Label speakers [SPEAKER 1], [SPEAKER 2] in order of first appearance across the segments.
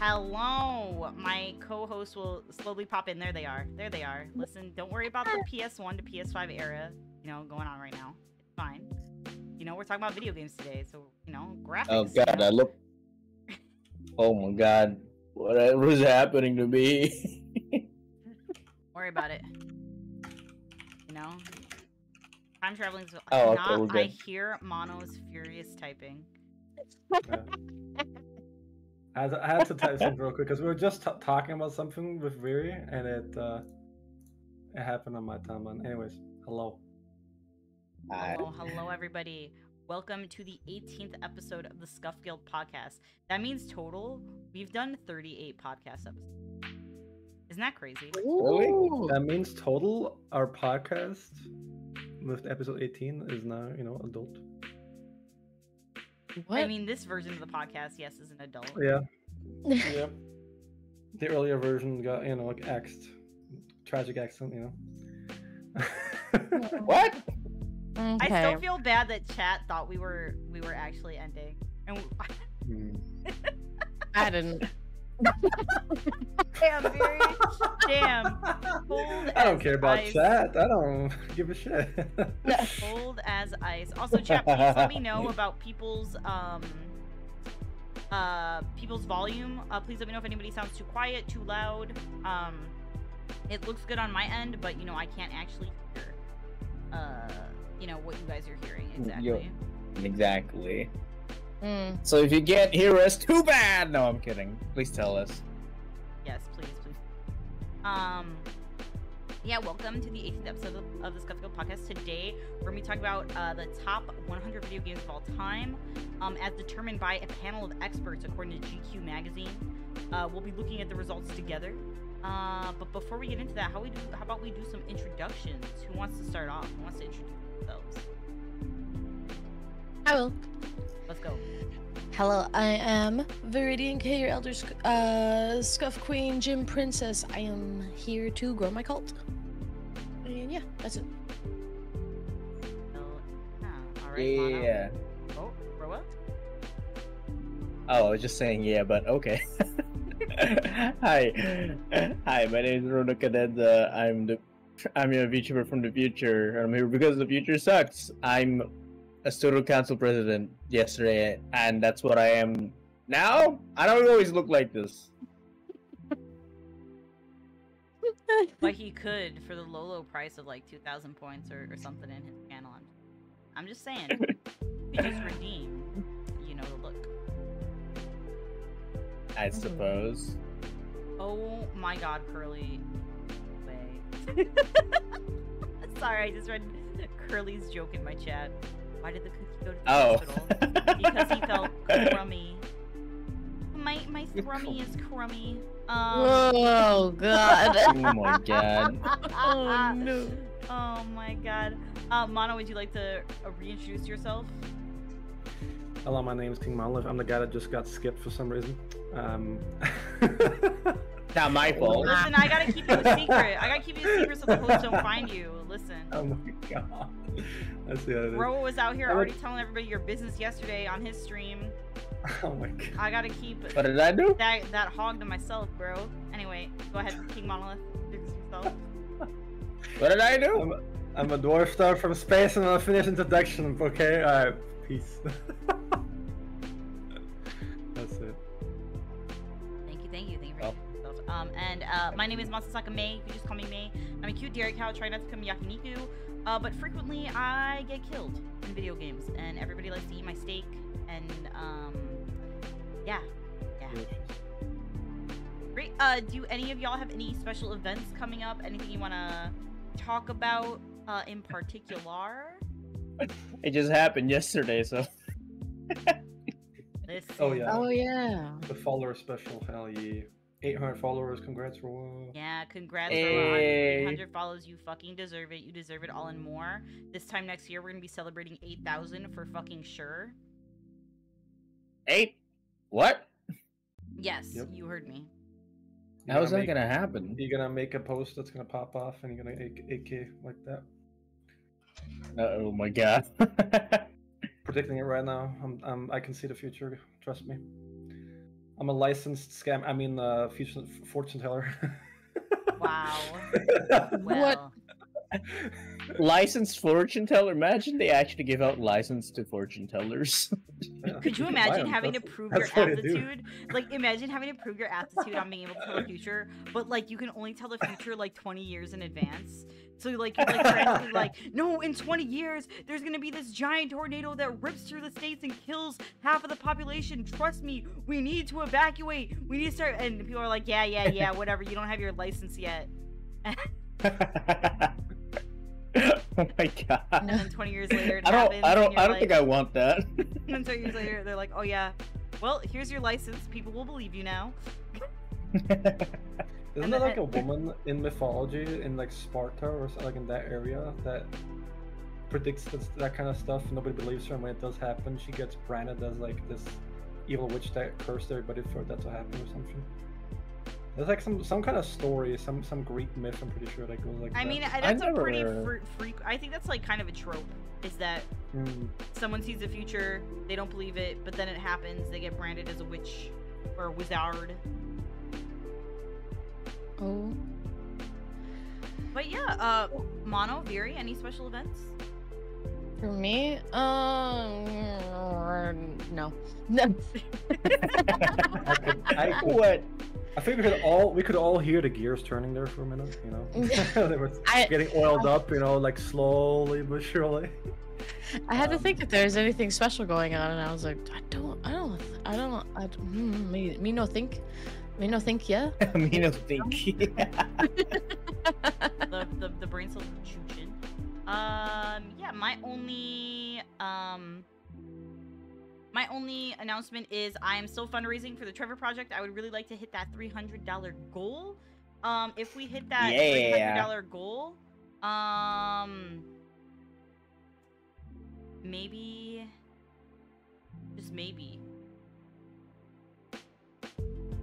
[SPEAKER 1] Hello. My co-host will slowly pop in. There they are. There they are. Listen, don't worry about the PS1 to PS5 era, going on right now. It's fine. We're talking about video games today, so, graphics.
[SPEAKER 2] Oh god, I look. Oh my god. What was happening to me?
[SPEAKER 1] Don't worry about it. Time traveling is not. I hear Mono's furious typing.
[SPEAKER 3] Yeah. I had to type something real quick because we were just talking about something with Viri, and it happened on my timeline. Anyways, hello.
[SPEAKER 1] Hello, everybody. Welcome to the 18th episode of the Scuff Guild podcast. That means total, we've done 38 podcast episodes. Isn't that crazy?
[SPEAKER 3] Really? That means total, our podcast with episode 18 is now, adult.
[SPEAKER 1] What? I mean, this version of the podcast, yes, is an adult.
[SPEAKER 3] Yeah. Yep. The earlier version got, like axed. Tragic accident,
[SPEAKER 2] What?
[SPEAKER 1] Okay. I still feel bad that chat thought we were actually ending. And
[SPEAKER 4] I didn't.
[SPEAKER 1] Damn.
[SPEAKER 3] I don't care about chat. I don't give a shit.
[SPEAKER 1] Cold as ice. Also, chat, please let me know about people's volume. Please let me know if anybody sounds too quiet, too loud. It looks good on my end, but I can't actually hear what you guys are hearing exactly.
[SPEAKER 2] Exactly. So if you can't hear us, too bad. No, I'm kidding. Please tell us.
[SPEAKER 1] Yes, please. Yeah, welcome to the 18th episode of the Scuff Guild podcast. Today, we're going to be talking about the top 100 video games of all time, as determined by a panel of experts according to GQ magazine. We'll be looking at the results together. But before we get into that, how about we do some introductions? Who wants to start off? Who wants to introduce themselves?
[SPEAKER 4] I will.
[SPEAKER 1] Let's go.
[SPEAKER 4] Hello, I am Viridian K, your elder Scuff Queen, Gym Princess. I am here to grow my cult. And yeah, that's it.
[SPEAKER 1] Alright,
[SPEAKER 2] yeah.
[SPEAKER 1] Mono. Oh, Roa?
[SPEAKER 2] Oh, I was just saying yeah, but okay. Hi, my name is Rona Cadenza. I'm your VTuber from the future. I'm here because the future sucks. I'm a student council president yesterday, and that's what I am now. I don't always look like this.
[SPEAKER 1] But he could for the low price of like 2,000 points or something in his channel. I'm just saying. He just redeem, the look.
[SPEAKER 2] I suppose.
[SPEAKER 1] Oh my god, Curly. Wait. Sorry, I just read Curly's joke in my chat. Why did the cookie go to the hospital? Because he felt crummy. My thrummy is crummy.
[SPEAKER 4] Oh god.
[SPEAKER 2] Oh my god.
[SPEAKER 4] Oh no.
[SPEAKER 1] Oh my god. Mono, would you like to reintroduce yourself?
[SPEAKER 3] Hello, my name is King Monolith. I'm the guy that just got skipped for some reason.
[SPEAKER 2] Not my fault.
[SPEAKER 1] Listen, I gotta keep you a secret. So the hosts don't find you. Listen.
[SPEAKER 3] Oh my god. I see how it is.
[SPEAKER 1] Roa was out here already telling everybody your business yesterday on his stream.
[SPEAKER 3] Oh my god.
[SPEAKER 1] I gotta keep
[SPEAKER 2] What did I do?
[SPEAKER 1] that hog to myself, bro. Anyway, go ahead, King Monolith. Introduce yourself.
[SPEAKER 2] What did I do?
[SPEAKER 3] I'm a dwarf star from space, and I'll finish introduction. Okay, alright, peace. That's it.
[SPEAKER 1] Thank you for yourself. My name is Masasaka Mei. You can just call me Mei. I'm a cute dairy cow trying not to become yakiniku, but frequently I get killed in video games, and everybody likes to eat my steak, and yeah. Great. Do any of y'all have any special events coming up? Anything you want to talk about in particular?
[SPEAKER 2] It just happened yesterday, so.
[SPEAKER 3] Oh yeah.
[SPEAKER 4] Oh,
[SPEAKER 3] The follower special, hell yeah. 800 followers, congrats, Roa.
[SPEAKER 1] Yeah, congrats, Roa. 800 follows, you fucking deserve it. You deserve it all and more. This time next year, we're gonna be celebrating 8,000 for fucking sure.
[SPEAKER 2] 8? What?
[SPEAKER 1] Yes, you heard me.
[SPEAKER 2] How is that gonna happen?
[SPEAKER 3] You're gonna make a post that's gonna pop off, and you're gonna 8K like that.
[SPEAKER 2] Oh my god.
[SPEAKER 3] Predicting it right now. I can see the future. Trust me. I'm a licensed scam. I mean, fortune teller.
[SPEAKER 1] Wow.
[SPEAKER 4] What?
[SPEAKER 1] Well,
[SPEAKER 2] Licensed fortune teller. Imagine they actually give out license to fortune tellers.
[SPEAKER 3] Yeah,
[SPEAKER 1] could you
[SPEAKER 3] can buy
[SPEAKER 1] imagine
[SPEAKER 3] them.
[SPEAKER 1] having to
[SPEAKER 3] That's-
[SPEAKER 1] prove your
[SPEAKER 3] that's what I do.
[SPEAKER 1] aptitude? Like, imagine having to prove your aptitude on being able to tell the future, but like you can only tell the future like 20 years in advance. So like you're like frantically like, no, in 20 years there's gonna be this giant tornado that rips through the states and kills half of the population. Trust me, we need to evacuate. We need to start. And people are like, yeah, whatever. You don't have your license yet.
[SPEAKER 2] Oh my god.
[SPEAKER 1] And then 20 years later, it
[SPEAKER 2] I
[SPEAKER 1] happens.
[SPEAKER 2] don't think I want that.
[SPEAKER 1] And then 20 years later, they're like, oh yeah, well, here's your license. People will believe you now.
[SPEAKER 3] Isn't there like a woman in mythology in like Sparta or something, like in that area that predicts that kind of stuff? Nobody believes her, and when it does happen, she gets branded as like this evil witch that cursed everybody for that to happen or something. There's like some kind of story, some Greek myth. I'm pretty sure that goes like.
[SPEAKER 1] I
[SPEAKER 3] that.
[SPEAKER 1] mean, that's a pretty
[SPEAKER 2] never-
[SPEAKER 1] freak. I think that's like kind of a trope. Is that someone sees the future, they don't believe it, but then it happens, they get branded as a witch or a wizard.
[SPEAKER 4] Oh.
[SPEAKER 1] But yeah, Mono, Viri, any special events?
[SPEAKER 4] For me, no.
[SPEAKER 2] What?
[SPEAKER 3] I think we could all hear the gears turning there for a minute. You know, they were
[SPEAKER 4] I-
[SPEAKER 3] getting oiled up. You know, like slowly but surely.
[SPEAKER 4] I had to think if there's anything special going on, and I was like, me no think, yeah.
[SPEAKER 2] Me no think.
[SPEAKER 1] The brain cells are chooching. Yeah, my only announcement is I am still fundraising for the Trevor Project. I would really like to hit that $300 goal. If we hit that $300 goal, maybe, just maybe.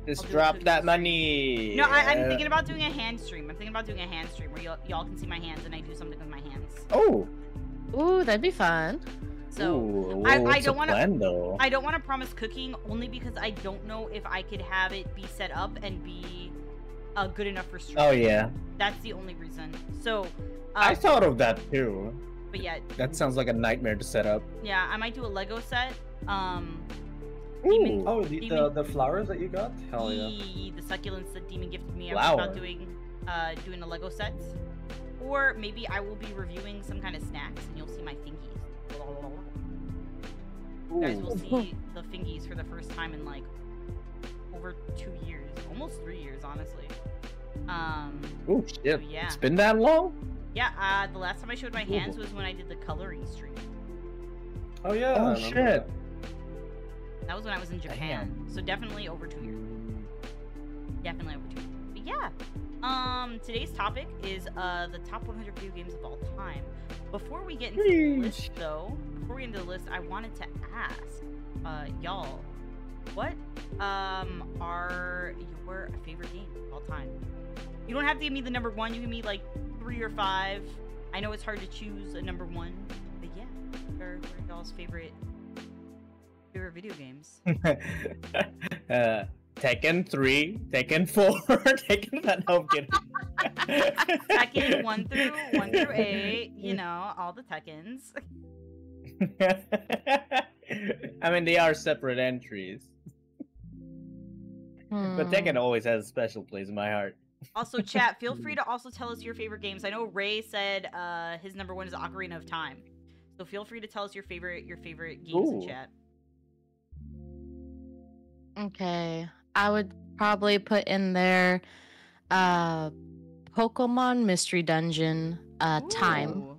[SPEAKER 2] Just
[SPEAKER 1] I'll do a
[SPEAKER 2] drop
[SPEAKER 1] cookie
[SPEAKER 2] that
[SPEAKER 1] stream.
[SPEAKER 2] money.
[SPEAKER 1] No, I'm thinking about doing a hand stream. I'm thinking about doing a hand stream where y'all can see my hands and I do something with my hands.
[SPEAKER 2] Oh.
[SPEAKER 4] Ooh, that'd be fun.
[SPEAKER 1] So
[SPEAKER 2] Ooh,
[SPEAKER 1] I
[SPEAKER 2] what's
[SPEAKER 1] don't
[SPEAKER 2] the
[SPEAKER 1] want to.
[SPEAKER 2] plan, though?
[SPEAKER 1] I don't want to promise cooking only because I don't know if I could have it be set up and be good enough for stream.
[SPEAKER 2] Oh yeah.
[SPEAKER 1] That's the only reason. So
[SPEAKER 2] I thought of that too.
[SPEAKER 1] but yeah,
[SPEAKER 2] That sounds like a nightmare to set up.
[SPEAKER 1] yeah, I might do a Lego set.
[SPEAKER 2] Ooh.
[SPEAKER 3] Oh,
[SPEAKER 1] Demon-
[SPEAKER 3] the flowers that you got? Hell yeah.
[SPEAKER 1] The succulents that Demon gifted me. I
[SPEAKER 2] Flower.
[SPEAKER 1] was about doing a Lego set, or maybe I will be reviewing some kind of snacks and you'll see my fingies. You guys will see the fingies for the first time in like over 2 years, almost 3 years, honestly.
[SPEAKER 2] Oh shit.
[SPEAKER 1] So yeah.
[SPEAKER 2] It's been that long?
[SPEAKER 1] Yeah, the last time I showed my hands was when I did the coloring stream.
[SPEAKER 3] Oh yeah.
[SPEAKER 2] Oh
[SPEAKER 3] I remember
[SPEAKER 2] shit.
[SPEAKER 3] that.
[SPEAKER 1] That was when I was in Japan. So definitely over 2 years. Definitely over 2 years. But yeah. Today's topic is the top 100 video games of all time. Before we get into the list though, I wanted to ask y'all, what are your favorite games of all time? You don't have to give me the number one, you can give me like 3 or 5. I know it's hard to choose a number one, but yeah, what are y'all's favorite video games?
[SPEAKER 2] Tekken 3, Tekken 4, Tekken 5. No, I'm kidding.
[SPEAKER 1] Tekken 1 through 8, you know, all the Tekkens.
[SPEAKER 2] I mean, they are separate entries. But Tekken always has a special place in my heart.
[SPEAKER 1] Also, chat, feel free to also tell us your favorite games. I know Ray said his number one is Ocarina of Time. So feel free to tell us your favorite games in chat.
[SPEAKER 4] Okay, I would probably put in there Pokemon Mystery Dungeon, Time,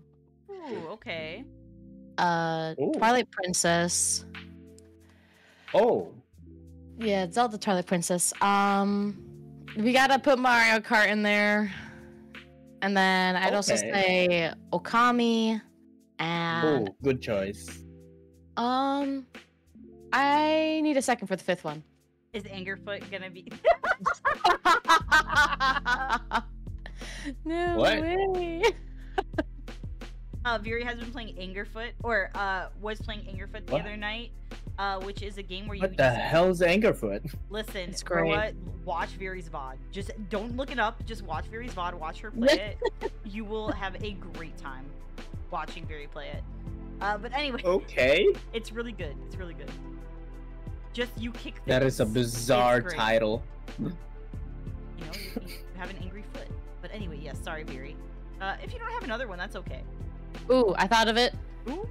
[SPEAKER 1] Ooh, okay.
[SPEAKER 2] Ooh.
[SPEAKER 4] Twilight Princess.
[SPEAKER 2] Oh.
[SPEAKER 4] Yeah, Zelda Twilight Princess. We gotta put Mario Kart in there. And then I'd also
[SPEAKER 2] Okay.
[SPEAKER 4] say Okami and
[SPEAKER 2] Oh, good choice.
[SPEAKER 4] I need a second for the fifth one.
[SPEAKER 1] Is Angerfoot gonna be?
[SPEAKER 4] No
[SPEAKER 2] What?
[SPEAKER 4] way.
[SPEAKER 1] Viri has been playing Angerfoot, or was playing Angerfoot the
[SPEAKER 2] What?
[SPEAKER 1] other night. which is a game where you
[SPEAKER 2] What the hell's Angerfoot?
[SPEAKER 1] listen.
[SPEAKER 4] It's great.
[SPEAKER 1] Roa, watch Veri's VOD. Just don't look it up. Just watch Veri's VOD. Watch her play it. You will have a great time watching Veri play it. But anyway,
[SPEAKER 2] Okay.
[SPEAKER 1] it's really good. It's really good. Just you kick things.
[SPEAKER 2] That is a bizarre
[SPEAKER 1] It's great.
[SPEAKER 2] title.
[SPEAKER 1] You know, you have an angry foot. But anyway, yes, sorry, Veri. If you don't have another one, that's okay.
[SPEAKER 4] Ooh, I thought of it.
[SPEAKER 1] Ooh.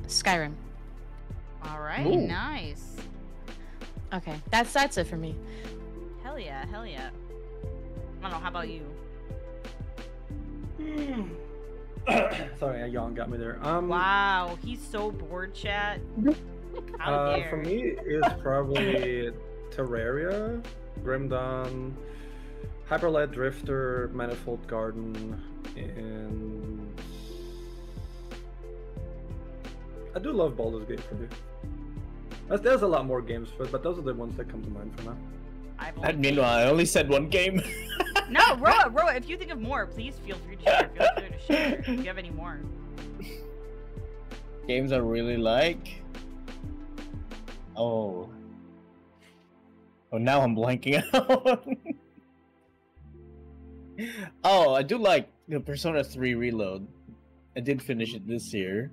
[SPEAKER 4] Skyrim.
[SPEAKER 1] All right,
[SPEAKER 2] Ooh.
[SPEAKER 1] nice.
[SPEAKER 4] Okay, that's it for me.
[SPEAKER 1] Hell yeah, hell yeah. I don't know, how about you?
[SPEAKER 3] Sorry, a yawn got me there.
[SPEAKER 1] Wow, he's so bored, chat. How dare.
[SPEAKER 3] For me, it's probably Terraria, Grim Dawn, Hyperlight Drifter, Manifold Garden, and I do love Baldur's Gate for me. There's a lot more games, but those are the ones that come to mind for now.
[SPEAKER 1] I've
[SPEAKER 2] And
[SPEAKER 1] only-
[SPEAKER 2] meanwhile, I only said one game.
[SPEAKER 1] No, Roa, if you think of more, please feel free to share. Feel free to share if you have any more.
[SPEAKER 2] Games I really like. Oh, now I'm blanking out. Oh, I do like the Persona 3 Reload. I did finish it this year.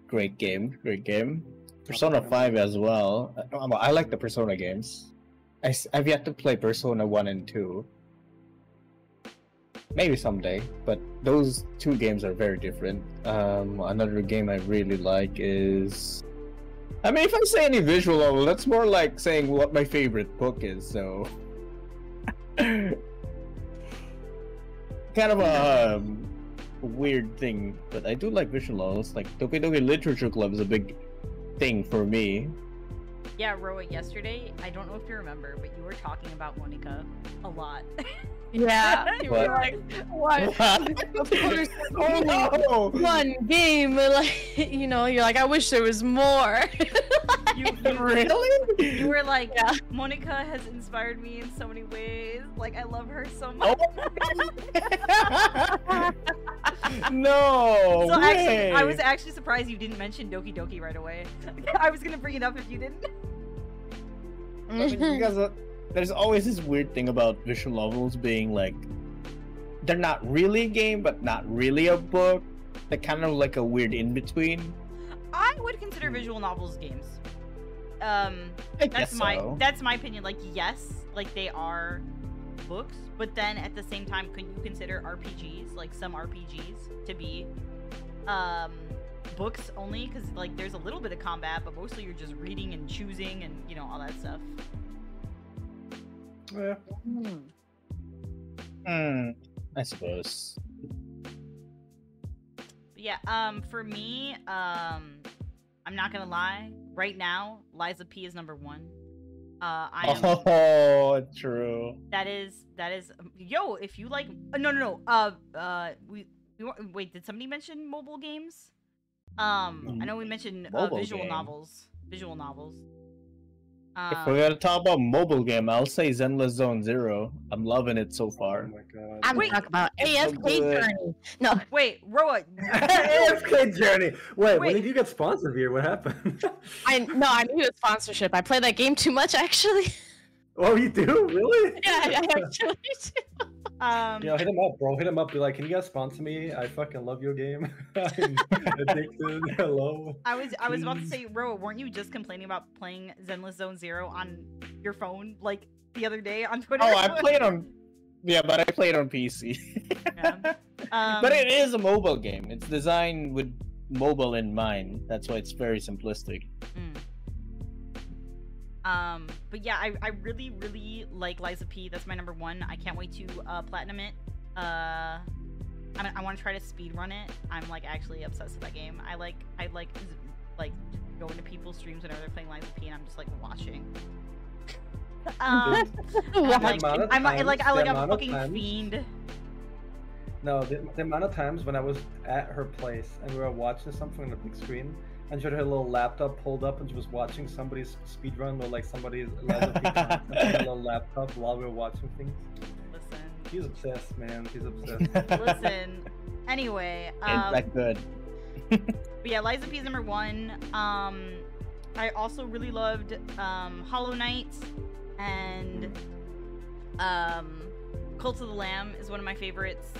[SPEAKER 2] Great game, great game. Persona 5 as well. I like the Persona games. I've yet to play Persona 1 and 2. Maybe someday, but those two games are very different. Another game I really like is... I mean, if I say any visual novel, that's more like saying what my favorite book is, so... kind of a weird thing, but I do like visual novels. Like, Doki Doki Literature Club is a big thing for me.
[SPEAKER 1] Yeah, Roa, yesterday, I don't know if you remember, but you were talking about Monica a lot.
[SPEAKER 4] Yeah. You were
[SPEAKER 2] What?
[SPEAKER 4] like, what? Of course, only
[SPEAKER 2] No!
[SPEAKER 4] one game. Like, you know, you're like, I wish there was more.
[SPEAKER 1] You
[SPEAKER 2] Really?
[SPEAKER 1] were like,
[SPEAKER 4] Yeah.
[SPEAKER 1] Monica has inspired me in so many ways. Like, I love her so much.
[SPEAKER 2] Oh. No!
[SPEAKER 1] So actually,
[SPEAKER 2] way.
[SPEAKER 1] I was actually surprised you didn't mention Doki Doki right away. I was gonna bring it up if you didn't.
[SPEAKER 2] Because there's always this weird thing about visual novels being like, they're not really a game, but not really a book. They're kind of like a weird in between.
[SPEAKER 1] I would consider visual novels games.
[SPEAKER 2] I
[SPEAKER 1] That's
[SPEAKER 2] guess
[SPEAKER 1] my
[SPEAKER 2] so.
[SPEAKER 1] that's my opinion. Like, yes, like they are books, but then at the same time, could you consider RPGs, like some RPGs, to be books only? Because like there's a little bit of combat, but mostly you're just reading and choosing and you know all that stuff.
[SPEAKER 3] Yeah.
[SPEAKER 2] I suppose.
[SPEAKER 1] But yeah, for me, I'm not gonna lie. Right now, Liza P is number 1. I am.
[SPEAKER 2] Oh, true.
[SPEAKER 1] That is. Yo, if you like. No. Wait, did somebody mention mobile games? I know we mentioned
[SPEAKER 2] Mobile
[SPEAKER 1] visual
[SPEAKER 2] game.
[SPEAKER 1] novels. Visual novels.
[SPEAKER 2] If we're gonna talk about mobile game, I'll say Zenless Zone Zero. I'm loving it so
[SPEAKER 3] Oh
[SPEAKER 2] far.
[SPEAKER 3] my god.
[SPEAKER 4] I'm
[SPEAKER 1] Wait.
[SPEAKER 4] talking about
[SPEAKER 2] It's so
[SPEAKER 4] AFK
[SPEAKER 2] good.
[SPEAKER 4] Journey. No,
[SPEAKER 1] Wait, Roa.
[SPEAKER 3] AFK Journey. Wait, when
[SPEAKER 1] Wait.
[SPEAKER 3] did you get sponsored here? What happened?
[SPEAKER 4] I needed sponsorship. I play that game too much, actually.
[SPEAKER 3] Oh, you do? Really?
[SPEAKER 4] Yeah, I actually do.
[SPEAKER 3] Hit him up, bro. Hit him up. Be like, can you guys sponsor me? I fucking love your game. I'm addicted. Hello.
[SPEAKER 1] I was about to
[SPEAKER 3] Please.
[SPEAKER 1] say, Roa, weren't you just complaining about playing Zenless Zone Zero on your phone like the other day on Twitter?
[SPEAKER 2] Oh, I played on. Yeah, but I played on PC.
[SPEAKER 1] Yeah.
[SPEAKER 2] But it is a mobile game. It's designed with mobile in mind. That's why it's very simplistic.
[SPEAKER 1] But yeah, I really, really like Liza P. That's my number 1. I can't wait to platinum it. I want to try to speedrun it. I'm like actually obsessed with that game. I like going to people's streams whenever they're playing Liza P, and I'm just like watching. I'm like
[SPEAKER 3] amount of
[SPEAKER 1] I'm
[SPEAKER 3] times-
[SPEAKER 1] like
[SPEAKER 3] the
[SPEAKER 1] a
[SPEAKER 3] amount of
[SPEAKER 1] fucking
[SPEAKER 3] times-
[SPEAKER 1] fiend.
[SPEAKER 3] No, the amount of times when I was at her place and we were watching something on the big screen, and she had her little laptop pulled up and she was watching somebody's speedrun or like somebody's Liza P content on her little laptop while we were watching things.
[SPEAKER 1] Listen,
[SPEAKER 3] He's obsessed, man. He's obsessed.
[SPEAKER 1] listen. Anyway,
[SPEAKER 2] It's that good.
[SPEAKER 1] but yeah, Liza P is number 1. I also really loved Hollow Knight, and Cult of the Lamb is one of my favorites.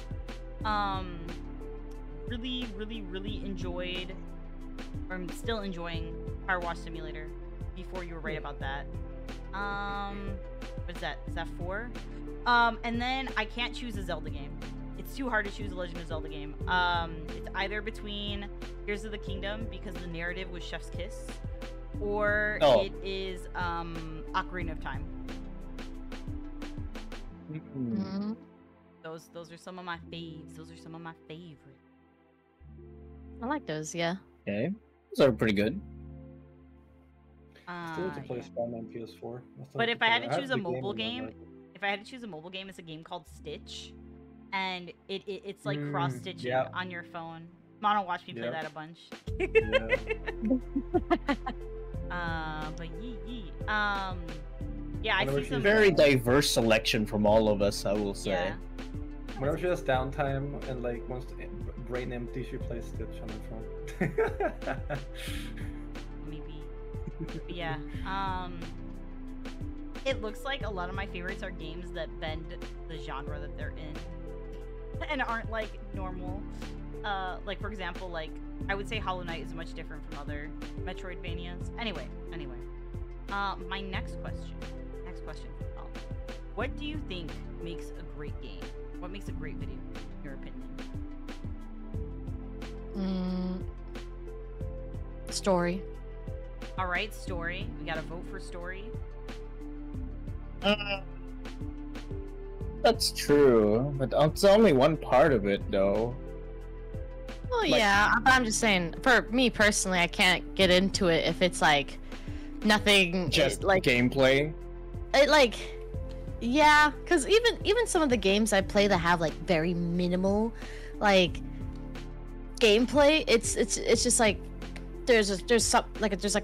[SPEAKER 1] Really, really, really enjoyed, or I'm still enjoying Power Wash Simulator. Before you were right about that. What is that? Is that 4? And then I can't choose a Zelda game. It's too hard to choose a Legend of Zelda game. It's either between Tears of the Kingdom, because the narrative was Chef's Kiss, or it is Ocarina of Time.
[SPEAKER 4] Mm-hmm.
[SPEAKER 1] Those are some of my faves. Those are some of my favorites.
[SPEAKER 4] I like those, yeah.
[SPEAKER 2] Okay, those are pretty good.
[SPEAKER 3] Still need to play
[SPEAKER 1] Yeah.
[SPEAKER 3] Spider-Man PS4.
[SPEAKER 1] But if I had to choose a mobile game, it's a game called Stitch, and it's like cross stitching
[SPEAKER 3] yeah.
[SPEAKER 1] on your phone. Mono watched me play
[SPEAKER 3] Yep.
[SPEAKER 1] that a bunch.
[SPEAKER 3] Yeah.
[SPEAKER 1] But yeah, I
[SPEAKER 3] Whenever
[SPEAKER 1] see
[SPEAKER 3] she's
[SPEAKER 1] some
[SPEAKER 2] Very diverse selection from all of us, I will say.
[SPEAKER 1] Yeah.
[SPEAKER 3] Whenever she has downtime and like wants to brain empty, she plays Stitch on her phone.
[SPEAKER 1] Maybe. But yeah. It looks like a lot of my favorites are games that bend the genre that they're in and aren't like normal. Like for example, like I would say Hollow Knight is much different from other Metroidvanias. Anyway. My next question. What do you think makes a great game? What makes a great video, in your opinion?
[SPEAKER 4] Story.
[SPEAKER 1] All right, story. We gotta vote for story.
[SPEAKER 2] That's true, but it's only one part of it, though.
[SPEAKER 4] Well,
[SPEAKER 2] Like-
[SPEAKER 4] yeah, but I'm just saying, for me personally, I can't get into it if it's like nothing.
[SPEAKER 2] Just
[SPEAKER 4] like
[SPEAKER 2] gameplay.
[SPEAKER 4] it, like, yeah, because even some of the games I play that have like very minimal, like, gameplay, it's just like there's a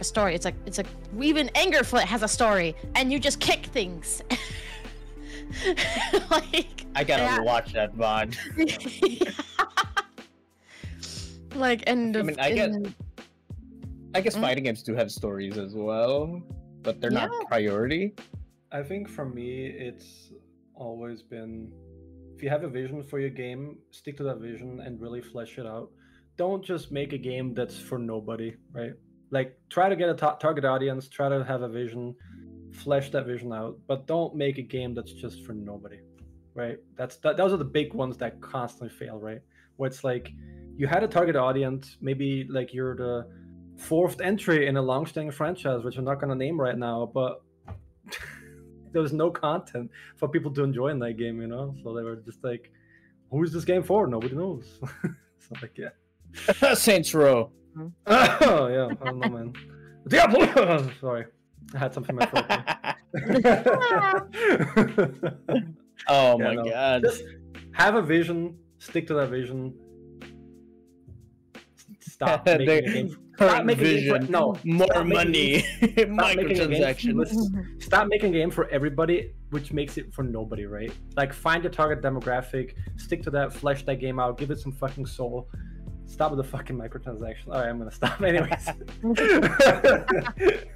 [SPEAKER 4] story. It's like even Angerfoot has a story, and you just kick things. Like
[SPEAKER 2] I gotta
[SPEAKER 4] yeah.
[SPEAKER 2] watch that VOD.
[SPEAKER 4] Like and
[SPEAKER 2] I mean, I guess fighting games do have stories as well, but they're not priority.
[SPEAKER 3] I think for me, it's always been, if you have a vision for your game, stick to that vision and really flesh it out. Don't just make a game that's for nobody, right? Like, try to get a target audience, try to have a vision, flesh that vision out, but don't make a game that's just for nobody, right? Those are the big ones that constantly fail, right? Where it's like, you had a target audience, maybe like you're the 4th entry in a long-standing franchise, which I'm not going to name right now, but there was no content for people to enjoy in that game, you know? So they were just like, who is this game for? Nobody knows. So like, yeah.
[SPEAKER 2] Saints Row.
[SPEAKER 3] Oh, yeah. I don't know, man. Diablo! Sorry. I had something in my throat.
[SPEAKER 2] Oh
[SPEAKER 3] Yeah,
[SPEAKER 2] my
[SPEAKER 3] no.
[SPEAKER 2] god.
[SPEAKER 3] Just have a vision, stick to that vision. Stop making a game. Stop making a game for, no,
[SPEAKER 2] more
[SPEAKER 3] stop making
[SPEAKER 2] money,
[SPEAKER 3] Stop making a game
[SPEAKER 2] microtransactions.
[SPEAKER 3] Stop making a game for everybody, which makes it for nobody, right? Like, find your target demographic, stick to that, flesh that game out, give it some fucking soul. Stop with the fucking microtransactions. All right, I'm gonna stop. Anyways.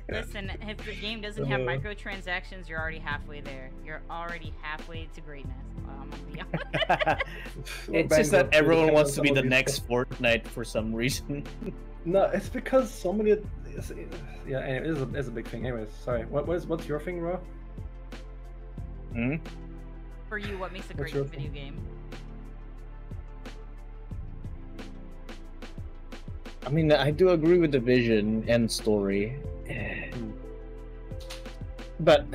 [SPEAKER 1] Listen, if the game doesn't have microtransactions, you're already halfway there. You're already halfway to greatness. I'm gonna be honest.
[SPEAKER 2] It's just that everyone wants to be the next Fortnite for some reason.
[SPEAKER 3] No, it's because so many. Yeah, anyway, it's a big thing. Anyways, sorry. What's your thing, Ro?
[SPEAKER 2] Hmm?
[SPEAKER 1] For you, what makes a great
[SPEAKER 3] your
[SPEAKER 1] video game?
[SPEAKER 2] I mean, I do agree with the vision and story, but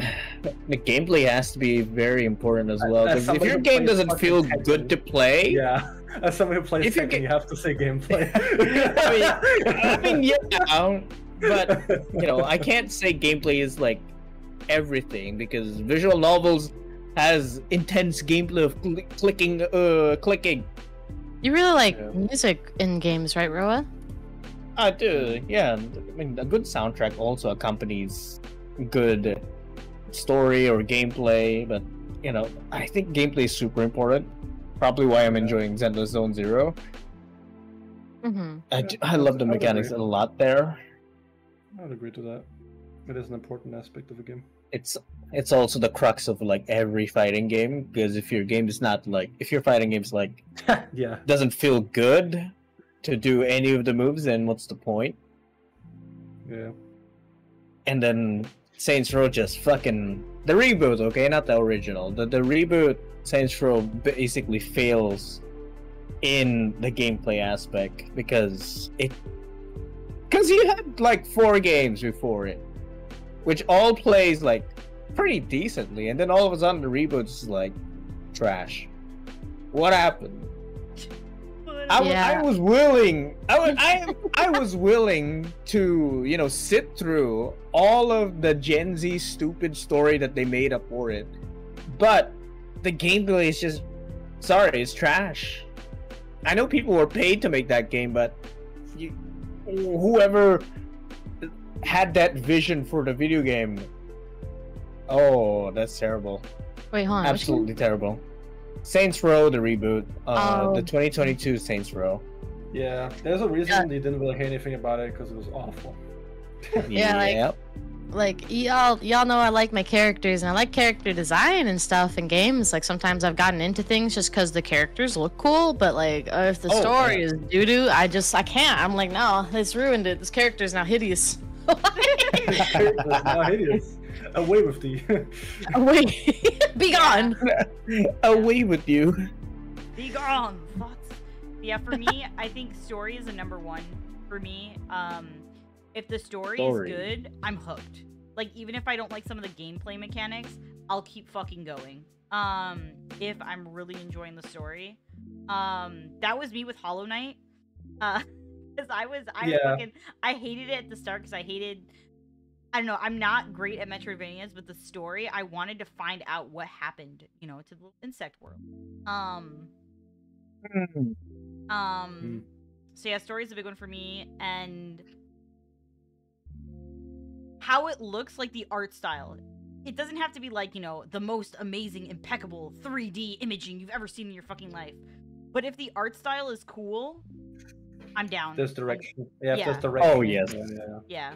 [SPEAKER 2] the gameplay has to be very important as well.
[SPEAKER 3] As
[SPEAKER 2] Because if
[SPEAKER 3] somebody
[SPEAKER 2] your
[SPEAKER 3] who
[SPEAKER 2] game
[SPEAKER 3] plays
[SPEAKER 2] doesn't feel
[SPEAKER 3] fucking
[SPEAKER 2] good to play,
[SPEAKER 3] Yeah, as somebody who plays
[SPEAKER 2] If you
[SPEAKER 3] Tekken,
[SPEAKER 2] get-
[SPEAKER 3] you have to say gameplay.
[SPEAKER 2] I mean, yeah, but you know, I can't say gameplay is like everything because visual novels has intense gameplay of clicking.
[SPEAKER 4] You really like
[SPEAKER 3] Yeah.
[SPEAKER 4] music in games, right, Roa?
[SPEAKER 2] I do, yeah. I mean, a good soundtrack also accompanies good story or gameplay, but you know, I think gameplay is super important. Probably why I'm enjoying Zelda Zone Zero.
[SPEAKER 4] Mm-hmm.
[SPEAKER 2] I love the
[SPEAKER 3] I would
[SPEAKER 2] mechanics
[SPEAKER 3] agree.
[SPEAKER 2] a lot there.
[SPEAKER 3] I would agree to that. It is an important aspect of the game.
[SPEAKER 2] It's also the crux of like every fighting game, because if your game is not like, if your fighting game's like
[SPEAKER 3] Yeah.
[SPEAKER 2] doesn't feel good to do any of the moves, then what's the point?
[SPEAKER 3] Yeah.
[SPEAKER 2] And then Saints Row just fucking the reboot, okay, not the original. The reboot Saints Row basically fails in the gameplay aspect because you had like 4 games before it, which all plays like pretty decently, and then all of a sudden the reboot is like trash. What happened? I was willing. I was willing to, you know, sit through all of the Gen Z stupid story that they made up for it, but the gameplay is just, sorry, it's trash. I know people were paid to make that game, but whoever had that vision for the video game, oh, that's terrible.
[SPEAKER 4] Wait, hold on.
[SPEAKER 2] Absolutely terrible. Saints Row, the reboot, the 2022 Saints Row.
[SPEAKER 3] Yeah, there's a reason they didn't really hear anything about it, because it was awful.
[SPEAKER 4] Yeah, like y'all know I like my characters and I like character design and stuff in games. Like sometimes I've gotten into things just because the characters look cool, but like if the story is doo-doo, I can't. I'm like, no, it's ruined it. This character is now hideous.
[SPEAKER 3] Now hideous. Away with thee.
[SPEAKER 4] Away. Be gone.
[SPEAKER 2] Away with you.
[SPEAKER 1] Be gone. Thoughts. Yeah, for me, I think story is a number one for me. If the story is good, I'm hooked. Like, even if I don't like some of the gameplay mechanics, I'll keep fucking going. If I'm really enjoying the story. That was me with Hollow Knight. Because I hated it at the start because I don't know, I'm not great at Metroidvanias, but the story, I wanted to find out what happened, you know, to the little insect world. So yeah, story's a big one for me, and how it looks, like the art style. It doesn't have to be like, you know, the most amazing, impeccable 3D imaging you've ever seen in your fucking life. But if the art style is cool, I'm down.
[SPEAKER 3] There's direction. Yeah,
[SPEAKER 1] Yeah.
[SPEAKER 3] there's direction.
[SPEAKER 2] Oh, yes.
[SPEAKER 3] Yeah.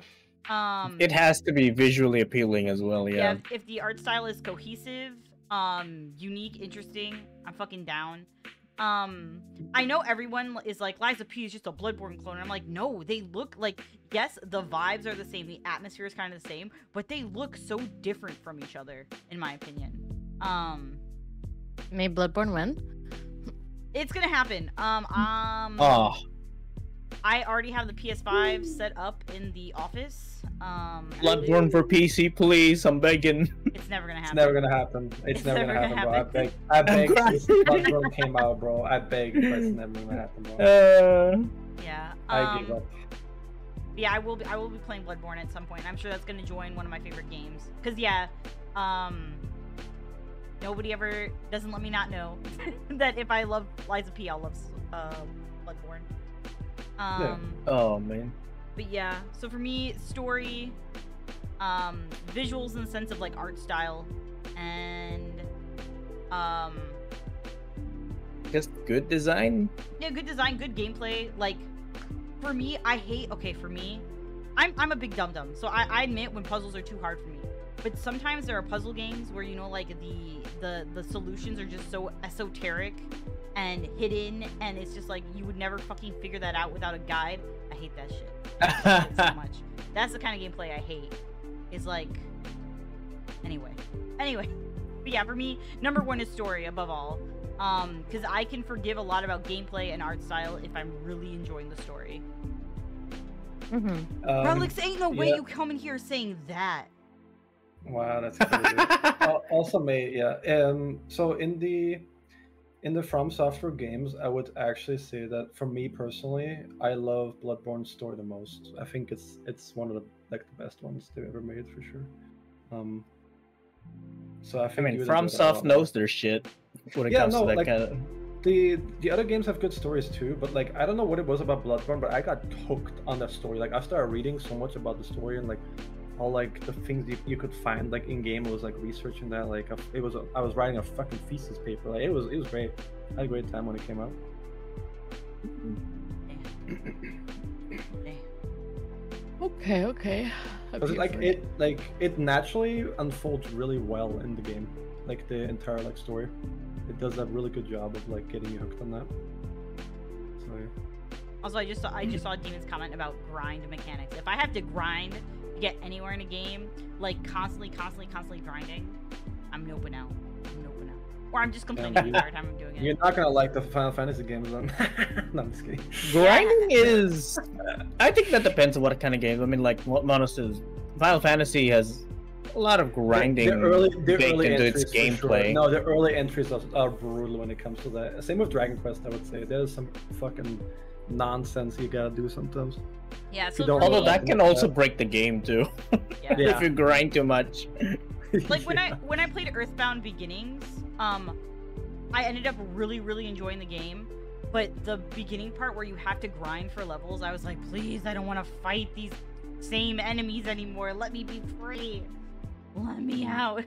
[SPEAKER 2] It has to be visually appealing as well, yeah.
[SPEAKER 1] If the art style is cohesive, unique, interesting, I'm fucking down. I know everyone is like, Lies of P is just a Bloodborne clone. I'm like, no, they look like, yes, the vibes are the same, the atmosphere is kind of the same, but they look so different from each other, in my opinion.
[SPEAKER 4] May Bloodborne win?
[SPEAKER 1] It's gonna happen. I already have the PS5 set up in the office.
[SPEAKER 2] Bloodborne for PC, please. I'm begging.
[SPEAKER 1] It's never gonna happen.
[SPEAKER 3] It's never gonna happen. It's never gonna happen, bro. I beg since Bloodborne came out, bro. I beg, but it's never gonna happen, bro.
[SPEAKER 1] Yeah.
[SPEAKER 3] I give up.
[SPEAKER 1] Yeah, I will be playing Bloodborne at some point. I'm sure that's gonna join one of my favorite games. Cause yeah, nobody ever doesn't let me not know that if I love Lies of P, I'll love Bloodborne.
[SPEAKER 2] Oh man.
[SPEAKER 1] But yeah, so for me, story, visuals in the sense of like art style, and
[SPEAKER 2] just good design.
[SPEAKER 1] Yeah, good design, good gameplay. Like for me, I'm a big dum-dum, so I admit when puzzles are too hard for me. But sometimes there are puzzle games where, you know, like the solutions are just so esoteric and hidden, and it's just like you would never fucking figure that out without a guide. I hate that shit. I hate it so much. That's the kind of gameplay I hate. Is like, anyway. But yeah, for me, number one is story above all. Because I can forgive a lot about gameplay and art style if I'm really enjoying the story. Relics, ain't no way you come in here saying that.
[SPEAKER 3] Wow, that's crazy. Also, so in the From Software games, I would actually say that for me personally, I love Bloodborne's story the most. I think it's one of the best ones they've ever made for sure. So I think
[SPEAKER 2] FromSoft knows their shit when it comes to that kind of.
[SPEAKER 3] The other games have good stories too, but like I don't know what it was about Bloodborne, but I got hooked on that story. Like I started reading so much about the story and like all like the things you could find like in game. I was like researching that. Like I was writing a fucking thesis paper. Like it was great. I had a great time when it came out.
[SPEAKER 4] Okay.
[SPEAKER 3] Because it naturally unfolds really well in the game, like the entire like story. It does a really good job of like getting you hooked on that. So yeah.
[SPEAKER 1] Also, I just saw Demon's comment about grind mechanics. If I have to grind to get anywhere in a game, like constantly grinding, I'm noping out. Or I'm just complaining the entire time I'm doing it.
[SPEAKER 3] You're not gonna like the Final Fantasy games, then. No, I'm just kidding.
[SPEAKER 2] Grinding is. I think that depends on what kind of game. I mean, like what Mono says, Final Fantasy has a lot of grinding
[SPEAKER 3] the early
[SPEAKER 2] baked into
[SPEAKER 3] entries,
[SPEAKER 2] its
[SPEAKER 3] for
[SPEAKER 2] gameplay.
[SPEAKER 3] Sure. No, the early entries are brutal when it comes to that. Same with Dragon Quest, I would say. There's some fucking nonsense you gotta do sometimes.
[SPEAKER 1] Yeah, so
[SPEAKER 2] Although that can also break the game too.
[SPEAKER 1] Yeah.
[SPEAKER 2] If you grind too much.
[SPEAKER 1] Like when I played Earthbound Beginnings, I ended up really enjoying the game, but the beginning part where you have to grind for levels, I was like, please, I don't want to fight these same enemies anymore. Let me be free. Let me out.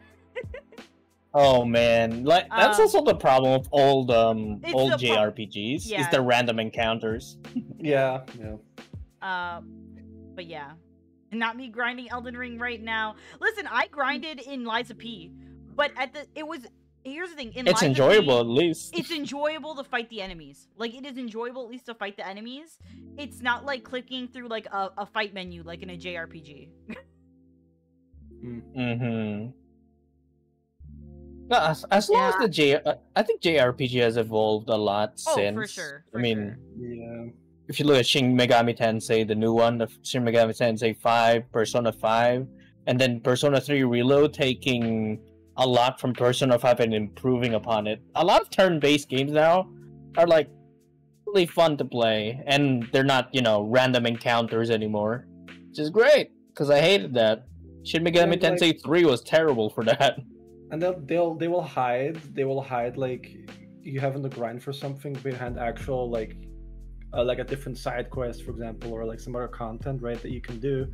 [SPEAKER 2] Oh man, like that's also the problem with old JRPGs.
[SPEAKER 1] Yeah.
[SPEAKER 2] Is the random encounters.
[SPEAKER 3] Yeah.
[SPEAKER 1] But yeah, not me grinding Elden Ring right now. Listen, I grinded in Lies of P, but here's the thing. In
[SPEAKER 2] It's
[SPEAKER 1] Lies of
[SPEAKER 2] enjoyable
[SPEAKER 1] P,
[SPEAKER 2] at least.
[SPEAKER 1] It's enjoyable to fight the enemies. Like, it is enjoyable at least to fight the enemies. It's not like clicking through like a fight menu like in a JRPG.
[SPEAKER 2] Mm-hmm. As long as I think JRPG has evolved a lot since.
[SPEAKER 1] For sure.
[SPEAKER 2] I mean,
[SPEAKER 3] Yeah.
[SPEAKER 2] if you look at Shin Megami Tensei, the new one, the Shin Megami Tensei 5, Persona 5, and then Persona 3 Reload, taking a lot from Persona 5 and improving upon it. A lot of turn-based games now are like really fun to play, and they're not, random encounters anymore, which is great because I hated that. Shin Megami Tensei 3 was terrible for that.
[SPEAKER 3] And they will hide like you having to grind for something behind actual like a different side quest, for example, or like some other content, right, that you can do,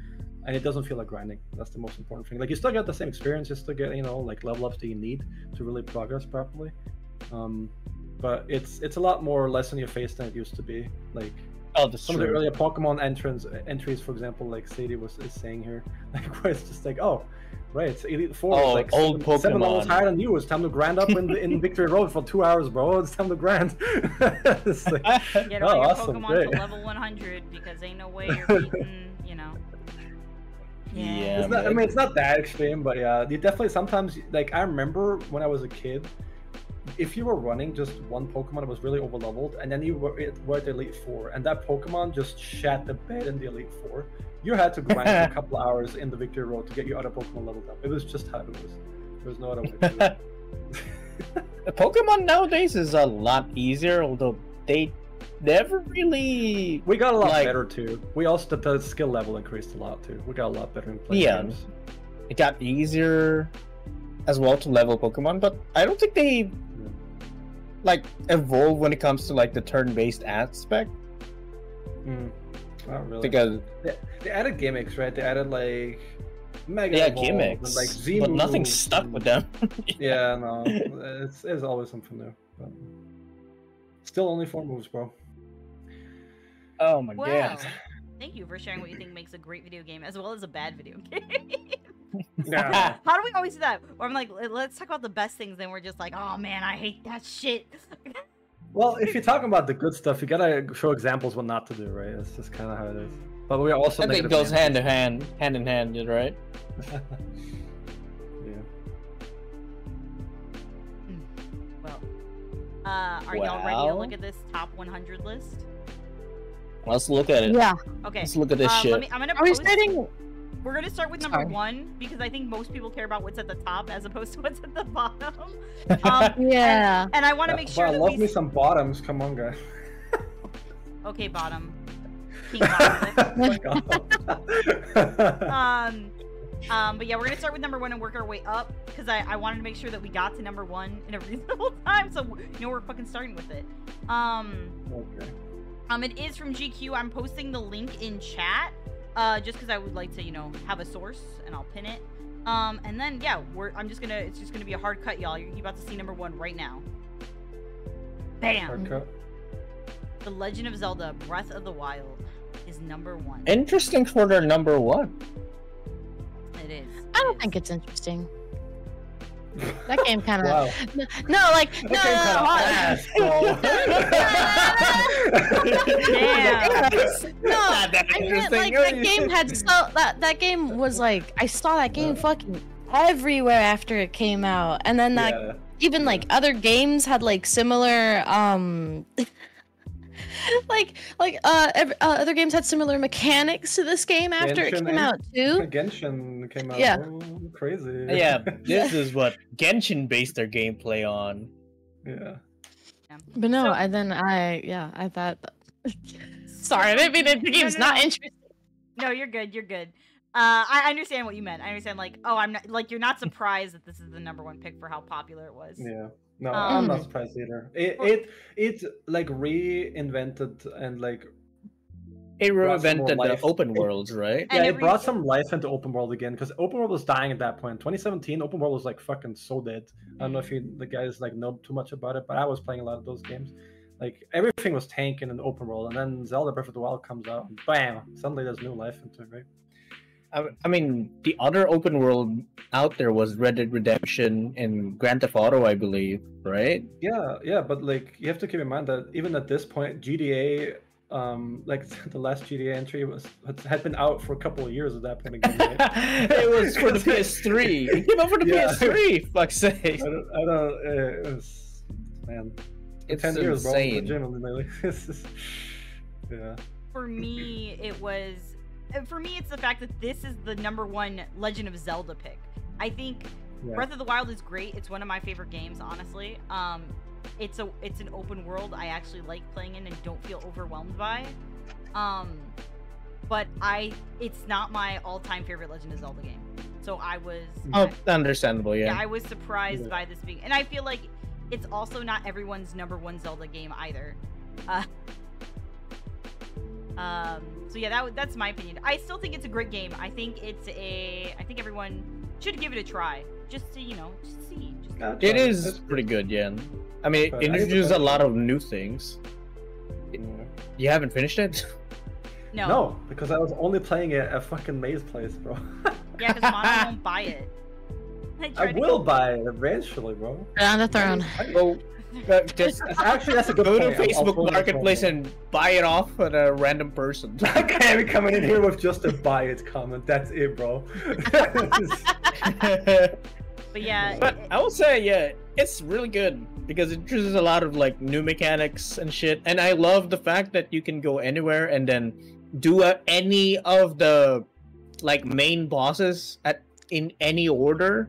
[SPEAKER 3] and it doesn't feel like grinding. That's the most important thing. Like, you still get the same experience, you still get like level ups that you need to really progress properly, but it's a lot more less in your face than it used to be. Like, some of the earlier Pokemon entries, for example, like Sadie is saying here, like where it's just like, oh, right, it's Elite Four.
[SPEAKER 2] Oh,
[SPEAKER 3] like
[SPEAKER 2] old Pokemon.
[SPEAKER 3] 7 levels higher than you. It's time to grind up in Victory Road for 2 hours, bro. It's time to grind. It's like,
[SPEAKER 1] Get all your
[SPEAKER 3] awesome,
[SPEAKER 1] Pokemon
[SPEAKER 3] great.
[SPEAKER 1] to level 100 because ain't no way you're beating,
[SPEAKER 2] Yeah.
[SPEAKER 3] It's not that extreme, but yeah, you definitely sometimes, like, I remember when I was a kid, if you were running just one Pokemon that was really overleveled, and then you were at the Elite Four, and that Pokemon just shat the bed in the Elite Four, you had to grind for a couple hours in the Victory Road to get your other Pokemon leveled up. It was just how it was. There was no other way to do it.
[SPEAKER 2] Pokemon nowadays is a lot easier, although they never really.
[SPEAKER 3] We got a lot better too. We also the skill level increased a lot too. We got a lot better in playing games.
[SPEAKER 2] It got easier as well to level Pokemon, but I don't think they evolve when it comes to like the turn-based aspect.
[SPEAKER 3] Not really.
[SPEAKER 2] Because
[SPEAKER 3] they added gimmicks, right? They added like Mega Evolve
[SPEAKER 2] gimmicks,
[SPEAKER 3] and, like Z
[SPEAKER 2] but nothing
[SPEAKER 3] moves
[SPEAKER 2] stuck
[SPEAKER 3] and...
[SPEAKER 2] with them.
[SPEAKER 3] Yeah, no, it's always something new. But still only 4 moves, bro.
[SPEAKER 2] Oh my god!
[SPEAKER 1] Thank you for sharing what you think makes a great video game as well as a bad video game.
[SPEAKER 3] Yeah.
[SPEAKER 1] How do we always do that? Or I'm like, let's talk about the best things, then we're just like, oh man, I hate that shit.
[SPEAKER 3] Well, if you're talking about the good stuff, you gotta show examples what not to do, right? That's just kind of how it is. But we are also.
[SPEAKER 2] I think it goes hand in hand, right?
[SPEAKER 3] Yeah.
[SPEAKER 1] Well, are y'all ready to look at this top 100 list?
[SPEAKER 2] Let's look at it.
[SPEAKER 4] Yeah.
[SPEAKER 1] Okay.
[SPEAKER 2] Let's look at this shit.
[SPEAKER 1] I'm gonna. We're gonna start with number 1 because I think most people care about what's at the top as opposed to what's at the bottom.
[SPEAKER 4] Yeah.
[SPEAKER 1] And I want to make sure that
[SPEAKER 3] love me some bottoms. Come on, guys.
[SPEAKER 1] Okay, bottom. King bottom. But yeah, we're gonna start with number 1 and work our way up because I wanted to make sure that we got to number 1 in a reasonable time, so we're fucking starting with it.
[SPEAKER 3] Okay.
[SPEAKER 1] It is from GQ. I'm posting the link in chat. Just because I would like to, have a source, and I'll pin it. And then, yeah, it's just gonna be a hard cut, y'all. You're about to see number 1 right now. Bam!
[SPEAKER 3] Hard cut.
[SPEAKER 1] The Legend of Zelda: Breath of the Wild. is number 1.
[SPEAKER 2] Interesting for their number 1.
[SPEAKER 1] It is.
[SPEAKER 4] I don't think it's interesting. That game kind of
[SPEAKER 3] Wow.
[SPEAKER 4] no, like
[SPEAKER 3] That
[SPEAKER 4] no,
[SPEAKER 3] game
[SPEAKER 1] Damn.
[SPEAKER 4] no.
[SPEAKER 2] Not that
[SPEAKER 4] I meant,
[SPEAKER 2] interesting.
[SPEAKER 4] like that game had so that game was like I saw that game fucking everywhere after it came out, and then that
[SPEAKER 3] Yeah.
[SPEAKER 4] even like other games had like similar other games had similar mechanics to this game after it
[SPEAKER 3] Genshin
[SPEAKER 4] came out too.
[SPEAKER 3] Genshin came out.
[SPEAKER 4] Yeah.
[SPEAKER 3] Oh, crazy.
[SPEAKER 2] Yeah, this is what Genshin based their gameplay on.
[SPEAKER 3] Yeah.
[SPEAKER 4] But no,
[SPEAKER 1] So-
[SPEAKER 4] I thought. Sorry, I didn't mean it. The game's not interesting.
[SPEAKER 1] No, you're good. You're good. I understand what you meant. I understand, like, oh, I'm not, like, you're not surprised that this is the number 1 pick for how popular it was.
[SPEAKER 3] Yeah. No, I'm not
[SPEAKER 4] Um,
[SPEAKER 3] surprised either. It like reinvented and like
[SPEAKER 2] It
[SPEAKER 3] brought some more
[SPEAKER 2] reinvented the
[SPEAKER 3] life.
[SPEAKER 2] open worlds, right?
[SPEAKER 1] And
[SPEAKER 3] yeah,
[SPEAKER 1] it
[SPEAKER 3] it brought some life into open world again because open world was dying at that point. 2017, open world was like fucking so dead. I don't know if the guys like know too much about it, but I was playing a lot of those games. Like everything was tanking in the open world, and then Zelda Breath of the Wild comes out, and bam! Suddenly there's new life into it, right?
[SPEAKER 2] I mean, the other open world out there was Red Dead Redemption and Grand Theft Auto, I believe, right?
[SPEAKER 3] Yeah, but like you have to keep in mind that even at this point, GTA, like the last GTA entry had been out for a couple of years at that point again. Right?
[SPEAKER 2] It was for the PS3. It came out for the
[SPEAKER 3] Yeah.
[SPEAKER 2] PS3. Fuck's sake!
[SPEAKER 3] I don't. It was, man.
[SPEAKER 2] It's
[SPEAKER 3] 10 years, bro.
[SPEAKER 2] insane.
[SPEAKER 3] Legitimately. Yeah.
[SPEAKER 1] For me, it's the fact that this is the number 1 Legend of Zelda pick. I think
[SPEAKER 3] Yeah.
[SPEAKER 1] Breath of the Wild is great. It's one of my favorite games, honestly. It's an open world I actually like playing in and don't feel overwhelmed by. But it's not my all-time favorite Legend of Zelda game. So I was
[SPEAKER 2] Oh, understandable,
[SPEAKER 1] yeah,
[SPEAKER 2] yeah.
[SPEAKER 1] I was surprised
[SPEAKER 3] Yeah.
[SPEAKER 1] by this being, and I feel like it's also not everyone's number 1 Zelda game either. So yeah, that's my opinion. I still think it's a great game. I think everyone should give it a try, just to just see.
[SPEAKER 3] Yeah,
[SPEAKER 2] It is
[SPEAKER 3] it's-
[SPEAKER 2] pretty good, yeah. I mean,
[SPEAKER 3] But
[SPEAKER 2] it
[SPEAKER 3] I get the
[SPEAKER 2] introduced a
[SPEAKER 3] point.
[SPEAKER 2] lot of new things.
[SPEAKER 3] Yeah.
[SPEAKER 2] You haven't finished it?
[SPEAKER 1] No,
[SPEAKER 3] No, because I was only playing it at fucking May's place, bro.
[SPEAKER 1] yeah, because Mono won't buy it.
[SPEAKER 3] I
[SPEAKER 1] tried to-
[SPEAKER 3] will buy it eventually, bro.
[SPEAKER 4] On the throne.
[SPEAKER 2] Go, just
[SPEAKER 3] That's a good
[SPEAKER 2] go to
[SPEAKER 3] point. I'll
[SPEAKER 2] Facebook
[SPEAKER 3] totally
[SPEAKER 2] Marketplace
[SPEAKER 3] try
[SPEAKER 2] and buy it off at a random person.
[SPEAKER 3] it. I can't be coming in here with just a buy it comment. That's it, bro.
[SPEAKER 1] But yeah,
[SPEAKER 2] But I will say, yeah, it's really good because it introduces a lot of like new mechanics and shit. And I love the fact that you can go anywhere and then do any of the like main bosses in any order.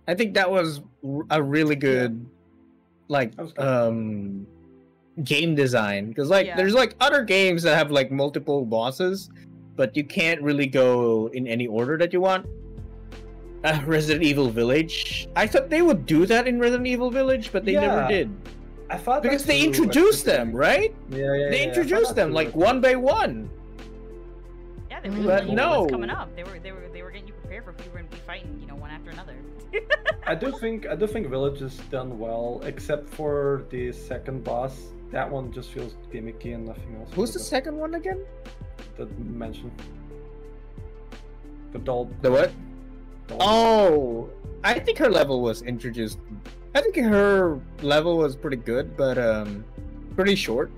[SPEAKER 2] I think that was a really good like
[SPEAKER 3] That was good.
[SPEAKER 2] game design because like
[SPEAKER 1] Yeah.
[SPEAKER 2] there's like other games that have like multiple bosses, but you can't really go in any order that you want. Resident Evil Village. I thought they would do that in Resident Evil Village, but they never
[SPEAKER 3] Yeah,
[SPEAKER 2] did
[SPEAKER 3] I thought
[SPEAKER 2] because
[SPEAKER 3] that
[SPEAKER 2] they
[SPEAKER 3] too,
[SPEAKER 2] introduced
[SPEAKER 3] at the
[SPEAKER 2] them,
[SPEAKER 3] beginning.
[SPEAKER 2] right?
[SPEAKER 3] Yeah.
[SPEAKER 2] They
[SPEAKER 3] I thought
[SPEAKER 2] introduced
[SPEAKER 3] that
[SPEAKER 2] them
[SPEAKER 3] too,
[SPEAKER 2] like
[SPEAKER 3] at the
[SPEAKER 2] one by one.
[SPEAKER 1] yeah, they
[SPEAKER 4] But
[SPEAKER 1] were letting you know what's
[SPEAKER 2] no.
[SPEAKER 1] coming up. They were getting you prepared for who you were gonna be fighting, one after another.
[SPEAKER 3] I do think Village is done well, except for the second boss. That one just feels gimmicky and nothing else.
[SPEAKER 2] Who's the
[SPEAKER 3] really
[SPEAKER 2] second one again?
[SPEAKER 3] good. The mention. The doll.
[SPEAKER 2] The what?
[SPEAKER 3] doll-
[SPEAKER 2] Oh, I think her level was introduced. I think her level was pretty good, but pretty short.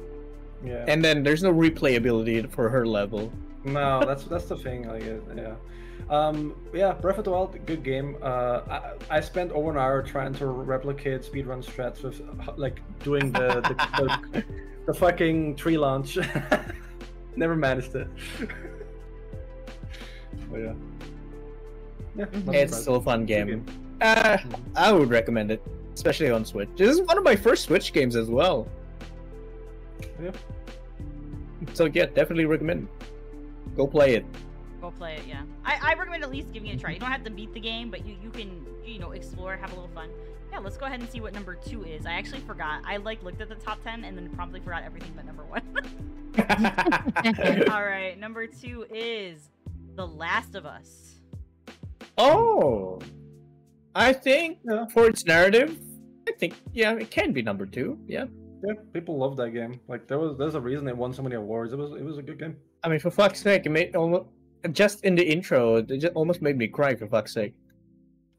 [SPEAKER 3] Yeah.
[SPEAKER 2] And then there's no replayability for her level.
[SPEAKER 3] No, that's the thing. Like, yeah. Yeah, Breath of the Wild, good game. I spent over an hour trying to replicate speedrun strats with like doing the fucking tree launch. Never managed it. But yeah. Yeah, not
[SPEAKER 2] It's
[SPEAKER 3] surprised.
[SPEAKER 2] still a fun
[SPEAKER 3] Good
[SPEAKER 2] game. I would recommend it, especially on Switch. This is one of my first Switch games as well.
[SPEAKER 3] Yeah.
[SPEAKER 2] So yeah, definitely recommend. Go play it.
[SPEAKER 1] Go play it, yeah. I recommend at least giving it a try. You don't have to beat the game, but you can explore, have a little fun. Yeah, let's go ahead and see what number 2 is. I actually forgot. I looked at the top 10 and then promptly forgot everything but number 1. All right, number 2 is The Last of Us.
[SPEAKER 2] Oh, I think
[SPEAKER 3] Yeah.
[SPEAKER 2] for its narrative, I think it can be number 2. Yeah.
[SPEAKER 3] Yeah, people love that game. Like there's a reason it won so many awards. It was a good game.
[SPEAKER 2] I mean, for fuck's sake, it made almost just in the intro, it just almost made me cry. For fuck's sake.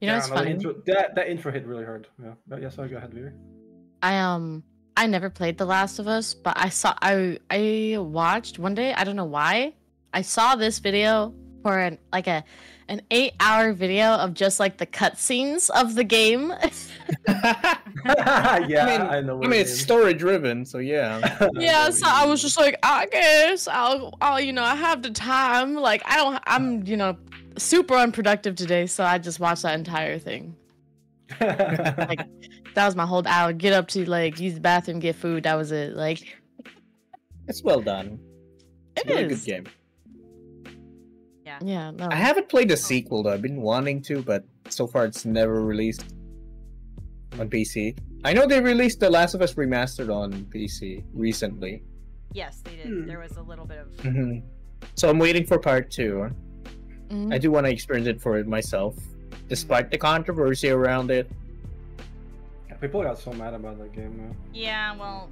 [SPEAKER 4] You know,
[SPEAKER 3] Yeah,
[SPEAKER 4] it's
[SPEAKER 3] no, the
[SPEAKER 4] funny.
[SPEAKER 3] intro, that intro hit really hard. Yeah. Yeah, sorry, go ahead, Veer.
[SPEAKER 4] I never played The Last of Us, but I watched one day, I don't know why. I saw this video for an 8-hour video of just like the cutscenes of the game.
[SPEAKER 3] Yeah, I know.
[SPEAKER 2] I mean, it's story driven, so yeah.
[SPEAKER 4] Yeah, so I was just like, I guess I'll I have the time. Like I'm super unproductive today, so I just watched that entire thing. Like that was my whole hour. Get up to like use the bathroom, get food. That was it. Like
[SPEAKER 2] It's well done. It's
[SPEAKER 4] it
[SPEAKER 2] a really
[SPEAKER 4] is.
[SPEAKER 2] good game.
[SPEAKER 4] Yeah, no.
[SPEAKER 2] I haven't played the sequel though. I've been wanting to, but so far it's never released on PC. I know they released The Last of Us Remastered on PC recently.
[SPEAKER 1] Yes, they did. There was a little bit of.
[SPEAKER 2] Mm-hmm. So I'm waiting for part 2.
[SPEAKER 4] Mhm.
[SPEAKER 2] I do want to experience it for it myself, despite the controversy around it.
[SPEAKER 3] Yeah, people got so mad about that game, man.
[SPEAKER 1] Yeah, well.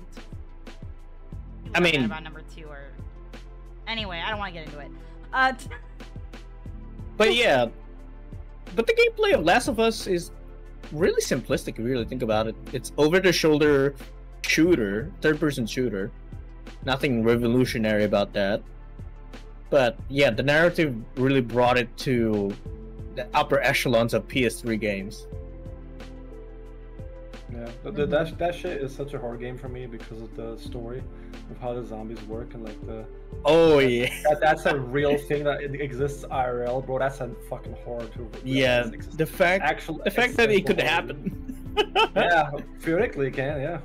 [SPEAKER 2] I mean-
[SPEAKER 1] about number 2 or. Anyway, I don't want to get into it.
[SPEAKER 2] But yeah, but the gameplay of Last of Us is really simplistic if you really think about it. It's over-the-shoulder shooter, third-person shooter. Nothing revolutionary about that. But yeah, the narrative really brought it to the upper echelons of PS3 games.
[SPEAKER 3] Yeah, that shit is such a hard game for me because of the story of how the zombies work and like the
[SPEAKER 2] Oh yeah,
[SPEAKER 3] that's a real thing that it exists IRL, bro. That's a fucking horror too.
[SPEAKER 2] yeah. The fact that it could
[SPEAKER 3] horror.
[SPEAKER 2] happen.
[SPEAKER 3] Yeah, theoretically it can. Yeah.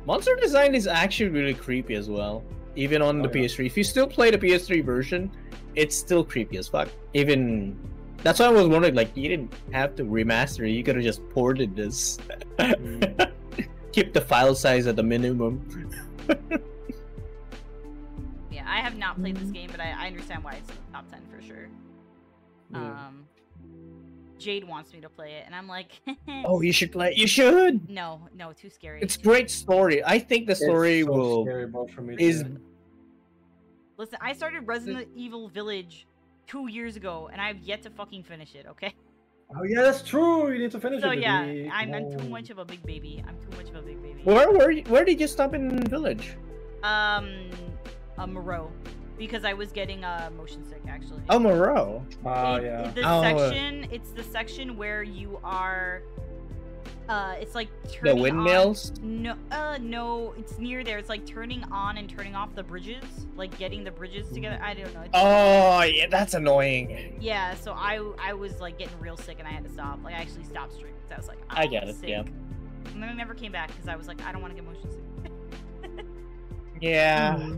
[SPEAKER 2] Monster design is actually really creepy as well. Even on the
[SPEAKER 3] yeah.
[SPEAKER 2] PS3, if you still play the PS3 version, it's still creepy as fuck. Even that's why I was wondering, like, you didn't have to remaster it. You could have just ported this. Keep the file size at the minimum.
[SPEAKER 1] Yeah, I have not played this game, but I understand why it's in the top 10 for sure.
[SPEAKER 3] Yeah.
[SPEAKER 1] Jade wants me to play it, and I'm like,
[SPEAKER 2] Oh, you should play. You should.
[SPEAKER 1] no, too scary.
[SPEAKER 2] It's great story. I think the story
[SPEAKER 3] It's so
[SPEAKER 2] will
[SPEAKER 3] scary, bro, for me
[SPEAKER 2] is.
[SPEAKER 3] too.
[SPEAKER 1] Listen, I started Resident Evil Village 2 years ago, and I've yet to fucking finish it. Okay.
[SPEAKER 3] Oh yeah, that's true. You need to finish
[SPEAKER 1] So
[SPEAKER 3] it.
[SPEAKER 1] yeah,
[SPEAKER 3] baby.
[SPEAKER 1] I'm
[SPEAKER 3] Come
[SPEAKER 1] too
[SPEAKER 3] on.
[SPEAKER 1] much of a big baby. I'm too much of a big baby.
[SPEAKER 2] Where did you stop in Village?
[SPEAKER 1] A Moreau, because I was getting a motion sick actually.
[SPEAKER 2] Oh, Moreau.
[SPEAKER 3] Oh yeah.
[SPEAKER 1] It's the section where you are. It's like
[SPEAKER 2] The
[SPEAKER 1] turning
[SPEAKER 2] windmills.
[SPEAKER 1] On, no, it's near there. It's like turning on and turning off the bridges, like getting the bridges together. I don't know.
[SPEAKER 2] Oh yeah, that's annoying.
[SPEAKER 1] Yeah, so I was like getting real sick and I had to stop. Like I actually stopped streaming because I was like,
[SPEAKER 2] I get it,
[SPEAKER 1] sick.
[SPEAKER 2] yeah.
[SPEAKER 1] And then I never came back because I was like, I don't want to get motion sick.
[SPEAKER 2] Yeah.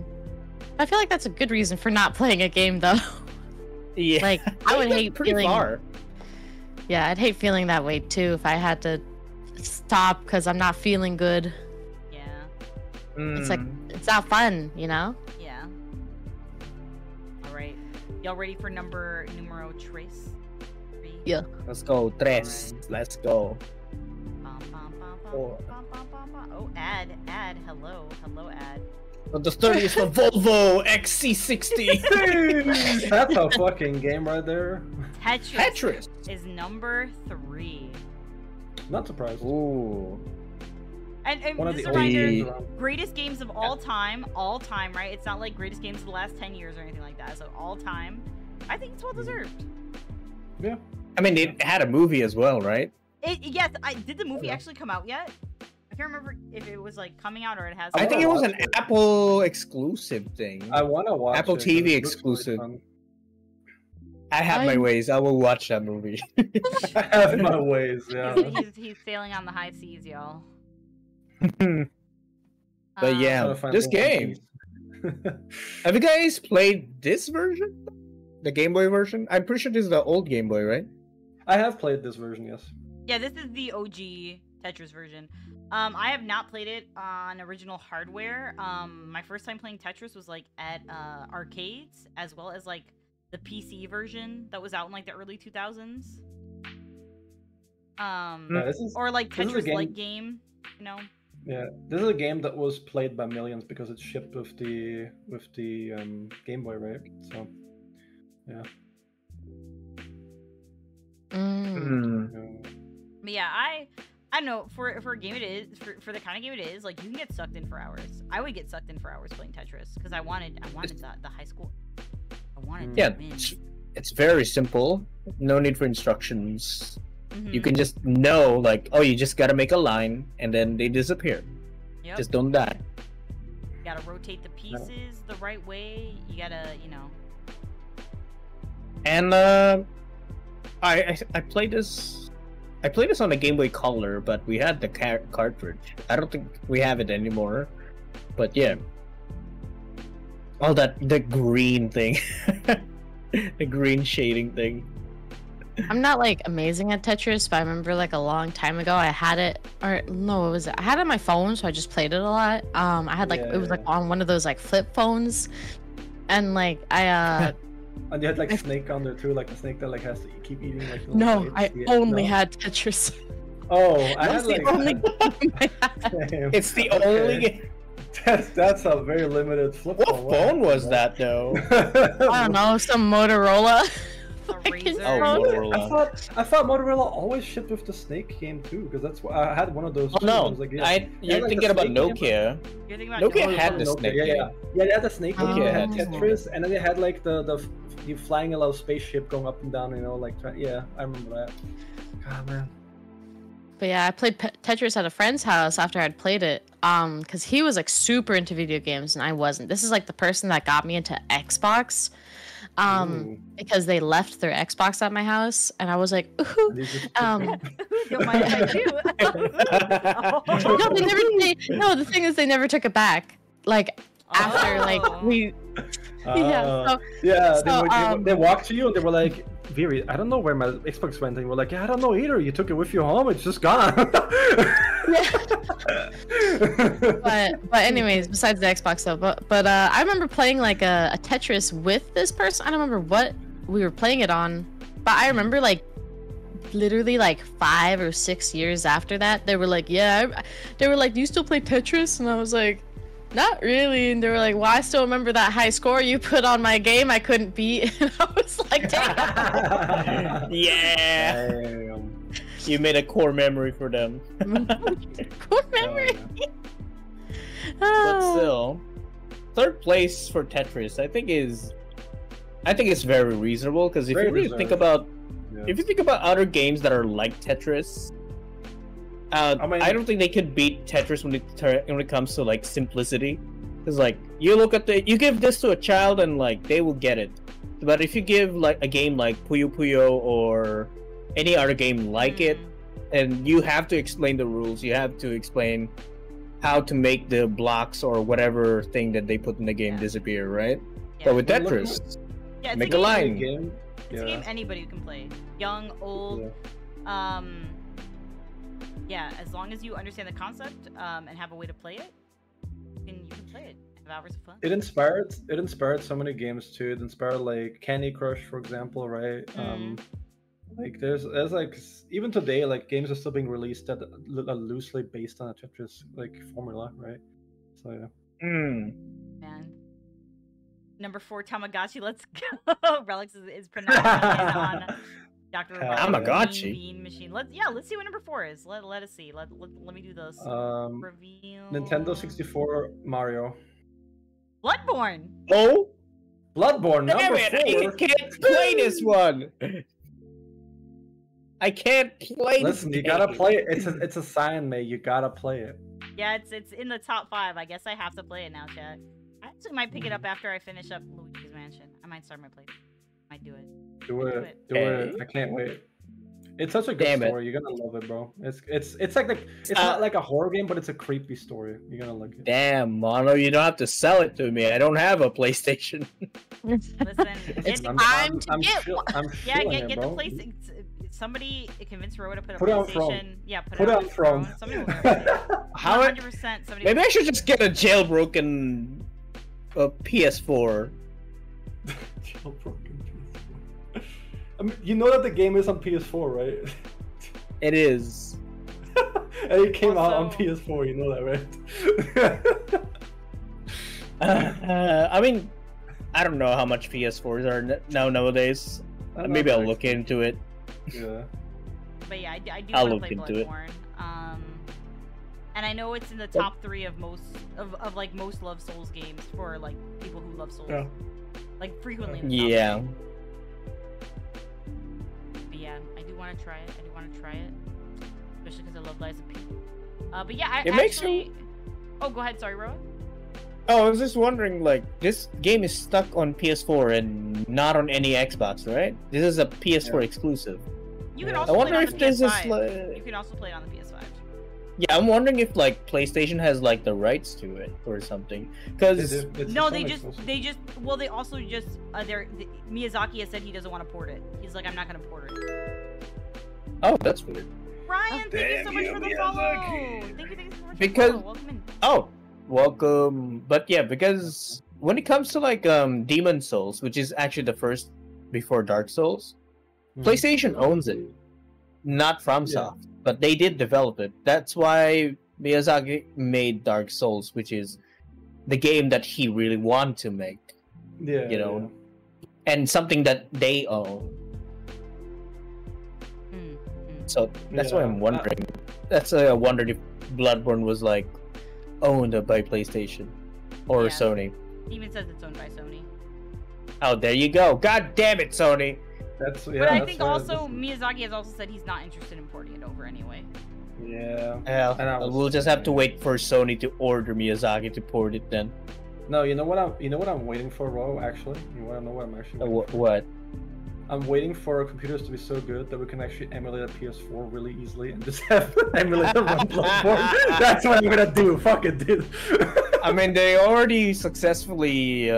[SPEAKER 4] I feel like that's a good reason for not playing a game though.
[SPEAKER 2] Yeah.
[SPEAKER 4] Like I would hate
[SPEAKER 2] pretty
[SPEAKER 4] feeling.
[SPEAKER 2] far.
[SPEAKER 4] Yeah, I'd hate feeling that way too if I had to stop because I'm not feeling good.
[SPEAKER 1] Yeah,
[SPEAKER 4] It's like it's not fun, you know.
[SPEAKER 1] yeah. All right, y'all ready for numero tres? 3.
[SPEAKER 4] Yeah.
[SPEAKER 2] Let's go, tres. Let's go.
[SPEAKER 1] Bum, bum, bum, bum,
[SPEAKER 2] Four.
[SPEAKER 1] bum, bum, bum, bum. Oh, ad, hello, ad.
[SPEAKER 2] The third is the Volvo XC60.
[SPEAKER 3] That's a fucking game right there.
[SPEAKER 1] Tetris is number 3.
[SPEAKER 3] Not surprised.
[SPEAKER 2] Ooh.
[SPEAKER 1] And
[SPEAKER 3] One of
[SPEAKER 1] just
[SPEAKER 3] the
[SPEAKER 1] a reminder,
[SPEAKER 3] games around.
[SPEAKER 1] greatest games of all time, right? It's not like greatest games of the last 10 years or anything like that. So all time, I think it's well deserved.
[SPEAKER 3] Yeah.
[SPEAKER 2] I mean, it had a movie as well, right?
[SPEAKER 1] Yes, did the movie
[SPEAKER 3] Yeah.
[SPEAKER 1] actually come out yet? I can't remember if it was like coming out or it has.
[SPEAKER 2] I think it was an Apple exclusive thing.
[SPEAKER 3] I want to watch
[SPEAKER 2] Apple
[SPEAKER 3] it,
[SPEAKER 2] TV
[SPEAKER 3] it looks really
[SPEAKER 2] exclusive.
[SPEAKER 3] fun.
[SPEAKER 2] I have my
[SPEAKER 4] I'm-
[SPEAKER 2] ways. I will watch that movie.
[SPEAKER 3] I have my ways, yeah.
[SPEAKER 1] He's sailing on the high seas, y'all.
[SPEAKER 2] But yeah,
[SPEAKER 3] Trying to find
[SPEAKER 2] this
[SPEAKER 3] One
[SPEAKER 2] game.
[SPEAKER 3] Piece.
[SPEAKER 2] Have you guys played this version? The Game Boy version? I'm pretty sure this is the old Game Boy, right?
[SPEAKER 3] I have played this version, yes.
[SPEAKER 1] Yeah, this is the OG Tetris version. I have not played it on original hardware. My first time playing Tetris was like at arcades, as well as like the PC version that was out in like the early 2000s.
[SPEAKER 3] Yeah, this is
[SPEAKER 1] Or like
[SPEAKER 3] this is a
[SPEAKER 1] Tetris like game, you know.
[SPEAKER 3] Yeah, this is a game that was played by millions because it's shipped with the Game Boy, right? So, yeah.
[SPEAKER 1] But yeah, I know for a game it is for the kind of game it is, like you can get sucked in for hours. I would get sucked in for hours playing Tetris because I wanted the high school. I wanted to win.
[SPEAKER 2] It's very simple. No need for instructions.
[SPEAKER 1] Mhm.
[SPEAKER 2] You can just know, like, oh, you just gotta make a line, and then they disappear.
[SPEAKER 1] Yep.
[SPEAKER 2] Just don't die.
[SPEAKER 1] You gotta rotate the pieces the right way. You gotta,
[SPEAKER 2] And I played this. I played this on a Game Boy Color, but we had the cartridge. I don't think we have it anymore. But yeah, all the green thing, the green shading thing.
[SPEAKER 4] I'm not like amazing at Tetris, but I remember like a long time ago I had it, or no, it was I had it on my phone, so I just played it a lot. I had like it was like on one of those like flip phones, and like I
[SPEAKER 3] And you had like Snake on there too, like the snake that like has to keep eating like.
[SPEAKER 4] no,
[SPEAKER 3] plates.
[SPEAKER 4] I only had Tetris.
[SPEAKER 3] Oh, I
[SPEAKER 4] That's
[SPEAKER 3] had
[SPEAKER 4] the
[SPEAKER 3] like.
[SPEAKER 4] only game I had.
[SPEAKER 3] Damn.
[SPEAKER 2] It's the
[SPEAKER 3] Okay.
[SPEAKER 2] only game.
[SPEAKER 3] That's a very limited flip
[SPEAKER 2] What
[SPEAKER 3] phone.
[SPEAKER 2] phone was that though?
[SPEAKER 4] I don't know, some Motorola.
[SPEAKER 1] A
[SPEAKER 4] fucking
[SPEAKER 1] Razr.
[SPEAKER 2] Oh,
[SPEAKER 4] phone.
[SPEAKER 2] Motorola.
[SPEAKER 3] I thought Motorola always shipped with the Snake game too, because that's what I had one of those.
[SPEAKER 2] Oh
[SPEAKER 3] too.
[SPEAKER 2] no,
[SPEAKER 3] I was like,
[SPEAKER 2] you're
[SPEAKER 3] like
[SPEAKER 2] thinking
[SPEAKER 3] the
[SPEAKER 2] about
[SPEAKER 3] Snake game.
[SPEAKER 2] Nokia.
[SPEAKER 1] You're thinking about
[SPEAKER 2] Nokia
[SPEAKER 3] Oh,
[SPEAKER 2] had the
[SPEAKER 3] Nokia,
[SPEAKER 2] Snake
[SPEAKER 3] yeah,
[SPEAKER 2] game.
[SPEAKER 3] yeah, they had the Snake game.
[SPEAKER 2] Nokia
[SPEAKER 3] They
[SPEAKER 2] had
[SPEAKER 3] had
[SPEAKER 2] the
[SPEAKER 3] Tetris, and then they had like the you flying a little spaceship going up and down. Like yeah, I remember that. God man.
[SPEAKER 4] But yeah, I played Tetris at a friend's house after I'd played it. Because he was like super into video games and I wasn't. This is like the person that got me into Xbox.
[SPEAKER 3] Ooh.
[SPEAKER 4] Because they left their Xbox at my house and I was like, ooh.
[SPEAKER 3] And you just-
[SPEAKER 1] Don't mind if I do.
[SPEAKER 4] No, they never. No, the thing is, they never took it back. Like after, like
[SPEAKER 1] Oh.
[SPEAKER 4] we.
[SPEAKER 3] Ah,
[SPEAKER 4] Yeah. So,
[SPEAKER 3] yeah,
[SPEAKER 4] so,
[SPEAKER 3] they walked to you and they were like, Viri, I don't know where my Xbox went. And you were like, yeah, I don't know either. You took it with you home. It's just gone.
[SPEAKER 4] but anyways, besides the Xbox though, but I remember playing like a Tetris with this person. I don't remember what we were playing it on, but I remember like literally like 5 or 6 years after that, they were like, yeah, they were like, do you still play Tetris? And I was like, not really. And they were like, well, I still remember that high score you put on my game I couldn't beat. And I was like, damn.
[SPEAKER 2] Yeah,
[SPEAKER 3] Damn.
[SPEAKER 2] you made a core memory for them.
[SPEAKER 4] Core memory.
[SPEAKER 2] But still, third place for Tetris, I think it's very reasonable because if
[SPEAKER 3] Very
[SPEAKER 2] you really think
[SPEAKER 3] deserved.
[SPEAKER 2] about
[SPEAKER 3] Yeah.
[SPEAKER 2] if you think about other games that are like Tetris,
[SPEAKER 3] I mean-
[SPEAKER 2] I don't think they could beat Tetris when it comes to like simplicity. Because like you give this to a child and like they will get it, but if you give like a game like Puyo Puyo or any other game like it, and you have to explain the rules, you have to explain how to make the blocks or whatever thing that they put in the game
[SPEAKER 1] Yeah.
[SPEAKER 2] disappear, right?
[SPEAKER 1] Yeah.
[SPEAKER 2] But with
[SPEAKER 3] But look-
[SPEAKER 2] Tetris,
[SPEAKER 1] Yeah, it's
[SPEAKER 2] make
[SPEAKER 1] a
[SPEAKER 2] a
[SPEAKER 1] game,
[SPEAKER 2] line.
[SPEAKER 3] Game.
[SPEAKER 1] It's a game anybody can play. Young, old, yeah, as long as you understand the concept and have a way to play it, you can play it. Have hours of fun.
[SPEAKER 3] It inspired so many games too. It inspired like Candy Crush, for example, right? Like there's like even today, like games are still being released that are loosely based on a Tetris like formula, right? So yeah.
[SPEAKER 1] Man. Number 4, Tamagotchi. Let's go. Relics is pronouncing it on Dr.
[SPEAKER 2] Tamagotchi?
[SPEAKER 1] Bean machine. Let's see what number 4 is. Let us see. Let me do this. Reveal.
[SPEAKER 3] Nintendo 64 Mario.
[SPEAKER 1] Bloodborne.
[SPEAKER 2] Oh,
[SPEAKER 3] Bloodborne
[SPEAKER 2] damn
[SPEAKER 3] number
[SPEAKER 2] it!
[SPEAKER 3] 4.
[SPEAKER 2] I can't play this one. I can't play.
[SPEAKER 3] Listen,
[SPEAKER 2] this
[SPEAKER 3] you gotta
[SPEAKER 2] game.
[SPEAKER 3] play it. It's a sign, mate. You gotta play it.
[SPEAKER 1] Yeah, it's in the top 5. I guess I have to play it now, chat. I actually might pick it up after I finish up Luigi's Mansion. I might start my playthrough. Might do it.
[SPEAKER 3] Do it.
[SPEAKER 2] Hey.
[SPEAKER 3] I can't wait. It's such a good
[SPEAKER 2] Damn it.
[SPEAKER 3] story. You're gonna love it, bro. It's like it's not like a horror game, but it's a creepy story. You're gonna like it.
[SPEAKER 2] Damn, Mono, you don't have to sell it to me. I don't have a PlayStation.
[SPEAKER 1] Listen,
[SPEAKER 4] It's
[SPEAKER 1] get,
[SPEAKER 4] time to get
[SPEAKER 3] chill-
[SPEAKER 4] one.
[SPEAKER 3] I'm
[SPEAKER 1] yeah,
[SPEAKER 3] feeling
[SPEAKER 1] get
[SPEAKER 3] it,
[SPEAKER 1] the
[SPEAKER 3] bro.
[SPEAKER 1] place. Somebody convince Ro to put a
[SPEAKER 3] Put it on
[SPEAKER 1] PlayStation.
[SPEAKER 3] Throne.
[SPEAKER 1] Yeah, put
[SPEAKER 3] Put
[SPEAKER 1] it
[SPEAKER 3] it
[SPEAKER 1] on
[SPEAKER 3] on Throne.
[SPEAKER 1] Somebody will do it.
[SPEAKER 2] How?
[SPEAKER 1] 100%. Somebody.
[SPEAKER 2] Maybe I should just get a jailbroken PS4.
[SPEAKER 3] Jailbroken PS4. I mean, you know that the game is on PS4, right?
[SPEAKER 2] It is.
[SPEAKER 3] And it came out on
[SPEAKER 1] Also-
[SPEAKER 3] PS4. You know that, right?
[SPEAKER 2] I mean, I don't know how much PS4s are nowadays.
[SPEAKER 3] I'm not
[SPEAKER 2] Maybe I'll
[SPEAKER 3] very
[SPEAKER 2] look into it.
[SPEAKER 3] Yeah.
[SPEAKER 1] But yeah, I do
[SPEAKER 2] I'll
[SPEAKER 1] want to
[SPEAKER 2] look
[SPEAKER 1] play
[SPEAKER 2] into it.
[SPEAKER 1] Bloodborne. And I know it's in the top 3 of most of like most loved Souls games for like people who love Souls.
[SPEAKER 3] Yeah.
[SPEAKER 1] Like frequently. In the top
[SPEAKER 2] Yeah.
[SPEAKER 1] 3. But yeah, I do want to try it. Especially because I love Lies of P. But yeah, I
[SPEAKER 2] It makes
[SPEAKER 1] actually. Oh, go ahead. Sorry, Roa.
[SPEAKER 2] Oh, I was just wondering, like, this game is stuck on PS4 and not on any Xbox, right? This is a PS4 exclusive.
[SPEAKER 1] You can
[SPEAKER 3] Yeah.
[SPEAKER 1] also
[SPEAKER 2] I
[SPEAKER 1] play
[SPEAKER 2] wonder
[SPEAKER 1] it on
[SPEAKER 2] if
[SPEAKER 1] the
[SPEAKER 2] this is
[SPEAKER 1] PS5.
[SPEAKER 2] like...
[SPEAKER 1] You can also play it on the PS5.
[SPEAKER 2] Yeah, I'm wondering if, like, PlayStation has, like, the rights to it or something. Because...
[SPEAKER 1] No, they also just Miyazaki has said he doesn't want to port it. He's like, I'm not gonna port it.
[SPEAKER 2] Oh, that's weird.
[SPEAKER 1] Ryan, thank you so much for the follow. Thank you so much
[SPEAKER 2] Because-
[SPEAKER 1] for the follow. Welcome in.
[SPEAKER 2] Oh, welcome. But yeah, because when it comes to, like, Demon Souls, which is actually the first before Dark Souls, PlayStation owns it. Not FromSoft. But they did develop it. That's why Miyazaki made Dark Souls, which is the game that he really wanted to make.
[SPEAKER 3] Yeah.
[SPEAKER 2] You know, and something that they own. So that's why
[SPEAKER 3] Yeah.
[SPEAKER 2] I'm wondering. That's why I wondered if Bloodborne was like owned by PlayStation or
[SPEAKER 1] Yeah.
[SPEAKER 2] Sony.
[SPEAKER 1] It even says it's owned by Sony.
[SPEAKER 2] Oh, there you go. God damn it, Sony.
[SPEAKER 3] That's yeah.
[SPEAKER 1] But I
[SPEAKER 3] that's
[SPEAKER 1] think
[SPEAKER 3] why
[SPEAKER 1] also
[SPEAKER 3] this-
[SPEAKER 1] Miyazaki has also said he's not interested in porting it over anyway.
[SPEAKER 3] Yeah.
[SPEAKER 2] Yeah,
[SPEAKER 3] And I was-
[SPEAKER 2] we'll just have to wait for Sony to order Miyazaki to port it then.
[SPEAKER 3] No, you know what I'm waiting for, Ro. Actually, you want to know what I'm actually waiting for?
[SPEAKER 2] What?
[SPEAKER 3] I'm waiting for our computers to be so good that we can actually emulate a PS4 really easily and just have emulate the run Bloodborne. That's what I'm gonna do. Fuck it, dude.
[SPEAKER 2] I mean, they already successfully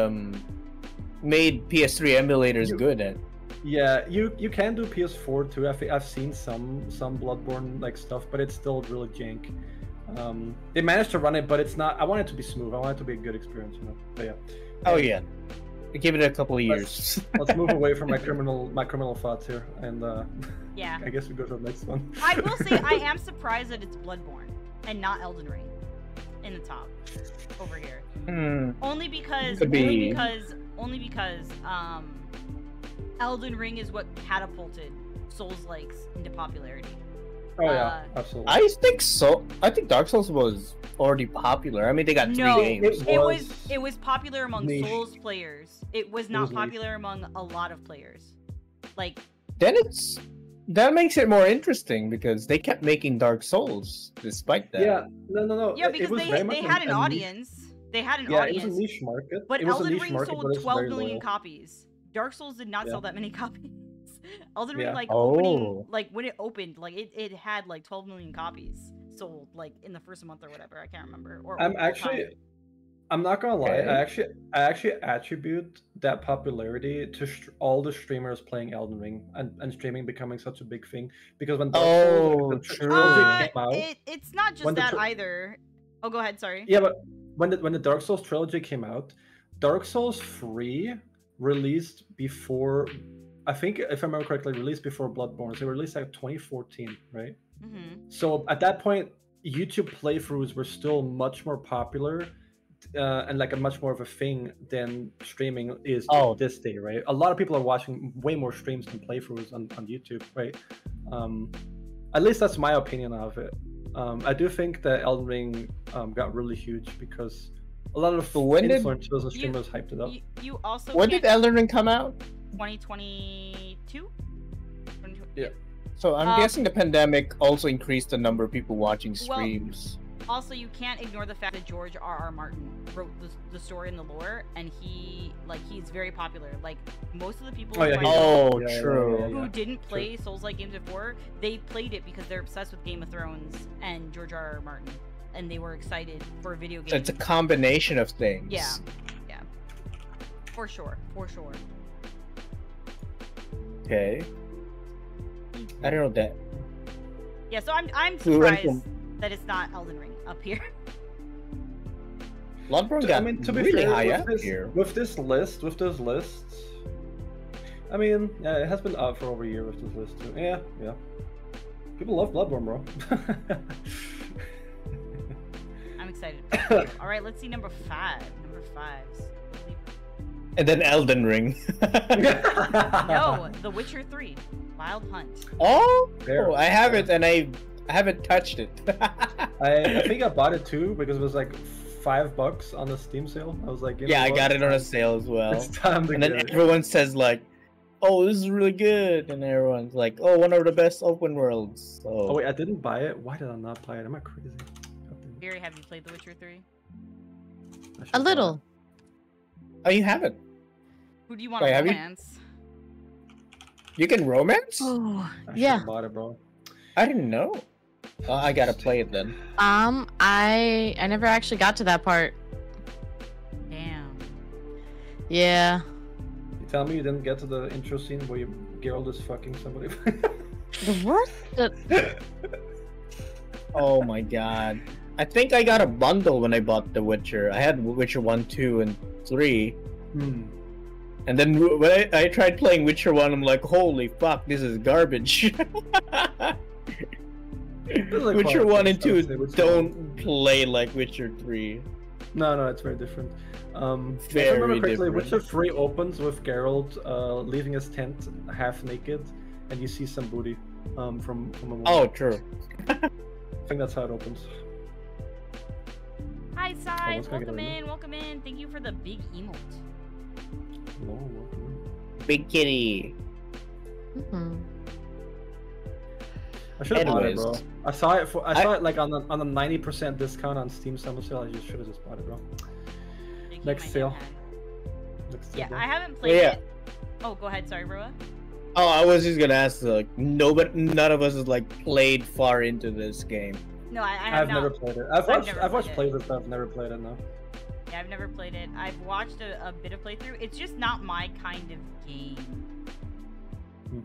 [SPEAKER 2] made PS3 emulators good at.
[SPEAKER 3] Yeah, you can do PS4 too. I've seen some Bloodborne like stuff, but it's still really jank. They managed to run it, but it's not. I want it to be smooth. I want it to be a good experience, you know. But yeah.
[SPEAKER 2] Oh yeah, give it a couple of years.
[SPEAKER 3] Let's move away from my criminal thoughts here, and
[SPEAKER 1] Yeah.
[SPEAKER 3] I guess we go to the next one.
[SPEAKER 1] I will say I am surprised that it's Bloodborne and not Elden Ring in the top over here. Only because
[SPEAKER 2] Could be.
[SPEAKER 1] only because Elden Ring is what catapulted Souls-likes into popularity.
[SPEAKER 3] Oh yeah, absolutely.
[SPEAKER 2] I think so. I think Dark Souls was already popular. I mean, they got
[SPEAKER 1] No,
[SPEAKER 2] 3 games.
[SPEAKER 1] It was popular among
[SPEAKER 3] niche.
[SPEAKER 1] Souls players. It was
[SPEAKER 3] was
[SPEAKER 1] not
[SPEAKER 3] niche.
[SPEAKER 1] popular among a lot of players. Like
[SPEAKER 2] Then that makes it more interesting because they kept making Dark Souls despite that.
[SPEAKER 3] Yeah, no.
[SPEAKER 1] yeah,
[SPEAKER 3] it
[SPEAKER 1] because
[SPEAKER 3] was
[SPEAKER 1] they
[SPEAKER 3] very much
[SPEAKER 1] had an
[SPEAKER 3] a niche-
[SPEAKER 1] audience. They had an
[SPEAKER 3] Yeah, it
[SPEAKER 1] audience.
[SPEAKER 3] was a niche market.
[SPEAKER 1] But
[SPEAKER 3] it was a
[SPEAKER 1] Elden
[SPEAKER 3] niche
[SPEAKER 1] Ring
[SPEAKER 3] market,
[SPEAKER 1] sold
[SPEAKER 3] but it's
[SPEAKER 1] 12
[SPEAKER 3] very
[SPEAKER 1] million
[SPEAKER 3] loyal.
[SPEAKER 1] copies. Dark Souls did not
[SPEAKER 3] Yeah.
[SPEAKER 1] sell that many copies. Elden Ring,
[SPEAKER 3] Yeah.
[SPEAKER 1] like
[SPEAKER 2] Oh.
[SPEAKER 1] opening, like when it opened, like it had like 12 million copies sold, like in the first month or whatever. I can't remember. Or
[SPEAKER 3] I'm
[SPEAKER 1] over time.
[SPEAKER 3] actually, I'm not gonna lie.
[SPEAKER 2] Okay.
[SPEAKER 3] I actually attribute that popularity to all the streamers playing Elden Ring and streaming becoming such a big thing. Because when Dark Souls, the
[SPEAKER 2] true.
[SPEAKER 3] trilogy came out,
[SPEAKER 1] It's not just
[SPEAKER 3] when the
[SPEAKER 1] that
[SPEAKER 3] tr-
[SPEAKER 1] either. Oh, go ahead. Sorry.
[SPEAKER 3] yeah, but when the Dark Souls trilogy came out, Dark Souls 3 released before, I think if I remember correctly, released before Bloodborne. So it released like 2014, right?
[SPEAKER 1] Mm-hmm.
[SPEAKER 3] So at that point, YouTube playthroughs were still much more popular and like a much more of a thing than streaming is
[SPEAKER 2] Oh.
[SPEAKER 3] this day, right? A lot of people are watching way more streams than playthroughs on YouTube, right? At least that's my opinion of it. I do think that Elden Ring got really huge because a lot of
[SPEAKER 2] So when did-
[SPEAKER 3] influencers and streamers hyped it up.
[SPEAKER 1] You also
[SPEAKER 2] When
[SPEAKER 1] can't-
[SPEAKER 2] did Elden Ring come out?
[SPEAKER 1] 2022?
[SPEAKER 3] Yeah.
[SPEAKER 2] So I'm guessing the pandemic also increased the number of people watching
[SPEAKER 1] Well,
[SPEAKER 2] streams.
[SPEAKER 1] Also, you can't ignore the fact that George R.R. Martin wrote the story and the lore, and he's very popular. Like most of the people
[SPEAKER 3] Oh, yeah,
[SPEAKER 1] who,
[SPEAKER 3] he-
[SPEAKER 2] Oh,
[SPEAKER 3] Yeah, yeah,
[SPEAKER 2] true.
[SPEAKER 3] yeah,
[SPEAKER 1] who didn't play Souls-like games before, they played it because they're obsessed with Game of Thrones and George R.R. Martin, and they were excited for a video game.
[SPEAKER 2] So it's a combination of things.
[SPEAKER 1] Yeah. For sure.
[SPEAKER 2] Okay. I don't know that.
[SPEAKER 1] Yeah, so I'm
[SPEAKER 2] We went
[SPEAKER 1] surprised that it's not Elden Ring up here.
[SPEAKER 2] Bloodborne got
[SPEAKER 3] to be
[SPEAKER 2] really
[SPEAKER 3] fair,
[SPEAKER 2] high
[SPEAKER 3] with
[SPEAKER 2] up
[SPEAKER 3] this,
[SPEAKER 2] here.
[SPEAKER 3] with those lists, I mean, yeah, it has been out for over a year with this list too. Yeah. People love Bloodborne, bro.
[SPEAKER 1] All right, let's see number 5. Number 5's.
[SPEAKER 2] And then Elden Ring.
[SPEAKER 1] No, The Witcher 3, Wild Hunt.
[SPEAKER 2] Oh,
[SPEAKER 3] There.
[SPEAKER 2] I have it, and I haven't touched it.
[SPEAKER 3] I think I bought it too because it was like $5 on the Steam sale. I was like, you know
[SPEAKER 2] Yeah, I
[SPEAKER 3] what?
[SPEAKER 2] got it on a sale as well.
[SPEAKER 3] It's time to
[SPEAKER 2] And
[SPEAKER 3] get
[SPEAKER 2] then
[SPEAKER 3] it.
[SPEAKER 2] everyone says like, "Oh, this is really good," and everyone's like, "Oh, one of the best open worlds." So
[SPEAKER 3] Oh wait, I didn't buy it. Why did I not buy it? Am I crazy? Goddamn.
[SPEAKER 1] Barry, have you played The Witcher 3?
[SPEAKER 3] I should
[SPEAKER 4] A
[SPEAKER 3] buy
[SPEAKER 4] little.
[SPEAKER 2] oh, you have it.
[SPEAKER 1] Who do you want
[SPEAKER 2] Wait,
[SPEAKER 1] to
[SPEAKER 2] have you-
[SPEAKER 1] romance?
[SPEAKER 2] You can romance?
[SPEAKER 4] Oh,
[SPEAKER 3] it. I
[SPEAKER 4] yeah.
[SPEAKER 3] should've bought it, bro.
[SPEAKER 2] I didn't know. I gotta play it then.
[SPEAKER 4] I never actually got to that part.
[SPEAKER 1] Damn.
[SPEAKER 4] Yeah.
[SPEAKER 3] You tell me you didn't get to the intro scene where Geralt is fucking somebody.
[SPEAKER 4] The what?
[SPEAKER 2] Oh my god. I think I got a bundle when I bought The Witcher. I had Witcher 1, 2, and 3.
[SPEAKER 3] Hmm.
[SPEAKER 2] And then when I tried playing Witcher 1, I'm like, holy fuck, this is garbage.
[SPEAKER 3] like
[SPEAKER 2] Witcher
[SPEAKER 3] quality
[SPEAKER 2] 1 and
[SPEAKER 3] stuff,
[SPEAKER 2] 2
[SPEAKER 3] so it's
[SPEAKER 2] don't play like Witcher 3.
[SPEAKER 3] No, it's very different. If I remember
[SPEAKER 2] Very
[SPEAKER 3] correctly,
[SPEAKER 2] different.
[SPEAKER 3] Witcher 3 opens with Geralt leaving his tent half naked, and you see some booty from a woman.
[SPEAKER 2] Oh, true.
[SPEAKER 3] I think that's how it opens.
[SPEAKER 1] Hi, Sai.
[SPEAKER 3] what's gonna get
[SPEAKER 1] Welcome in. Thank you for the big emote.
[SPEAKER 3] No, welcome.
[SPEAKER 2] Big kitty.
[SPEAKER 4] Mhm.
[SPEAKER 3] I should have bought it,
[SPEAKER 2] Anyways.
[SPEAKER 3] bro. I saw it like on a 90% discount on Steam Summer Sale. I just should have just bought it, bro.
[SPEAKER 1] Big
[SPEAKER 3] Next
[SPEAKER 1] my
[SPEAKER 3] sale.
[SPEAKER 1] hand.
[SPEAKER 3] Next to
[SPEAKER 1] Yeah,
[SPEAKER 3] bro.
[SPEAKER 1] I haven't played
[SPEAKER 2] Yeah.
[SPEAKER 1] it. Oh, go ahead. Sorry, Rua.
[SPEAKER 2] Oh, I was just gonna ask, like, none of us has like played far into this game.
[SPEAKER 1] No, I have
[SPEAKER 3] I've
[SPEAKER 1] not.
[SPEAKER 3] never played it. I've
[SPEAKER 1] never
[SPEAKER 3] watched
[SPEAKER 1] played
[SPEAKER 3] playthroughs, but I've never played it. No.
[SPEAKER 1] Yeah, I've never played it. I've watched a bit of playthrough. It's just not my kind of game.
[SPEAKER 3] Hmm.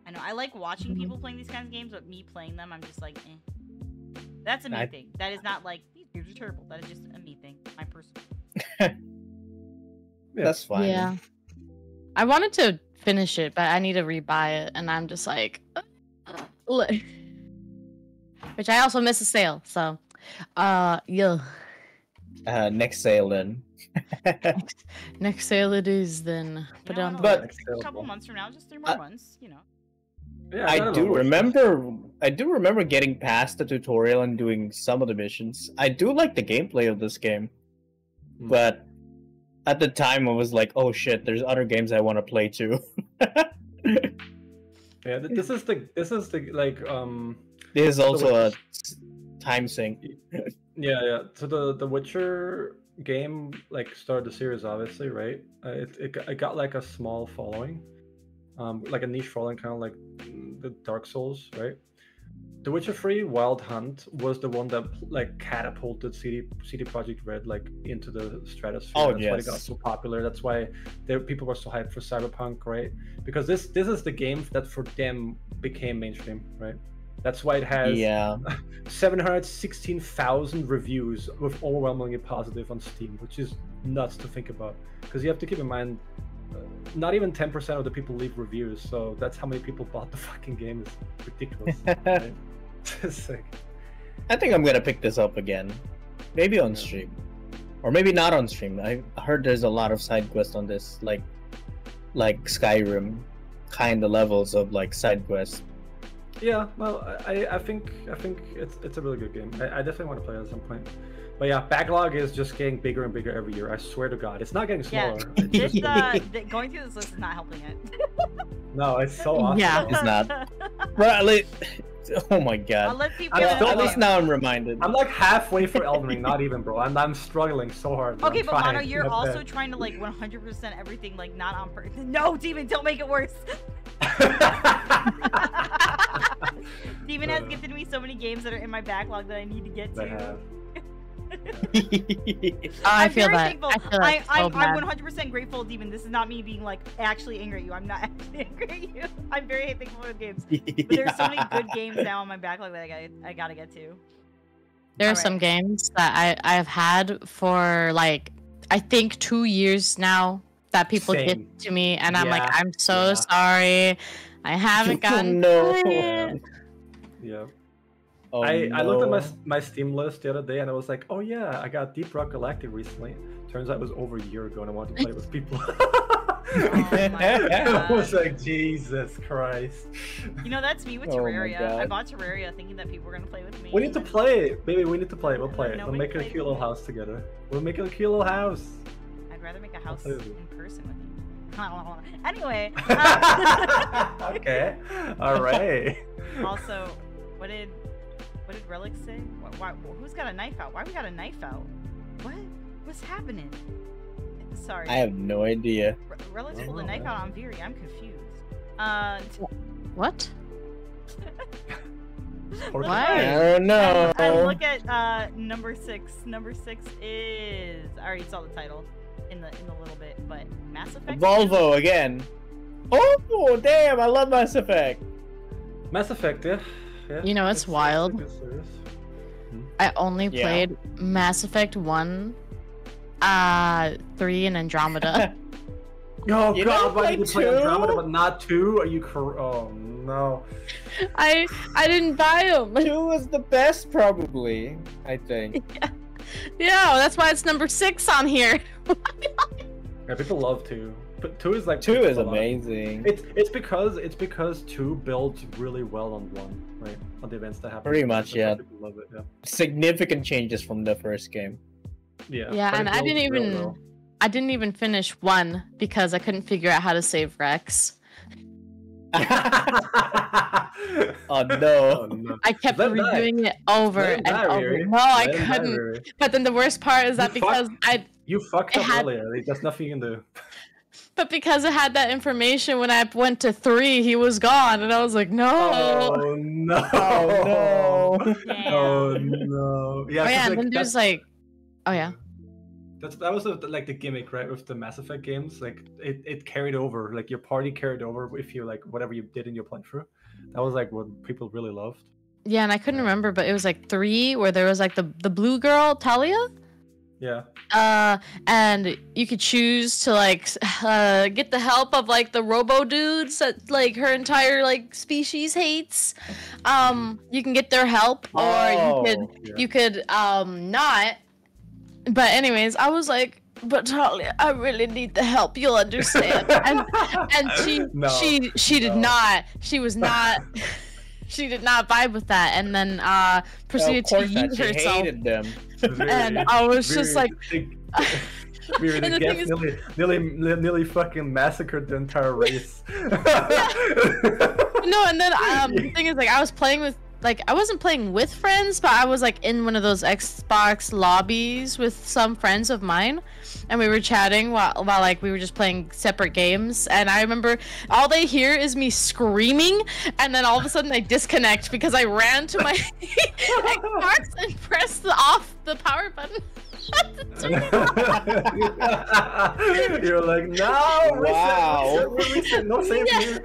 [SPEAKER 1] I know. I like watching
[SPEAKER 4] Mhm.
[SPEAKER 1] people playing these kinds of games, but me playing them, I'm just like, eh. That's a me
[SPEAKER 2] I-
[SPEAKER 1] thing. That is not like, these games are terrible. That is just a me thing. My personal.
[SPEAKER 3] Yeah.
[SPEAKER 2] That's fine.
[SPEAKER 4] Yeah. I wanted to finish it, but I need to rebuy it, and I'm just like, which I also missed a sale. So, yeah.
[SPEAKER 2] Next sale then.
[SPEAKER 4] Next sale it is then. Put it on.
[SPEAKER 2] But-
[SPEAKER 3] Next
[SPEAKER 1] a
[SPEAKER 3] sale,
[SPEAKER 1] couple
[SPEAKER 3] bro.
[SPEAKER 1] months from now, just 3 more months, you know.
[SPEAKER 3] Yeah,
[SPEAKER 2] I
[SPEAKER 3] got it
[SPEAKER 2] do
[SPEAKER 3] on watch
[SPEAKER 2] remember. I do remember getting past the tutorial and doing some of the missions. I do like the gameplay of this game,
[SPEAKER 3] Hmm.
[SPEAKER 2] but at the time I was like, "Oh shit, there's other games I want to play too."
[SPEAKER 3] Yeah, this is the like
[SPEAKER 2] This is also a
[SPEAKER 3] Witcher-
[SPEAKER 2] time sink.
[SPEAKER 3] yeah. So the Witcher game like started the series, obviously, right? It got like a small following, like a niche following, kind of like the Dark Souls, right? The Witcher 3 Wild Hunt was the one that like catapulted CD Projekt Red like into the stratosphere.
[SPEAKER 2] Oh,
[SPEAKER 3] That's why it got
[SPEAKER 2] yes.
[SPEAKER 3] so popular. That's why people were so hyped for Cyberpunk, right? Because this is the game that for them became mainstream, right? That's why it has
[SPEAKER 2] Yeah,
[SPEAKER 3] 716,000 reviews with overwhelmingly positive on Steam, which is nuts to think about. Because you have to keep in mind, not even 10% of the people leave reviews, so that's how many people bought the fucking game. It's ridiculous. Right? It's like,
[SPEAKER 2] I think I'm gonna pick this up again. Maybe on
[SPEAKER 3] Yeah.
[SPEAKER 2] stream, or maybe not on stream. I heard there's a lot of side quests on this, like Skyrim, kind of levels of like side quests.
[SPEAKER 3] yeah, well, I think it's a really good game. I definitely want to play it at some point. But yeah, backlog is just getting bigger and bigger every year. I swear to God, it's not getting
[SPEAKER 1] Yeah,
[SPEAKER 3] smaller. It's
[SPEAKER 1] This,
[SPEAKER 3] just-
[SPEAKER 1] going through this list is not helping it.
[SPEAKER 3] no, it's so awesome.
[SPEAKER 4] Yeah.
[SPEAKER 2] It's not. But at least, oh my
[SPEAKER 1] I'll
[SPEAKER 2] god!
[SPEAKER 1] let people.
[SPEAKER 3] I'm
[SPEAKER 2] At
[SPEAKER 3] still-
[SPEAKER 2] least now I'm reminded.
[SPEAKER 3] I'm like halfway for Elden Ring, not even, bro. I'm struggling so hard.
[SPEAKER 1] Okay,
[SPEAKER 3] I'm
[SPEAKER 1] but Mono,
[SPEAKER 3] trying.
[SPEAKER 1] you're
[SPEAKER 3] Not
[SPEAKER 1] also
[SPEAKER 3] bad.
[SPEAKER 1] trying to like 100% everything, like not on purpose. No, Demon, don't make it worse. Demon has gifted me so many games that are in my backlog that I need to get
[SPEAKER 3] I
[SPEAKER 1] to.
[SPEAKER 3] have.
[SPEAKER 4] I
[SPEAKER 1] I'm
[SPEAKER 4] feel
[SPEAKER 1] very
[SPEAKER 4] that.
[SPEAKER 1] thankful.
[SPEAKER 4] I feel that so
[SPEAKER 1] I'm
[SPEAKER 4] bad.
[SPEAKER 1] 100% grateful, Demon. This is not me being like actually angry at you. I'm not actually angry at you. I'm very thankful for the games. But there's so many good games now on my backlog that I gotta get to.
[SPEAKER 4] There are
[SPEAKER 1] Alright.
[SPEAKER 4] some games that I have had for like I think 2 years now that people
[SPEAKER 3] Same.
[SPEAKER 4] give to me, and I'm like,
[SPEAKER 3] Yeah,
[SPEAKER 4] I'm so
[SPEAKER 3] yeah.
[SPEAKER 4] sorry, I haven't gotten
[SPEAKER 2] No.
[SPEAKER 4] to it.
[SPEAKER 3] Yeah.
[SPEAKER 2] Oh,
[SPEAKER 3] I looked at
[SPEAKER 2] no.
[SPEAKER 3] my Steam list the other day and I was like, oh yeah, I got Deep Rock Galactic recently. Turns out it was over a year ago and I wanted to play it with people.
[SPEAKER 1] Oh my
[SPEAKER 3] I was
[SPEAKER 1] God.
[SPEAKER 3] like, Jesus Christ.
[SPEAKER 1] You know, that's me with
[SPEAKER 2] Oh my
[SPEAKER 1] Terraria. I
[SPEAKER 2] God.
[SPEAKER 1] bought Terraria thinking that people were gonna play with me.
[SPEAKER 3] We need to play it. Baby, we need to play it. We'll play it. We'll
[SPEAKER 1] Nobody
[SPEAKER 3] make it a
[SPEAKER 1] played
[SPEAKER 3] cute
[SPEAKER 1] with
[SPEAKER 3] little
[SPEAKER 1] me.
[SPEAKER 3] house together. We'll make it a cute little house.
[SPEAKER 1] I'd rather make a house
[SPEAKER 3] play with you.
[SPEAKER 1] in person with you. Anyway,
[SPEAKER 3] Okay. All right.
[SPEAKER 1] also, what did Relic say? Who's got a knife out? Why we got a knife out? What's happening? Sorry.
[SPEAKER 2] I have no idea.
[SPEAKER 1] Relic's pulled a
[SPEAKER 3] Oh,
[SPEAKER 1] knife
[SPEAKER 3] man.
[SPEAKER 1] out on Viri. I'm confused.
[SPEAKER 4] What?
[SPEAKER 3] Porky
[SPEAKER 4] Why?
[SPEAKER 3] Pig.
[SPEAKER 2] I don't know.
[SPEAKER 1] And look at number 6. Number 6 is I already saw the title in the little bit, but Mass Effect.
[SPEAKER 2] Volvo again. Oh, damn! I love Mass Effect.
[SPEAKER 3] Mass Effect, yeah. Yeah,
[SPEAKER 4] You know, it's
[SPEAKER 3] a
[SPEAKER 4] wild.
[SPEAKER 3] good series.
[SPEAKER 4] I only
[SPEAKER 2] Yeah.
[SPEAKER 4] played Mass Effect 1, 3, and Andromeda.
[SPEAKER 3] Oh
[SPEAKER 2] You
[SPEAKER 3] god,
[SPEAKER 2] never
[SPEAKER 3] why did you
[SPEAKER 2] played
[SPEAKER 3] play
[SPEAKER 2] 2?
[SPEAKER 3] Andromeda but not 2? Are you oh no.
[SPEAKER 4] I didn't buy them.
[SPEAKER 2] 2 was the best, probably. I think.
[SPEAKER 4] Yeah, that's why it's number 6 on here.
[SPEAKER 3] Yeah, people love 2. But 2 is like
[SPEAKER 2] 2 is
[SPEAKER 3] a lot.
[SPEAKER 2] amazing.
[SPEAKER 3] It's because 2 builds really well on 1, right? On the events that happen.
[SPEAKER 2] Pretty much,
[SPEAKER 3] That's why
[SPEAKER 2] yeah.
[SPEAKER 3] people love it, yeah.
[SPEAKER 2] Significant changes from the first game.
[SPEAKER 3] Yeah,
[SPEAKER 4] Yeah,
[SPEAKER 3] but
[SPEAKER 4] and
[SPEAKER 3] it
[SPEAKER 4] I
[SPEAKER 3] builds
[SPEAKER 4] didn't
[SPEAKER 3] real
[SPEAKER 4] even
[SPEAKER 3] well.
[SPEAKER 4] I didn't even finish 1 because I couldn't figure out how to save Rex.
[SPEAKER 2] Oh no.
[SPEAKER 3] Oh, no.
[SPEAKER 4] I kept
[SPEAKER 3] Let him die.
[SPEAKER 4] redoing it over
[SPEAKER 3] Let him
[SPEAKER 4] and
[SPEAKER 3] die,
[SPEAKER 4] over.
[SPEAKER 3] Riri.
[SPEAKER 4] No, I
[SPEAKER 3] Let him die,
[SPEAKER 4] couldn't.
[SPEAKER 3] Riri.
[SPEAKER 4] But then the worst part is that
[SPEAKER 3] You
[SPEAKER 4] because
[SPEAKER 3] You fucked
[SPEAKER 4] It
[SPEAKER 3] up
[SPEAKER 4] had-
[SPEAKER 3] earlier. There's nothing you can do.
[SPEAKER 4] because it had that information when I went to 3, he was gone, and I was like, no.
[SPEAKER 3] Oh no!
[SPEAKER 2] Oh no.
[SPEAKER 1] Damn.
[SPEAKER 3] Oh no! Yeah,
[SPEAKER 4] Oh
[SPEAKER 3] 'cause,
[SPEAKER 4] yeah, and
[SPEAKER 3] like,
[SPEAKER 4] then there's
[SPEAKER 3] that's-
[SPEAKER 4] like, oh yeah.
[SPEAKER 3] that was like the gimmick, right? With the Mass Effect games, like it carried over, like your party carried over if you like whatever you did in your playthrough. That was like what people really loved.
[SPEAKER 4] Yeah, and I couldn't remember, but it was like 3 where there was like the blue girl, Talia.
[SPEAKER 3] Yeah.
[SPEAKER 4] And you could choose to like get the help of like the robo dudes that like her entire like species hates. You can get their help, or
[SPEAKER 2] Oh,
[SPEAKER 4] you could not. But anyways, I was like, but Talia, I really need the help. You'll understand. And
[SPEAKER 3] No,
[SPEAKER 4] she did
[SPEAKER 3] no.
[SPEAKER 4] not. She was not. She did not vibe with that, and then proceeded
[SPEAKER 2] of
[SPEAKER 4] to
[SPEAKER 2] course not.
[SPEAKER 4] use
[SPEAKER 2] She
[SPEAKER 4] herself.
[SPEAKER 2] hated them.
[SPEAKER 4] And I was just like,
[SPEAKER 3] we were
[SPEAKER 4] And
[SPEAKER 3] the
[SPEAKER 4] the thing
[SPEAKER 3] guest
[SPEAKER 4] is-
[SPEAKER 3] nearly fucking massacred the entire race.
[SPEAKER 4] no, and then the thing is, like, I was playing with, like, I wasn't playing with friends, but I was like in one of those Xbox lobbies with some friends of mine, and we were chatting while like we were just playing separate games. And I remember all they hear is me screaming, and then all of a sudden they disconnect because I ran to my Xbox and pressed the power button.
[SPEAKER 3] You're like, no,
[SPEAKER 2] Wow.
[SPEAKER 3] reset, no save
[SPEAKER 4] Yeah.
[SPEAKER 3] here.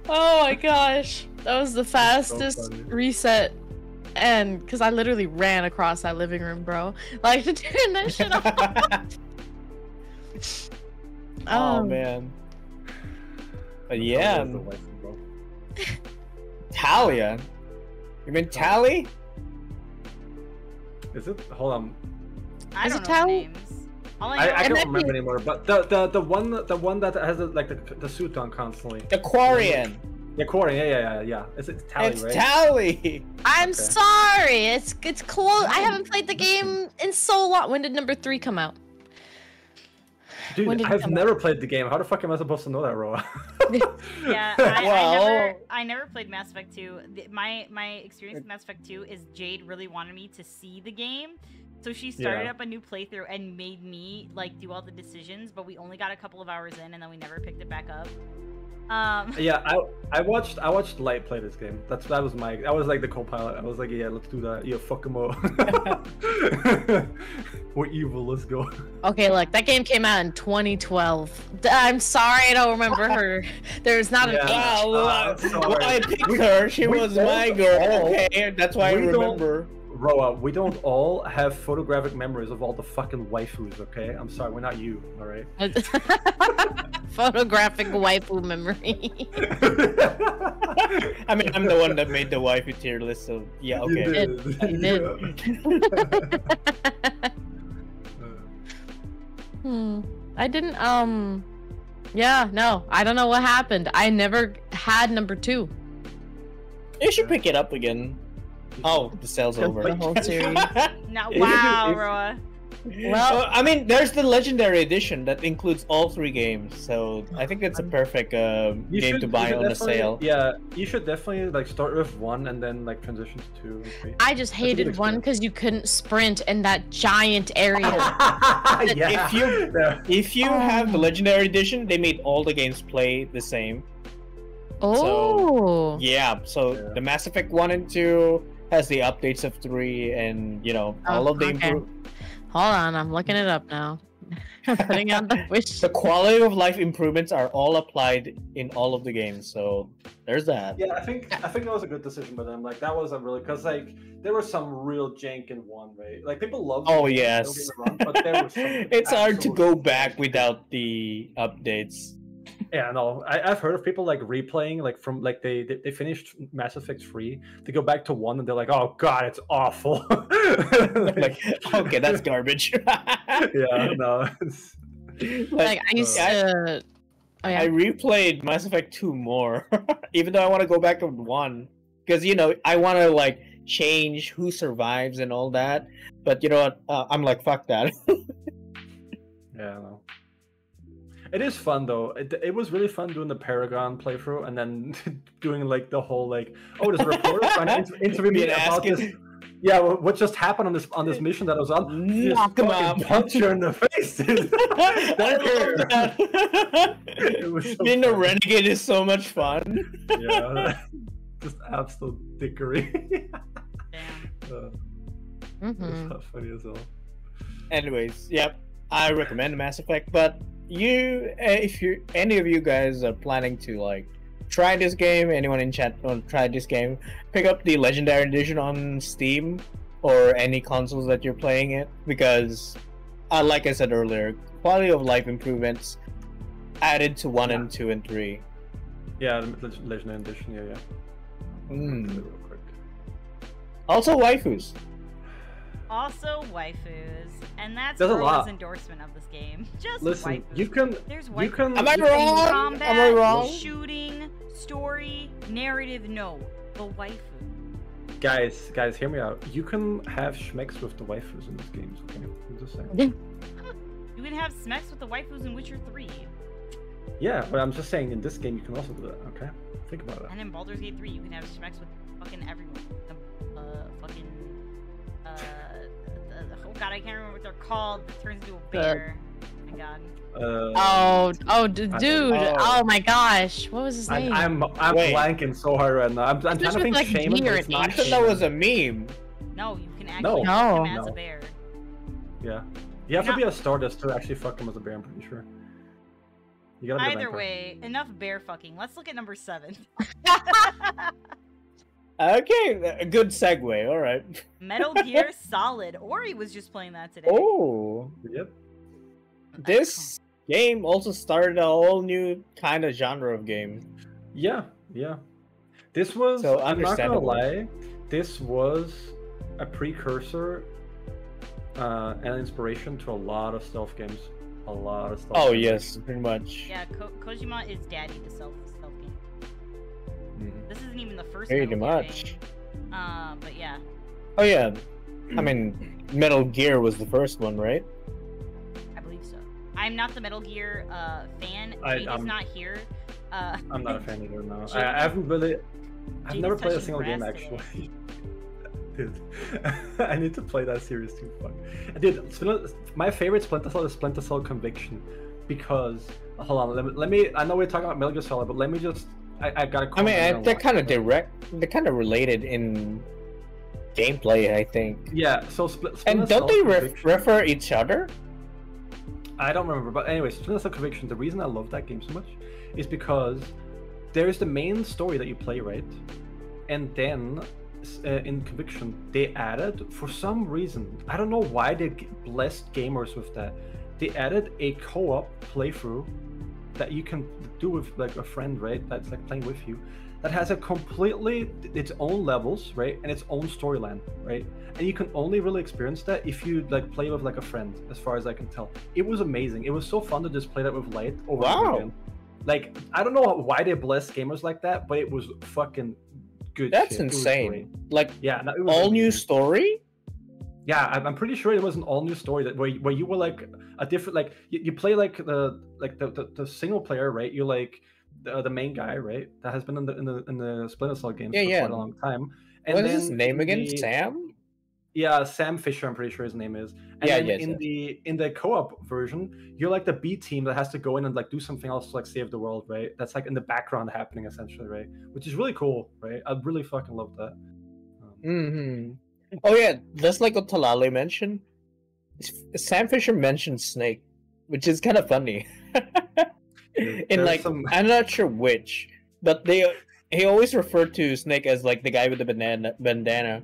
[SPEAKER 4] Oh my gosh, that was the
[SPEAKER 3] so
[SPEAKER 4] fastest
[SPEAKER 3] funny.
[SPEAKER 4] reset, and because I literally ran across that living room, bro, like to turn that shit off.
[SPEAKER 2] Oh man. But yeah,
[SPEAKER 3] That was the life, bro.
[SPEAKER 2] Talia. You mean Tally?
[SPEAKER 3] Is it? Hold on.
[SPEAKER 1] I
[SPEAKER 4] Is
[SPEAKER 1] don't
[SPEAKER 4] it
[SPEAKER 1] know the
[SPEAKER 4] Tao?
[SPEAKER 1] names. All I know
[SPEAKER 3] I
[SPEAKER 1] is
[SPEAKER 4] And
[SPEAKER 3] don't
[SPEAKER 4] then
[SPEAKER 3] remember anymore. But the one that has like the suit on constantly.
[SPEAKER 2] The Quarian.
[SPEAKER 3] Yeah, Corey. Yeah. It's Tally,
[SPEAKER 2] It's
[SPEAKER 3] right?
[SPEAKER 2] Tally.
[SPEAKER 4] I'm
[SPEAKER 3] Okay.
[SPEAKER 4] sorry, it's close. I haven't played the game in so long. When did number 3 come out? When
[SPEAKER 3] Dude,
[SPEAKER 4] did it
[SPEAKER 3] I've
[SPEAKER 4] come
[SPEAKER 3] never played the game. How the fuck am I supposed to know that, Roa?
[SPEAKER 1] Yeah,
[SPEAKER 2] Well-
[SPEAKER 1] I never played Mass Effect 2. My experience with Mass Effect 2 is Jade really wanted me to see the game. So she started
[SPEAKER 3] Yeah.
[SPEAKER 1] up a new playthrough and made me like do all the decisions, but we only got a couple of hours in and then we never picked it back up.
[SPEAKER 3] Yeah, I watched Light play this game. I was like the co-pilot. I was like, yeah, let's do that. Yeah, fuck him up. We're evil. Let's go.
[SPEAKER 4] Okay, look, that game came out in 2012. I'm sorry, I don't remember her. There's not an
[SPEAKER 3] Yeah.
[SPEAKER 4] age.
[SPEAKER 2] Wow,
[SPEAKER 3] I'm sorry.
[SPEAKER 2] well, I picked her. She
[SPEAKER 3] We
[SPEAKER 2] was
[SPEAKER 3] don't
[SPEAKER 2] my girl.
[SPEAKER 3] all-
[SPEAKER 2] Okay, that's why I
[SPEAKER 3] we don't-
[SPEAKER 2] remember.
[SPEAKER 3] Roa, we don't all have photographic memories of all the fucking waifus, okay? I'm sorry, we're not you, alright?
[SPEAKER 4] Photographic waifu memory.
[SPEAKER 2] I mean, I'm the one that made the waifu tier list, so yeah, okay.
[SPEAKER 3] You did.
[SPEAKER 4] I didn't, yeah, no, I don't know what happened. I never had number 2.
[SPEAKER 2] You should pick it up again. Oh, the sale's over.
[SPEAKER 4] The whole series.
[SPEAKER 1] No, wow, Roa.
[SPEAKER 4] Well,
[SPEAKER 2] I mean, there's the Legendary Edition that includes all 3 games, so I think it's a perfect game to buy on a sale.
[SPEAKER 3] Yeah, you should definitely like start with 1 and then like transition to 2 and 3.
[SPEAKER 4] I just hated 1 because you couldn't sprint in that giant area.
[SPEAKER 3] Yeah.
[SPEAKER 2] If you have the Legendary Edition, they made all the games play the same.
[SPEAKER 4] Oh.
[SPEAKER 2] So, yeah, so the Mass Effect 1 and 2 has the updates of 3 and, you know, all of the
[SPEAKER 4] Hold on, I'm looking it up now. I'm putting on the wish.
[SPEAKER 2] The quality of life improvements are all applied in all of the games, so there's that.
[SPEAKER 3] Yeah, I think that was a good decision by them. Like that wasn't really because like there was some real jank in 1, right? Like people love.
[SPEAKER 2] Oh
[SPEAKER 3] the game,
[SPEAKER 2] yes.
[SPEAKER 3] don't get me wrong, but there was some
[SPEAKER 2] It's hard to go
[SPEAKER 3] absolute
[SPEAKER 2] back
[SPEAKER 3] jank.
[SPEAKER 2] without the updates.
[SPEAKER 3] Yeah, no, I've heard of people like replaying, like from like they finished Mass Effect 3, they go back to 1 and they're like, oh god, it's awful.
[SPEAKER 2] Like, okay, that's garbage.
[SPEAKER 3] Yeah, no.
[SPEAKER 4] Like I used to. Oh, yeah.
[SPEAKER 2] I replayed Mass Effect 2 more, even though I want to go back to 1, because you know I want to like change who survives and all that. But you know what? I'm like, fuck that.
[SPEAKER 3] Yeah, no. It is fun though. It was really fun doing the Paragon playthrough and then doing like the whole like, oh, there's a reporter trying to interview me about this. Yeah, what just happened on this mission that I was on?
[SPEAKER 2] Knock him out.
[SPEAKER 3] Punch you in the face. Dude. It was so
[SPEAKER 2] Being a
[SPEAKER 3] funny.
[SPEAKER 2] renegade is so much fun.
[SPEAKER 3] Yeah, just absolute dickery.
[SPEAKER 1] Damn.
[SPEAKER 3] It's not funny as well.
[SPEAKER 2] Anyways, yep, I recommend Mass Effect, but if any of you guys are planning to like try this game, anyone in chat want to try this game, pick up the Legendary Edition on Steam or any consoles that you're playing it, because like I said earlier, quality of life improvements added to 1 and 2 and 3.
[SPEAKER 3] Yeah, the Legendary Edition. Yeah. Real quick.
[SPEAKER 2] Also waifus.
[SPEAKER 1] Also waifus, and that's
[SPEAKER 3] There's a
[SPEAKER 1] Roa's
[SPEAKER 3] lot.
[SPEAKER 1] endorsement of this game. Just
[SPEAKER 3] Listen,
[SPEAKER 1] waifus.
[SPEAKER 3] you can.
[SPEAKER 1] There's
[SPEAKER 3] You
[SPEAKER 1] waifus.
[SPEAKER 3] can.
[SPEAKER 2] Am I
[SPEAKER 3] you can-
[SPEAKER 2] wrong?
[SPEAKER 1] Combat,
[SPEAKER 2] Am I wrong?
[SPEAKER 1] shooting, story, narrative, no. The waifu.
[SPEAKER 3] Guys, hear me out. You can have schmecks with the waifus in this game. Okay, I'm just saying.
[SPEAKER 1] You can have smecks with the waifus in Witcher 3.
[SPEAKER 3] Yeah, but I'm just saying in this game you can also do that. Okay, think about it.
[SPEAKER 1] And in Baldur's Gate 3, you can have smecks with fucking everyone. Oh god, I can't remember what they're called. It turns into a bear. Oh my god.
[SPEAKER 4] Dude!
[SPEAKER 2] Oh.
[SPEAKER 4] Oh my gosh! What was his name?
[SPEAKER 3] I'm
[SPEAKER 2] Wait.
[SPEAKER 3] blanking so hard right now. I'm trying to
[SPEAKER 4] with,
[SPEAKER 3] think
[SPEAKER 4] like,
[SPEAKER 3] Shaman,
[SPEAKER 4] deer
[SPEAKER 3] but it's
[SPEAKER 4] and
[SPEAKER 3] not
[SPEAKER 2] I thought
[SPEAKER 3] Shaman.
[SPEAKER 2] that was a meme.
[SPEAKER 1] No, you can
[SPEAKER 3] No.
[SPEAKER 1] actually fuck him
[SPEAKER 4] No.
[SPEAKER 1] as a bear.
[SPEAKER 3] Yeah. You have to
[SPEAKER 1] Not-
[SPEAKER 3] be a Stardust to actually fuck him as a bear, I'm pretty sure. You gotta be a
[SPEAKER 1] Either
[SPEAKER 3] vampire.
[SPEAKER 1] way, enough bear fucking. Let's look at number 7.
[SPEAKER 2] Okay, a good segue. All right.
[SPEAKER 1] Metal Gear Solid. Ori was just playing that today.
[SPEAKER 2] Oh,
[SPEAKER 3] Yep.
[SPEAKER 2] this game also started a whole new kind of genre of game.
[SPEAKER 3] Yeah. This was,
[SPEAKER 2] So
[SPEAKER 3] I'm not gonna
[SPEAKER 2] understandable.
[SPEAKER 3] lie, this was a precursor and an inspiration to a lot of stealth games. A lot of stealth
[SPEAKER 2] Oh
[SPEAKER 3] games.
[SPEAKER 2] yes, pretty much.
[SPEAKER 1] Yeah, Kojima is daddy to stealth game.
[SPEAKER 3] Mhm.
[SPEAKER 1] This isn't even the first
[SPEAKER 2] Pretty
[SPEAKER 1] Metal Gear
[SPEAKER 2] much.
[SPEAKER 1] game. But yeah.
[SPEAKER 2] Oh yeah, I mean, Metal Gear was the first one, right?
[SPEAKER 1] I believe so. I'm not the Metal Gear fan.
[SPEAKER 3] I-
[SPEAKER 1] Jade is
[SPEAKER 3] I'm-
[SPEAKER 1] not here.
[SPEAKER 3] I'm not a fan either now.
[SPEAKER 1] Jade
[SPEAKER 3] I haven't really. I've
[SPEAKER 1] Jade
[SPEAKER 3] never
[SPEAKER 1] is
[SPEAKER 3] played a
[SPEAKER 1] touching
[SPEAKER 3] single game
[SPEAKER 1] grass
[SPEAKER 3] actually. Dude, I need to play that series too. Fuck. Dude, my favorite Splinter Cell is Splinter Cell Conviction, because hold on, let me. I know we're talking about Metal Gear Solid, but let me just. I gotta.
[SPEAKER 2] I mean, they're kind of they're kind of related in gameplay, I think.
[SPEAKER 3] Yeah. So Splinter
[SPEAKER 2] And
[SPEAKER 3] Cell
[SPEAKER 2] don't they
[SPEAKER 3] Conviction-
[SPEAKER 2] refer each other?
[SPEAKER 3] I don't remember, but anyways, Splinter Cell Conviction. The reason I love that game so much is because there is the main story that you play, right? And then in Conviction, they added, for some reason, I don't know why they blessed gamers with that. They added a co-op playthrough that you can do with like a friend, right? That's like playing with you. That has a completely its own levels, right, and its own storyline, right? And you can only really experience that if you like play with like a friend, as far as I can tell. It was amazing. It was so fun to just play that with Light over and over again. Like, I don't know why they bless gamers like that, but it was fucking good.
[SPEAKER 2] That's
[SPEAKER 3] shit.
[SPEAKER 2] insane. Like,
[SPEAKER 3] yeah, no,
[SPEAKER 2] all new
[SPEAKER 3] amazing.
[SPEAKER 2] story?
[SPEAKER 3] Yeah, I'm pretty sure it was an all new story that where you were like a different, like you play like the single player, right? You're like the main guy, right? That has been in the Splinter Cell games for quite a long time. And
[SPEAKER 2] what
[SPEAKER 3] then
[SPEAKER 2] is his name again? Sam?
[SPEAKER 3] Yeah, Sam Fisher, I'm pretty sure his name is. And then in the co-op version, you're like the B team that has to go in and like do something else to like save the world, right? That's like in the background happening essentially, right? Which is really cool, right? I really fucking love that.
[SPEAKER 2] Oh yeah, just like what Talale mentioned, Sam Fisher mentioned Snake, which is kind of funny. In like, I'm not sure which, but he always referred to Snake as like the guy with the bandana.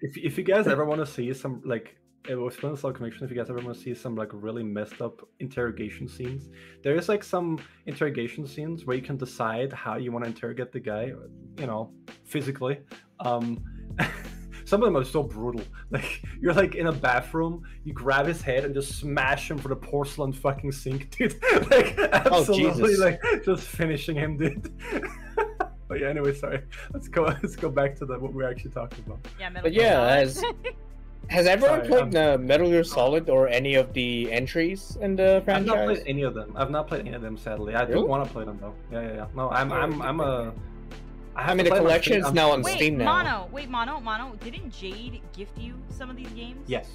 [SPEAKER 3] If you guys ever want to see some like with Splinter Cell Conviction, if you guys ever want to see some like really messed up interrogation scenes, there is like some interrogation scenes where you can decide how you want to interrogate the guy, you know, physically. Some of them are so brutal. Like, you're like in a bathroom, you grab his head and just smash him for the porcelain fucking sink, dude. Like, absolutely, like just finishing him, dude. But yeah, anyway, sorry. Let's go back to what we're actually talking about.
[SPEAKER 1] Yeah,
[SPEAKER 2] Metal Gear has everyone played Metal Gear Solid or any of the entries in the franchise?
[SPEAKER 3] I've not played any of them. I've not played any of them, sadly. I do want to play them though. Yeah. No, I mean, the collection is now on Steam now.
[SPEAKER 1] Mono, didn't Jade gift you some of these games?
[SPEAKER 3] Yes.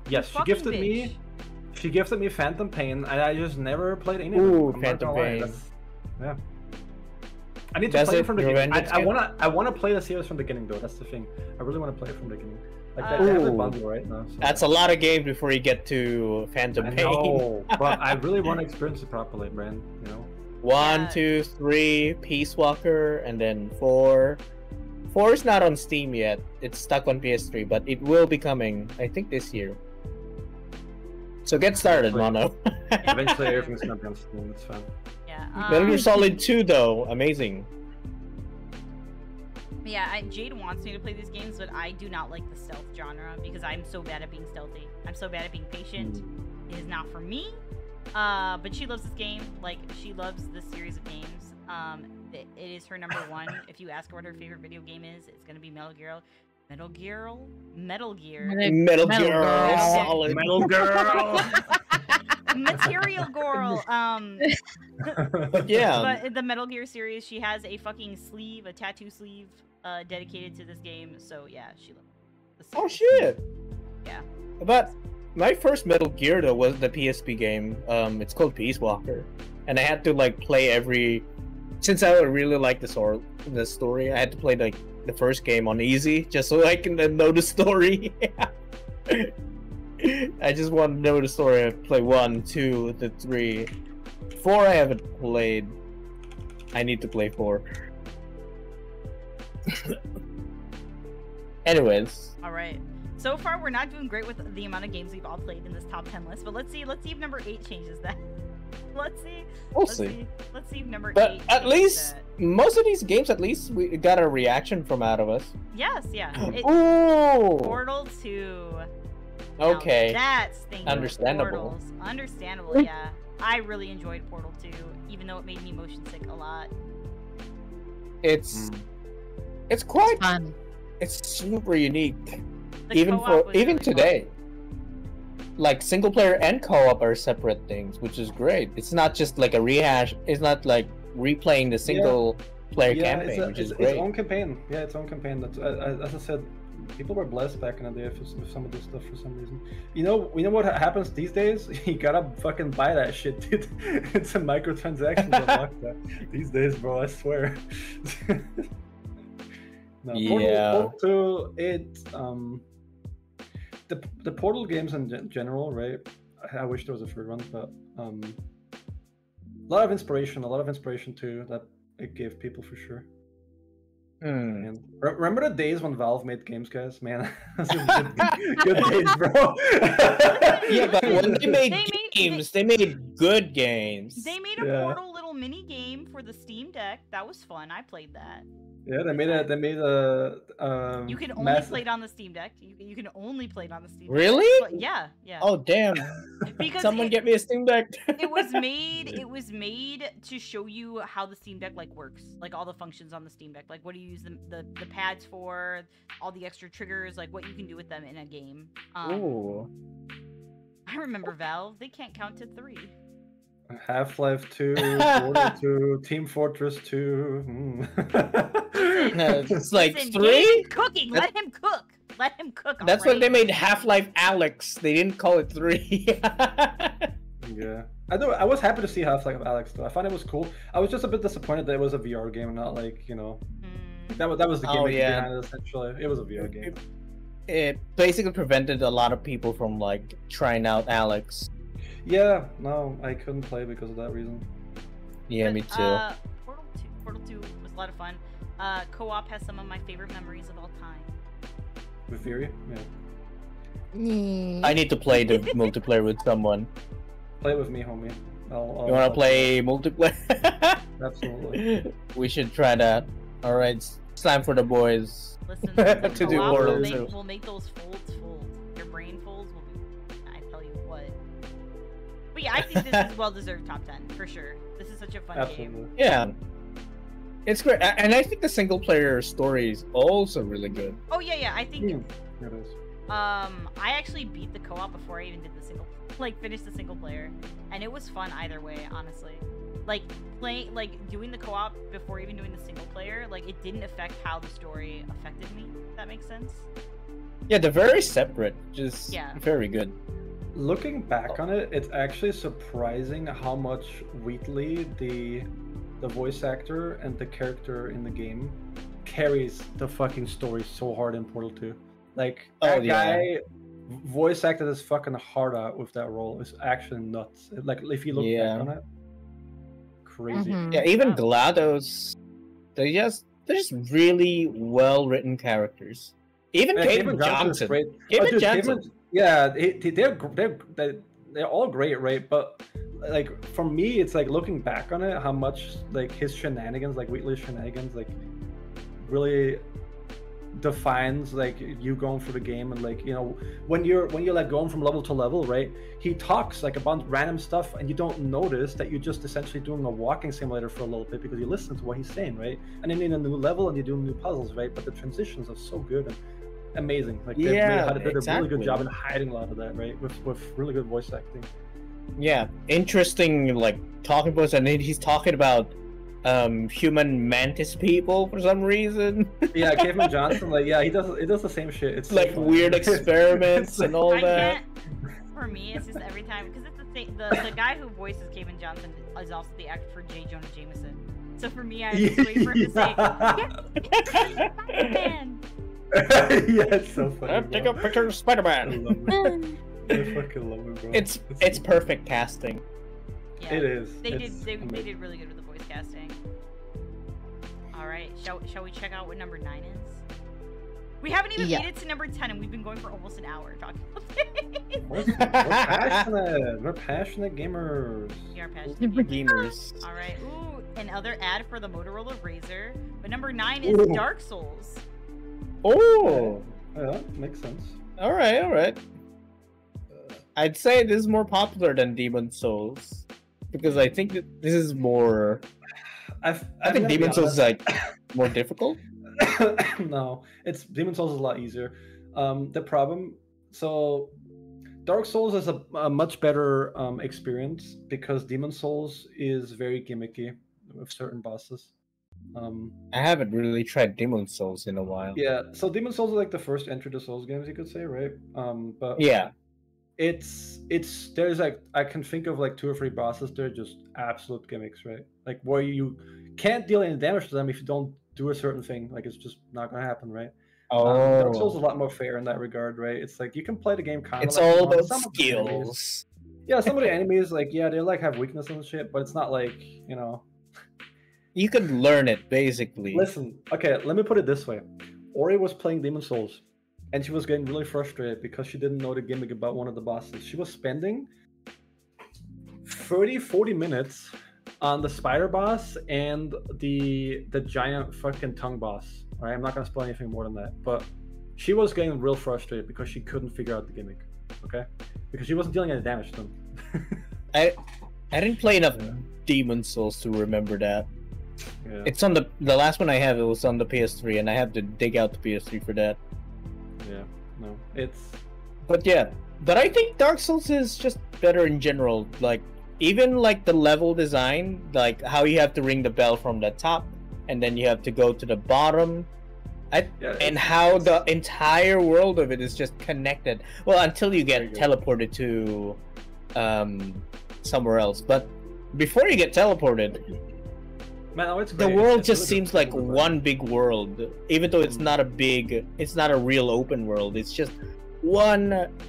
[SPEAKER 3] She gifted me Phantom Pain, and I just never played any of them.
[SPEAKER 2] Ooh, Phantom Pain.
[SPEAKER 3] Yeah. I need to play it from the beginning. I wanna play the series from the beginning though. That's the thing. I really want to play it from the beginning. Like they have a bundle right now. So.
[SPEAKER 2] That's a lot of games before you get to Phantom Pain.
[SPEAKER 3] No, but I really want to experience it properly, man. You know.
[SPEAKER 2] 1, 2, 3, Peace Walker, and then 4. 4 is not on Steam yet. It's stuck on PS3, but it will be coming, I think, this year. So get started, Mono.
[SPEAKER 3] Eventually, everything's gonna be on Steam. It's fine.
[SPEAKER 1] Yeah.
[SPEAKER 2] Metal Gear Solid 2, though, amazing.
[SPEAKER 1] Yeah, Jade wants me to play these games, but I do not like the stealth genre because I'm so bad at being stealthy. I'm so bad at being patient. It is not for me. But she loves this game. Like, she loves this series of games. It is her number one. If you ask her what her favorite video game is, it's gonna be Metal Gear.
[SPEAKER 2] Metal Gear. Solid.
[SPEAKER 3] Metal Girl.
[SPEAKER 1] Material Girl.
[SPEAKER 2] Yeah.
[SPEAKER 1] But in the Metal Gear series, she has a fucking sleeve, a tattoo sleeve, dedicated to this game. So yeah, she loves the series.
[SPEAKER 2] Oh shit.
[SPEAKER 1] Yeah.
[SPEAKER 2] But my first Metal Gear though was the PSP game. It's called Peace Walker, and I had to like play every. Since I really like the story, I had to play like the first game on easy just so I can know the story. I just want to know the story. I play 1, 2, 3, 4. I haven't played. I need to play 4. Anyways.
[SPEAKER 1] All right. So far, we're not doing great with the amount of games we've all played in this top 10 list. But let's see if number 8 changes that. Let's see. Let's see if number 8.
[SPEAKER 2] But at least most of these games, at least we got a reaction from out of us.
[SPEAKER 1] Yes. Yeah.
[SPEAKER 2] Ooh.
[SPEAKER 1] Portal 2.
[SPEAKER 2] Okay.
[SPEAKER 1] That's
[SPEAKER 2] understandable.
[SPEAKER 1] Portals. Understandable. Yeah. I really enjoyed Portal 2, even though it made me motion sick a lot.
[SPEAKER 2] It's quite
[SPEAKER 4] fun.
[SPEAKER 2] It's super unique.
[SPEAKER 1] The
[SPEAKER 2] even today. Like single player and co-op are separate things, which is great. It's not just like a rehash. It's not like replaying the single player campaign, which is great.
[SPEAKER 3] Its own campaign. Yeah, its own campaign. That's as I said, people were blessed back in the day with some of this stuff for some reason. You know what happens these days? You gotta fucking buy that shit, dude. It's a microtransaction to unlock that these days, bro. I swear. No, Portal 2, the Portal games in general, right? I wish there was a third one, but a lot of inspiration too that it gave people for sure.
[SPEAKER 2] Hmm.
[SPEAKER 3] And remember the days when Valve made games, guys? Man, those are good days, bro.
[SPEAKER 2] Yeah, but when they made
[SPEAKER 1] They made-
[SPEAKER 2] games, they made good games.
[SPEAKER 1] They made a
[SPEAKER 3] Yeah.
[SPEAKER 1] Portal little mini game for the Steam Deck. That was fun. I played that.
[SPEAKER 3] Yeah, they made a
[SPEAKER 1] You can only
[SPEAKER 3] massive-
[SPEAKER 1] play it on the Steam Deck. You can only play it on the Steam Deck.
[SPEAKER 2] Really?
[SPEAKER 1] But yeah.
[SPEAKER 2] Oh damn!
[SPEAKER 1] Because
[SPEAKER 2] Someone
[SPEAKER 1] it-
[SPEAKER 2] get me a Steam Deck.
[SPEAKER 1] it was made to show you how the Steam Deck like works, like all the functions on the Steam Deck, like what do you use the pads for, all the extra triggers, like what you can do with them in a game.
[SPEAKER 2] Ooh.
[SPEAKER 1] I remember Valve, they can't count to 3.
[SPEAKER 3] Half-Life 2, Portal 2, Team Fortress 2.
[SPEAKER 2] It's like
[SPEAKER 1] Listen,
[SPEAKER 2] 3.
[SPEAKER 1] Gabe's cooking.
[SPEAKER 2] That's-
[SPEAKER 1] Let him cook. Let him cook.
[SPEAKER 2] That's when they
[SPEAKER 1] alright?
[SPEAKER 2] made Half-Life Alex. They didn't call it 3.
[SPEAKER 3] Yeah, I was happy to see Half-Life Alex though. I found it was cool. I was just a bit disappointed that it was a VR game, not like
[SPEAKER 1] Hmm.
[SPEAKER 3] that was the
[SPEAKER 2] Oh,
[SPEAKER 3] gimmick
[SPEAKER 2] yeah.
[SPEAKER 3] behind it. Essentially, it was a VR game.
[SPEAKER 2] It basically prevented a lot of people from like trying out Alex.
[SPEAKER 3] Yeah, no, I couldn't play because of that reason.
[SPEAKER 2] Yeah,
[SPEAKER 1] But,
[SPEAKER 2] me too.
[SPEAKER 1] Portal 2 was a lot of fun. Co-op has some of my favorite memories of all time.
[SPEAKER 3] With Fury, yeah.
[SPEAKER 2] I need to play the multiplayer with someone.
[SPEAKER 3] Play it with me, homie.
[SPEAKER 2] You wanna play multiplayer?
[SPEAKER 3] Absolutely.
[SPEAKER 2] We should try that. Alright, it's time for the boys.
[SPEAKER 1] Listen,
[SPEAKER 2] To do
[SPEAKER 1] co-op
[SPEAKER 2] Portal
[SPEAKER 1] will
[SPEAKER 2] 2.
[SPEAKER 1] we'll make those folds fold. Your brain folds will be. I tell you what. But yeah, I think this is well-deserved top 10 for sure. This is such a fun game.
[SPEAKER 3] Absolutely.
[SPEAKER 2] Yeah. It's great. And I think the single player story is also really good.
[SPEAKER 1] Oh yeah, I think.
[SPEAKER 3] It is.
[SPEAKER 1] I actually beat the co-op before I even did the finished the single player, and it was fun either way, honestly. Like doing the co-op before even doing the single player, like it didn't affect how the story affected me. If that makes sense.
[SPEAKER 2] Yeah, they're very separate. Just
[SPEAKER 1] Yeah.
[SPEAKER 2] very good.
[SPEAKER 3] Looking back on it, it's actually surprising how much Wheatley, the voice actor and the character in the game, carries the fucking story so hard in Portal 2. Like that guy voice acted his fucking heart out with that role. It's actually nuts. Like if you look back on it, crazy.
[SPEAKER 4] Mhm.
[SPEAKER 2] Yeah, even
[SPEAKER 1] Yeah.
[SPEAKER 2] GLaDOS, they're just really well written characters. Even
[SPEAKER 3] Yeah,
[SPEAKER 2] Caden
[SPEAKER 3] Johnson's
[SPEAKER 2] Johnson.
[SPEAKER 3] great.
[SPEAKER 2] Caden
[SPEAKER 3] Dude,
[SPEAKER 2] Johnson.
[SPEAKER 3] yeah, they're all great, right? But like for me, it's like looking back on it, how much like his shenanigans, like Wheatley's shenanigans, like really defines like you going through the game. And like when you're like going from level to level, right? He talks like about random stuff and you don't notice that you're just essentially doing a walking simulator for a little bit because you listen to what he's saying, right? And then in a new level and you're doing new puzzles, right? But the transitions are so good and amazing. Like they did a really good job in hiding a lot of that, right? With really good voice acting.
[SPEAKER 2] Yeah, interesting like talking points, and then he's talking about human mantis people for some reason.
[SPEAKER 3] Yeah, Caveman Johnson, like he does the same shit. It's so
[SPEAKER 2] like
[SPEAKER 3] funny.
[SPEAKER 2] weird experiments and all
[SPEAKER 1] I
[SPEAKER 2] that.
[SPEAKER 1] can't. For me, it's just every time because it's the same. The guy who voices Kevin Johnson is also the actor for J. Jonah Jameson. So for me, I just wait for him to say, "Yeah, Spider-Man."
[SPEAKER 3] Yeah, it's so funny.
[SPEAKER 2] Take
[SPEAKER 3] bro.
[SPEAKER 2] a picture of
[SPEAKER 3] I
[SPEAKER 2] Spider-Man.
[SPEAKER 3] love it. I fucking love it, bro.
[SPEAKER 2] It's perfect casting.
[SPEAKER 1] Yeah,
[SPEAKER 3] It is.
[SPEAKER 1] They
[SPEAKER 3] It's
[SPEAKER 1] did
[SPEAKER 3] amazing.
[SPEAKER 1] really good with the voice casting. All right, shall we check out what number 9 is? We haven't even
[SPEAKER 4] Yeah.
[SPEAKER 1] made it to number 10, and we've been going for almost an hour talking about this.
[SPEAKER 3] We're passionate. We're passionate gamers.
[SPEAKER 1] We are passionate
[SPEAKER 2] Super
[SPEAKER 1] gamers.
[SPEAKER 2] gamers.
[SPEAKER 1] All right. Ooh, another ad for the Motorola Razr. But number 9 is
[SPEAKER 3] Ooh.
[SPEAKER 1] Dark Souls.
[SPEAKER 2] Oh,
[SPEAKER 3] Yeah, makes sense.
[SPEAKER 2] all right. I'd say this is more popular than Demon Souls because I think that this is more. I think Demon Souls is like more difficult.
[SPEAKER 3] No, it's Demon Souls is a lot easier. The problem, so Dark Souls is a much better experience because Demon Souls is very gimmicky with certain bosses.
[SPEAKER 2] I haven't really tried Demon Souls in a while.
[SPEAKER 3] Yeah, so Demon Souls is like the first entry to Souls games, you could say, right? But
[SPEAKER 2] Yeah.
[SPEAKER 3] it's there's like I can think of like 2 or 3 bosses. They're just absolute gimmicks, right? Like where you can't deal any damage to them if you don't do a certain thing. Like it's just not gonna happen, right? Dark Souls is a lot more fair in that regard, right? It's like you can play the game kind of.
[SPEAKER 2] It's
[SPEAKER 3] like you
[SPEAKER 2] all
[SPEAKER 3] want.
[SPEAKER 2] about
[SPEAKER 3] Some of the enemies-
[SPEAKER 2] skills.
[SPEAKER 3] Yeah, some of the enemies, like they like have weaknesses and shit, but it's not like
[SPEAKER 2] you could learn it basically.
[SPEAKER 3] Listen, okay, let me put it this way. Ori was playing Demon Souls, and she was getting really frustrated because she didn't know the gimmick about one of the bosses. She was spending 30-40 minutes on the spider boss and the giant fucking tongue boss. All right, I'm not gonna spoil anything more than that, but she was getting real frustrated because she couldn't figure out the gimmick. Okay, because she wasn't dealing any damage to them.
[SPEAKER 2] I didn't play enough Demon Souls to remember that.
[SPEAKER 3] Yeah.
[SPEAKER 2] It's on the last one I have. It was on the PS3, and I have to dig out the PS3 for that.
[SPEAKER 3] Yeah, no, it's.
[SPEAKER 2] But yeah, but I think Dark Souls is just better in general. Like even like the level design, like how you have to ring the bell from the top, and then you have to go to the bottom. And how the entire world of it is just connected. Well, until you get teleported to somewhere else. But before you get teleported,
[SPEAKER 3] Man, oh, it's
[SPEAKER 2] the
[SPEAKER 3] great.
[SPEAKER 2] world
[SPEAKER 3] It's
[SPEAKER 2] just
[SPEAKER 3] really
[SPEAKER 2] seems
[SPEAKER 3] good.
[SPEAKER 2] like one big world. Even though it's not a real open world. It's just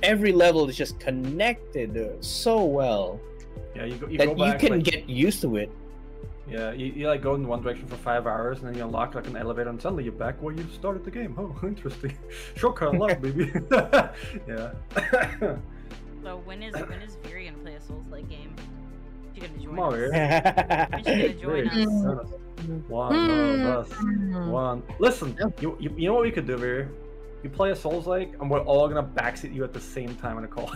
[SPEAKER 2] every level is just connected so well.
[SPEAKER 3] Yeah, you
[SPEAKER 2] that
[SPEAKER 3] go back,
[SPEAKER 2] you can
[SPEAKER 3] like,
[SPEAKER 2] get used to it.
[SPEAKER 3] Yeah, you like go in one direction for 5 hours, and then you unlock like an elevator, and suddenly you're back where you started the game. Oh, interesting. Shortcut unlocked, baby. Yeah.
[SPEAKER 1] So when is Viri gonna play a Souls-like game? She gonna join
[SPEAKER 3] Come on,
[SPEAKER 1] us?
[SPEAKER 3] Viri.
[SPEAKER 1] When's she gonna join us?
[SPEAKER 3] One of us. One. Listen, you know what we could do, Viri? You play a Souls-like, and we're all gonna backseat you at the same time in a call.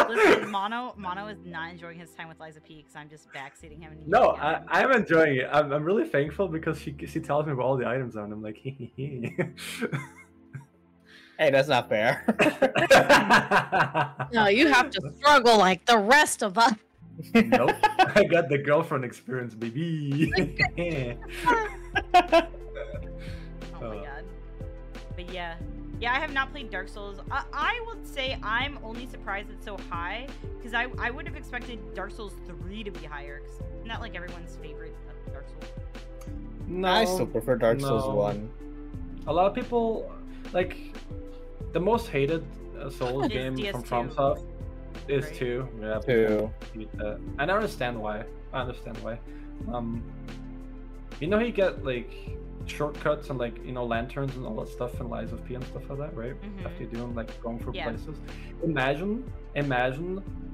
[SPEAKER 1] Listen, Mono is not enjoying his time with Liza P because I'm just backseating him. And
[SPEAKER 3] No, I'm enjoying it. I'm really thankful because she tells me about all the items on. I'm like, hee.
[SPEAKER 2] Hey, that's not fair.
[SPEAKER 4] No, you have to struggle like the rest of us.
[SPEAKER 3] Nope, I got the girlfriend experience, baby.
[SPEAKER 1] Oh my god. But yeah, I have not played Dark Souls. I would say I'm only surprised it's so high because I would have expected Dark Souls 3 to be higher. Cause isn't that like everyone's favorite of Dark Souls?
[SPEAKER 3] No,
[SPEAKER 2] I still prefer Dark Souls 1.
[SPEAKER 3] A lot of people like the most hated Souls
[SPEAKER 1] Is
[SPEAKER 3] game
[SPEAKER 1] DS2,
[SPEAKER 3] from FromSoft is
[SPEAKER 1] right?
[SPEAKER 3] 2. Yeah,
[SPEAKER 2] 2.
[SPEAKER 3] people hate that. And I understand why. You know, you get like shortcuts and like, you know, lanterns and all that stuff and Lies of P and stuff like that, right? After you're doing like going through places. Imagine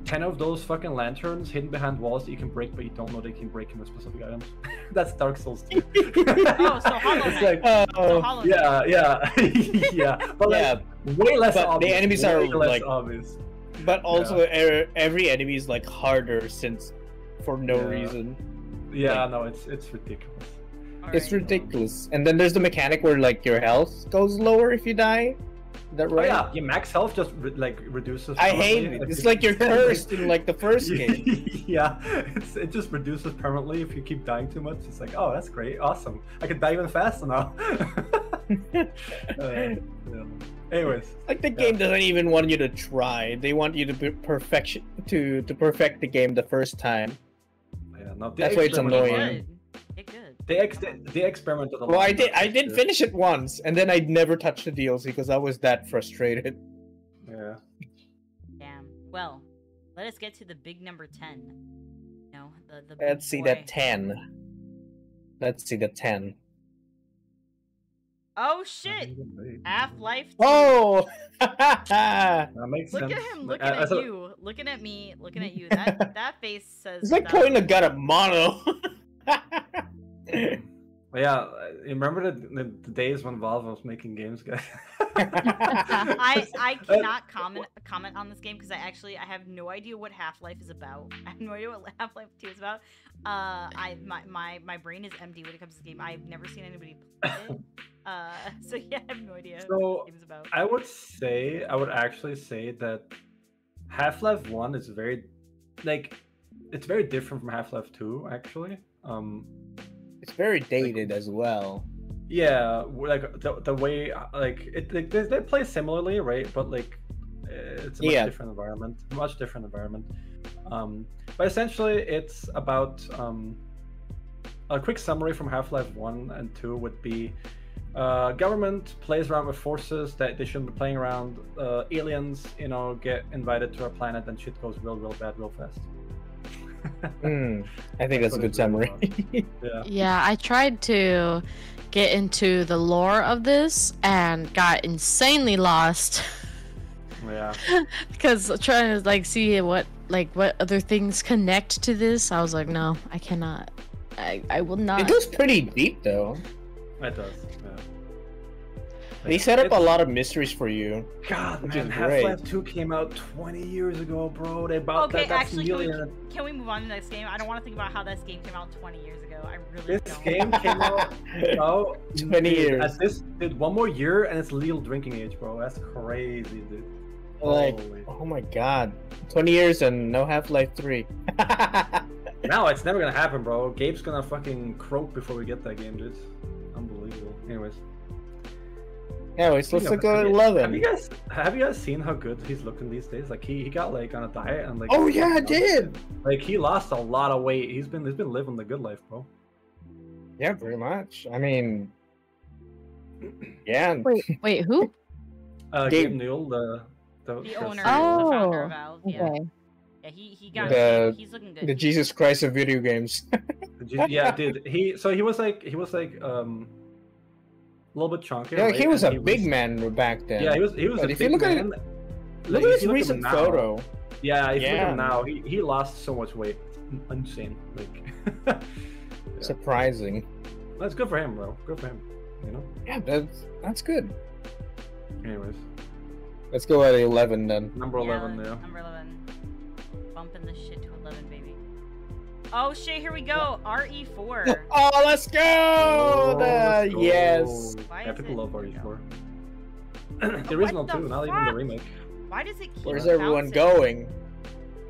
[SPEAKER 3] 10 of those fucking lanterns hidden behind walls that you can break, but you don't know they can break into specific items. That's Dark Souls 2.
[SPEAKER 1] Oh, so Hollow Knight.
[SPEAKER 3] It's like,
[SPEAKER 1] So Hollow Knight.
[SPEAKER 3] yeah, but like, way less
[SPEAKER 2] but
[SPEAKER 3] obvious.
[SPEAKER 2] the enemies
[SPEAKER 3] way
[SPEAKER 2] are
[SPEAKER 3] less
[SPEAKER 2] like
[SPEAKER 3] obvious.
[SPEAKER 2] But also every enemy is like harder since for no reason.
[SPEAKER 3] Yeah, no, it's ridiculous.
[SPEAKER 2] It's ridiculous. And then there's the mechanic where like your health goes lower if you die. Is that right?
[SPEAKER 3] Oh, yeah, your max health just reduces.
[SPEAKER 2] I hate it. It's like you're cursed in like the first game.
[SPEAKER 3] Yeah, it just reduces permanently if you keep dying too much. It's like, oh, that's great, awesome. I can die even faster now. Yeah. Anyways,
[SPEAKER 2] like the game doesn't even want you to try. They want you to be perfect the game the first time.
[SPEAKER 3] Yeah, no,
[SPEAKER 2] that's why it's annoying.
[SPEAKER 3] They experimented a lot.
[SPEAKER 2] Well, I did finish it once, and then I never touched the DLC because I was that frustrated.
[SPEAKER 3] Yeah.
[SPEAKER 1] Damn. Well, let us get to the big number 10. No, the big
[SPEAKER 2] Let's see
[SPEAKER 1] boy.
[SPEAKER 2] that 10. Let's see the 10.
[SPEAKER 1] Oh shit! Half-Life 2.
[SPEAKER 2] Oh!
[SPEAKER 3] That makes
[SPEAKER 1] Look
[SPEAKER 3] sense.
[SPEAKER 1] at him looking at you, looking at me, looking at you. That face says.
[SPEAKER 2] It's like pointing a gun at Mono.
[SPEAKER 3] Yeah, you remember the days when Valve was making games, guys?
[SPEAKER 1] I cannot comment on this game because I have no idea what Half-Life is about. I have no idea what Half-Life 2 is about. My brain is empty when it comes to this game. I've never seen anybody play it. So yeah, I have no idea what the game's about.
[SPEAKER 3] I would actually say that Half-Life 1 is very it's very different from Half-Life 2 actually.
[SPEAKER 2] It's very dated as well.
[SPEAKER 3] Yeah, like the way they play similarly, right? But like it's a much different environment. But essentially it's about a quick summary from Half-Life 1 and 2 would be government plays around with forces that they shouldn't be playing around. Aliens, get invited to our planet and shit goes real bad real fast.
[SPEAKER 2] I think that's a good summary.
[SPEAKER 3] Yeah.
[SPEAKER 4] Yeah, I tried to get into the lore of this and got insanely lost
[SPEAKER 3] Yeah.
[SPEAKER 4] because trying to like see what other things connect to this. I was like, no, I cannot. I will not.
[SPEAKER 2] It goes pretty deep though.
[SPEAKER 3] It does. Yeah.
[SPEAKER 2] They set up a lot of mysteries for you.
[SPEAKER 3] God,
[SPEAKER 2] which
[SPEAKER 3] man,
[SPEAKER 2] is
[SPEAKER 3] Half-Life
[SPEAKER 2] great.
[SPEAKER 3] 2 came out 20 years ago, bro. They bought
[SPEAKER 1] Okay,
[SPEAKER 3] that's
[SPEAKER 1] actually,
[SPEAKER 3] nearly
[SPEAKER 1] can we move on to the next game? I don't want to think about how this game came out 20 years ago. I really
[SPEAKER 3] This
[SPEAKER 1] don't.
[SPEAKER 3] game came out
[SPEAKER 2] 20 years.
[SPEAKER 3] At this, dude, one more year and it's legal drinking age, bro. That's crazy, dude.
[SPEAKER 2] Like,
[SPEAKER 3] Holy.
[SPEAKER 2] oh my god, 20 years and no Half-Life 3.
[SPEAKER 3] No, it's never gonna happen, bro. Gabe's gonna fucking croak before we get that game, dude. Unbelievable. Anyways.
[SPEAKER 2] Anyways, let's look at
[SPEAKER 3] Have
[SPEAKER 2] 11.
[SPEAKER 3] you guys seen how good he's looking these days? Like he got like on a diet and like.
[SPEAKER 2] Oh yeah, I did.
[SPEAKER 3] Like he lost a lot of weight. He's been living the good life, bro.
[SPEAKER 2] Yeah, pretty much. I mean, yeah.
[SPEAKER 4] Wait, who?
[SPEAKER 3] Gabe Newell, the
[SPEAKER 1] owner,
[SPEAKER 4] Oh,
[SPEAKER 1] the founder of Valve. Yeah,
[SPEAKER 4] Okay.
[SPEAKER 1] yeah, he got he's looking good.
[SPEAKER 2] The Jesus Christ of video games.
[SPEAKER 3] Yeah, dude. He was like a little bit chunky.
[SPEAKER 2] Yeah,
[SPEAKER 3] right?
[SPEAKER 2] he was
[SPEAKER 3] And
[SPEAKER 2] a big man back then.
[SPEAKER 3] Yeah, he was
[SPEAKER 2] But
[SPEAKER 3] a
[SPEAKER 2] if you
[SPEAKER 3] big
[SPEAKER 2] look at
[SPEAKER 3] man.
[SPEAKER 2] Look
[SPEAKER 3] Like,
[SPEAKER 2] at
[SPEAKER 3] if
[SPEAKER 2] his
[SPEAKER 3] you look
[SPEAKER 2] recent
[SPEAKER 3] him now-
[SPEAKER 2] photo.
[SPEAKER 3] Yeah, if you look at
[SPEAKER 2] Yeah.
[SPEAKER 3] him now, he lost so much weight. Insane. Like yeah.
[SPEAKER 2] Surprising.
[SPEAKER 3] That's good for him, bro. Good for him. You know?
[SPEAKER 2] Yeah, that's good.
[SPEAKER 3] Anyways.
[SPEAKER 2] Let's go at 11 then.
[SPEAKER 3] Number 11, yeah.
[SPEAKER 1] Number 11. Bumping the shit to 11, baby. Oh shit, here we go. RE4.
[SPEAKER 2] Oh, let's go!
[SPEAKER 3] Let's go.
[SPEAKER 2] Yes.
[SPEAKER 1] Why
[SPEAKER 3] Yeah,
[SPEAKER 1] is
[SPEAKER 3] people
[SPEAKER 1] it-
[SPEAKER 3] love
[SPEAKER 1] there we go.
[SPEAKER 3] RE4. The original
[SPEAKER 1] the
[SPEAKER 3] too, not even the
[SPEAKER 1] fuck?
[SPEAKER 3] remake.
[SPEAKER 1] Why does it keep
[SPEAKER 2] Where's everyone
[SPEAKER 1] bouncing?
[SPEAKER 2] going?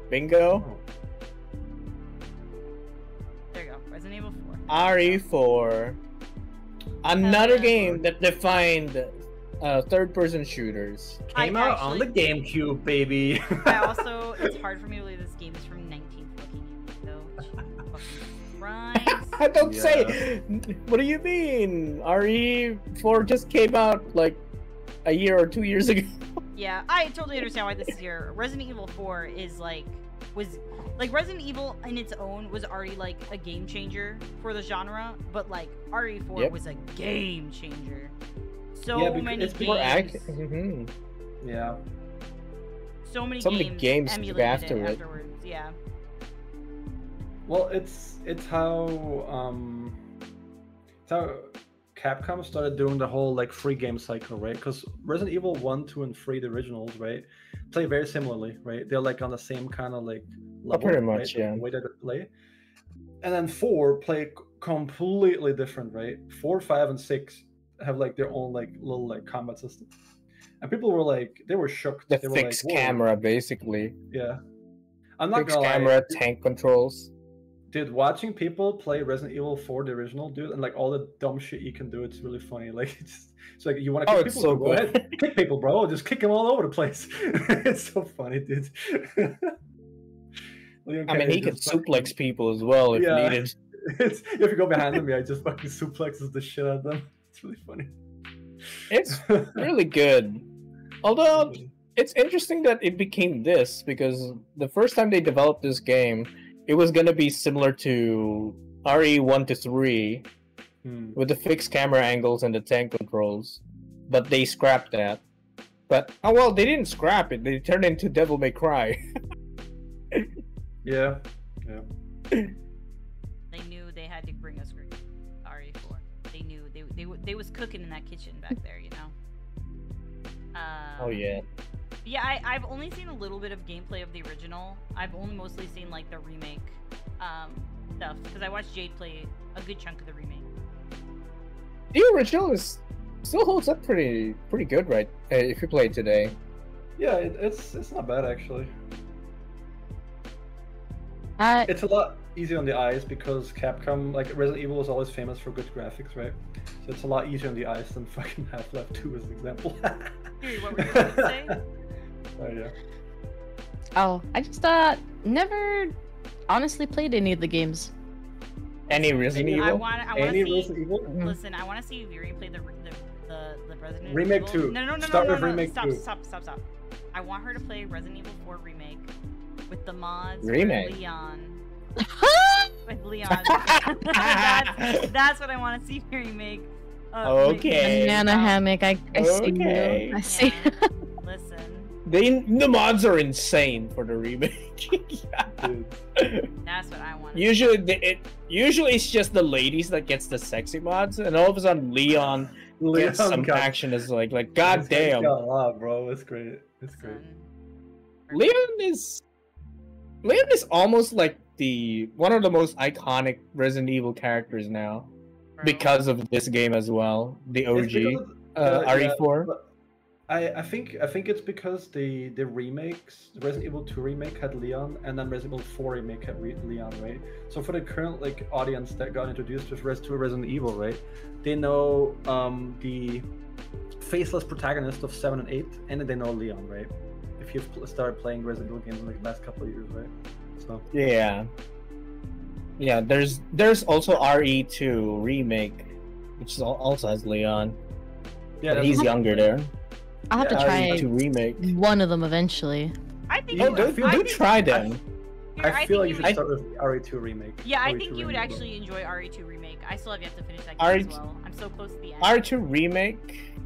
[SPEAKER 2] Bingo?
[SPEAKER 3] Oh.
[SPEAKER 1] There you go. Resident Evil 4.
[SPEAKER 2] RE4. Another
[SPEAKER 1] yeah.
[SPEAKER 2] game that defined third-person shooters.
[SPEAKER 3] Came out on the GameCube, baby.
[SPEAKER 1] I also, it's hard for me to believe this game is from 19 fucking years ago. Fucking Christ.
[SPEAKER 2] Don't
[SPEAKER 3] Yeah.
[SPEAKER 2] say. What do you mean? RE4 just came out like a year or 2 years ago.
[SPEAKER 1] Yeah, I totally understand why this is here. Resident Evil 4 is was Resident Evil in its own was already like a game changer for the genre, but like RE4
[SPEAKER 2] Yep.
[SPEAKER 1] was a game changer. So
[SPEAKER 3] Yeah, because
[SPEAKER 1] many
[SPEAKER 3] it's
[SPEAKER 1] games.
[SPEAKER 3] more
[SPEAKER 2] Mhm.
[SPEAKER 3] Yeah.
[SPEAKER 1] So many
[SPEAKER 2] So many games
[SPEAKER 1] emulated
[SPEAKER 2] after
[SPEAKER 1] it
[SPEAKER 2] it.
[SPEAKER 1] afterwards. Yeah.
[SPEAKER 3] Well, it's how Capcom started doing the whole like free game cycle, right? Because Resident Evil 1, 2, and 3, the originals, right, play very similarly, right? They're like on the same kind of like level,
[SPEAKER 2] pretty much,
[SPEAKER 3] right?
[SPEAKER 2] yeah.
[SPEAKER 3] The way that they play. And then 4 play completely different, right? 4, 5, and 6 have like their own like little like combat system. And people were like, they were shocked.
[SPEAKER 2] The
[SPEAKER 3] They were
[SPEAKER 2] fixed
[SPEAKER 3] like, "Whoa."
[SPEAKER 2] camera, basically.
[SPEAKER 3] Yeah. I'm not
[SPEAKER 2] Fixed
[SPEAKER 3] gonna
[SPEAKER 2] camera,
[SPEAKER 3] lie.
[SPEAKER 2] tank controls.
[SPEAKER 3] Dude, watching people play Resident Evil 4, the original, dude, and like all the dumb shit you can do, it's really funny. Like, it's like you want to
[SPEAKER 2] Oh,
[SPEAKER 3] kick
[SPEAKER 2] it's
[SPEAKER 3] people,
[SPEAKER 2] so
[SPEAKER 3] go
[SPEAKER 2] good.
[SPEAKER 3] ahead, kick people, bro. Just kick them all over the place. It's so funny, dude. Leon
[SPEAKER 2] I mean,
[SPEAKER 3] Kennedy
[SPEAKER 2] he could
[SPEAKER 3] just fucking-
[SPEAKER 2] suplex people as well if
[SPEAKER 3] Yeah.
[SPEAKER 2] needed.
[SPEAKER 3] It's, if you go behind him, yeah, he just fucking suplexes the shit out of them. It's really funny.
[SPEAKER 2] It's really good. Although it's interesting that it became this because the first time they developed this game, it was gonna be similar to RE1 to 3 with the fixed camera angles and the tank controls, but they scrapped that. But oh well, they didn't scrap it. They turned it into Devil May Cry.
[SPEAKER 3] Yeah.
[SPEAKER 1] They knew they had to bring us RE4. They knew they was cooking in that kitchen back there, you know.
[SPEAKER 2] Oh yeah.
[SPEAKER 1] Yeah, I've only seen a little bit of gameplay of the original. I've only mostly seen like the remake stuff because I watched Jade play a good chunk of the remake.
[SPEAKER 2] The original is still holds up pretty good, right? If you play it today.
[SPEAKER 3] Yeah, it's not bad actually.
[SPEAKER 4] I
[SPEAKER 3] It's a lot easier on the eyes because Capcom, like Resident Evil, was always famous for good graphics, right? So it's a lot easier on the eyes than fucking Half-Life 2 as an example.
[SPEAKER 1] Dude, what were you going to say?
[SPEAKER 3] Oh yeah.
[SPEAKER 4] I just never honestly played any of the games.
[SPEAKER 2] Any Resident
[SPEAKER 3] Any-
[SPEAKER 1] I
[SPEAKER 2] Evil?
[SPEAKER 1] want to
[SPEAKER 3] Any
[SPEAKER 1] see.
[SPEAKER 3] Resident Evil?
[SPEAKER 1] Listen, I want to see Viri play the Resident
[SPEAKER 3] Remake
[SPEAKER 1] Evil.
[SPEAKER 3] 2.
[SPEAKER 1] No.
[SPEAKER 3] Start with Remake
[SPEAKER 1] Stop,
[SPEAKER 3] 2.
[SPEAKER 1] Stop. I want her to play Resident Evil 4 remake with the mods. where
[SPEAKER 2] Remake?
[SPEAKER 1] Leon with Leon. that's what I want to see the remake.
[SPEAKER 2] Okay.
[SPEAKER 4] Banana hammock. I see
[SPEAKER 2] Okay.
[SPEAKER 4] you. I see.
[SPEAKER 1] Listen.
[SPEAKER 2] The mods are insane for the remake.
[SPEAKER 3] Dude.
[SPEAKER 1] That's what I want.
[SPEAKER 2] Usually it's just the ladies that gets the sexy mods, and all of a sudden Leon gets some
[SPEAKER 3] got-
[SPEAKER 2] action. Is like
[SPEAKER 3] It's
[SPEAKER 2] goddamn.
[SPEAKER 3] got a lot, bro. It's great. It's great.
[SPEAKER 2] Leon is almost like one of the most iconic Resident Evil characters now because of this game as well. The
[SPEAKER 3] It's because
[SPEAKER 2] OG
[SPEAKER 3] of-
[SPEAKER 2] RE4.
[SPEAKER 3] but I think it's because the remakes, the Resident Evil 2 remake had Leon, and then Resident Evil 4 remake had Leon, right? So for the current like audience that got introduced to Resident Evil, right, they know the faceless protagonist of 7 and 8, and then they know Leon, right? If you've started playing Resident Evil games in like the last couple of years, right? So
[SPEAKER 2] Yeah. There's also RE2 remake, which also has Leon.
[SPEAKER 3] yeah,
[SPEAKER 2] But he's younger there.
[SPEAKER 4] I'll have to
[SPEAKER 3] Yeah,
[SPEAKER 4] try
[SPEAKER 2] RE2 remake.
[SPEAKER 4] one of them eventually.
[SPEAKER 1] I think.
[SPEAKER 3] Oh,
[SPEAKER 2] Do try them.
[SPEAKER 3] I feel like you
[SPEAKER 1] would-
[SPEAKER 3] should start with RE2 remake.
[SPEAKER 1] Yeah, I
[SPEAKER 3] RE2
[SPEAKER 1] think you would
[SPEAKER 3] remake.
[SPEAKER 1] actually enjoy RE2 remake. I still have yet to finish that game as well. I'm so close to the end.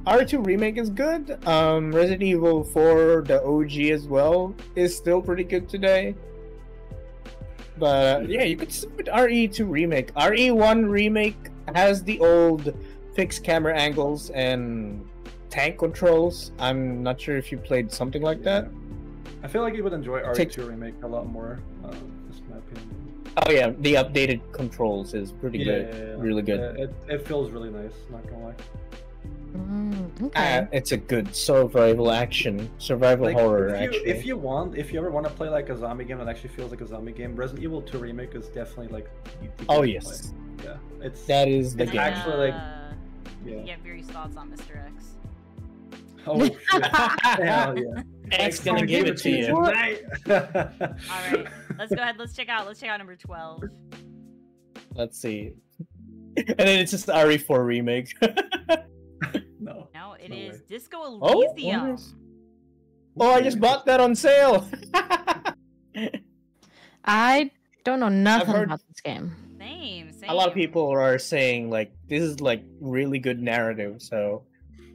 [SPEAKER 2] R2 remake is good. Resident Evil 4, the OG as well, is still pretty good today. But yeah, you could start with RE2 remake. RE1 remake has the old fixed camera angles and tank controls. I'm not sure if you played something like that.
[SPEAKER 3] I feel like you would enjoy RE2
[SPEAKER 2] Takes-
[SPEAKER 3] remake a lot more. Just my opinion.
[SPEAKER 2] Oh yeah, the updated controls is pretty good.
[SPEAKER 3] Yeah.
[SPEAKER 2] Really good.
[SPEAKER 3] It feels really nice. Not gonna lie.
[SPEAKER 4] Okay.
[SPEAKER 2] It's a good survival
[SPEAKER 3] Like,
[SPEAKER 2] horror
[SPEAKER 3] if you,
[SPEAKER 2] actually.
[SPEAKER 3] if you ever want to play like a zombie game that actually feels like a zombie game, Resident Evil 2 remake is definitely like. the
[SPEAKER 2] Oh
[SPEAKER 3] game to
[SPEAKER 2] yes,
[SPEAKER 3] play. Yeah, it's
[SPEAKER 2] that is the
[SPEAKER 3] it's
[SPEAKER 2] game.
[SPEAKER 3] actually, like,
[SPEAKER 1] You
[SPEAKER 3] yeah.
[SPEAKER 1] get various thoughts on Mr. X.
[SPEAKER 3] Oh shit! Hell yeah!
[SPEAKER 2] X gonna give it to you.
[SPEAKER 3] tonight.
[SPEAKER 1] All right, let's go ahead. Let's check out number 12.
[SPEAKER 2] Let's see. And then it's just RE4 remake.
[SPEAKER 3] No.
[SPEAKER 1] No, it
[SPEAKER 3] No
[SPEAKER 1] is
[SPEAKER 3] way.
[SPEAKER 1] Disco
[SPEAKER 2] Oh,
[SPEAKER 1] Elysium.
[SPEAKER 2] I just bought that on sale.
[SPEAKER 4] I don't know nothing
[SPEAKER 2] heard-
[SPEAKER 4] about this game.
[SPEAKER 1] Same.
[SPEAKER 2] A lot of people are saying like this is like really good narrative, so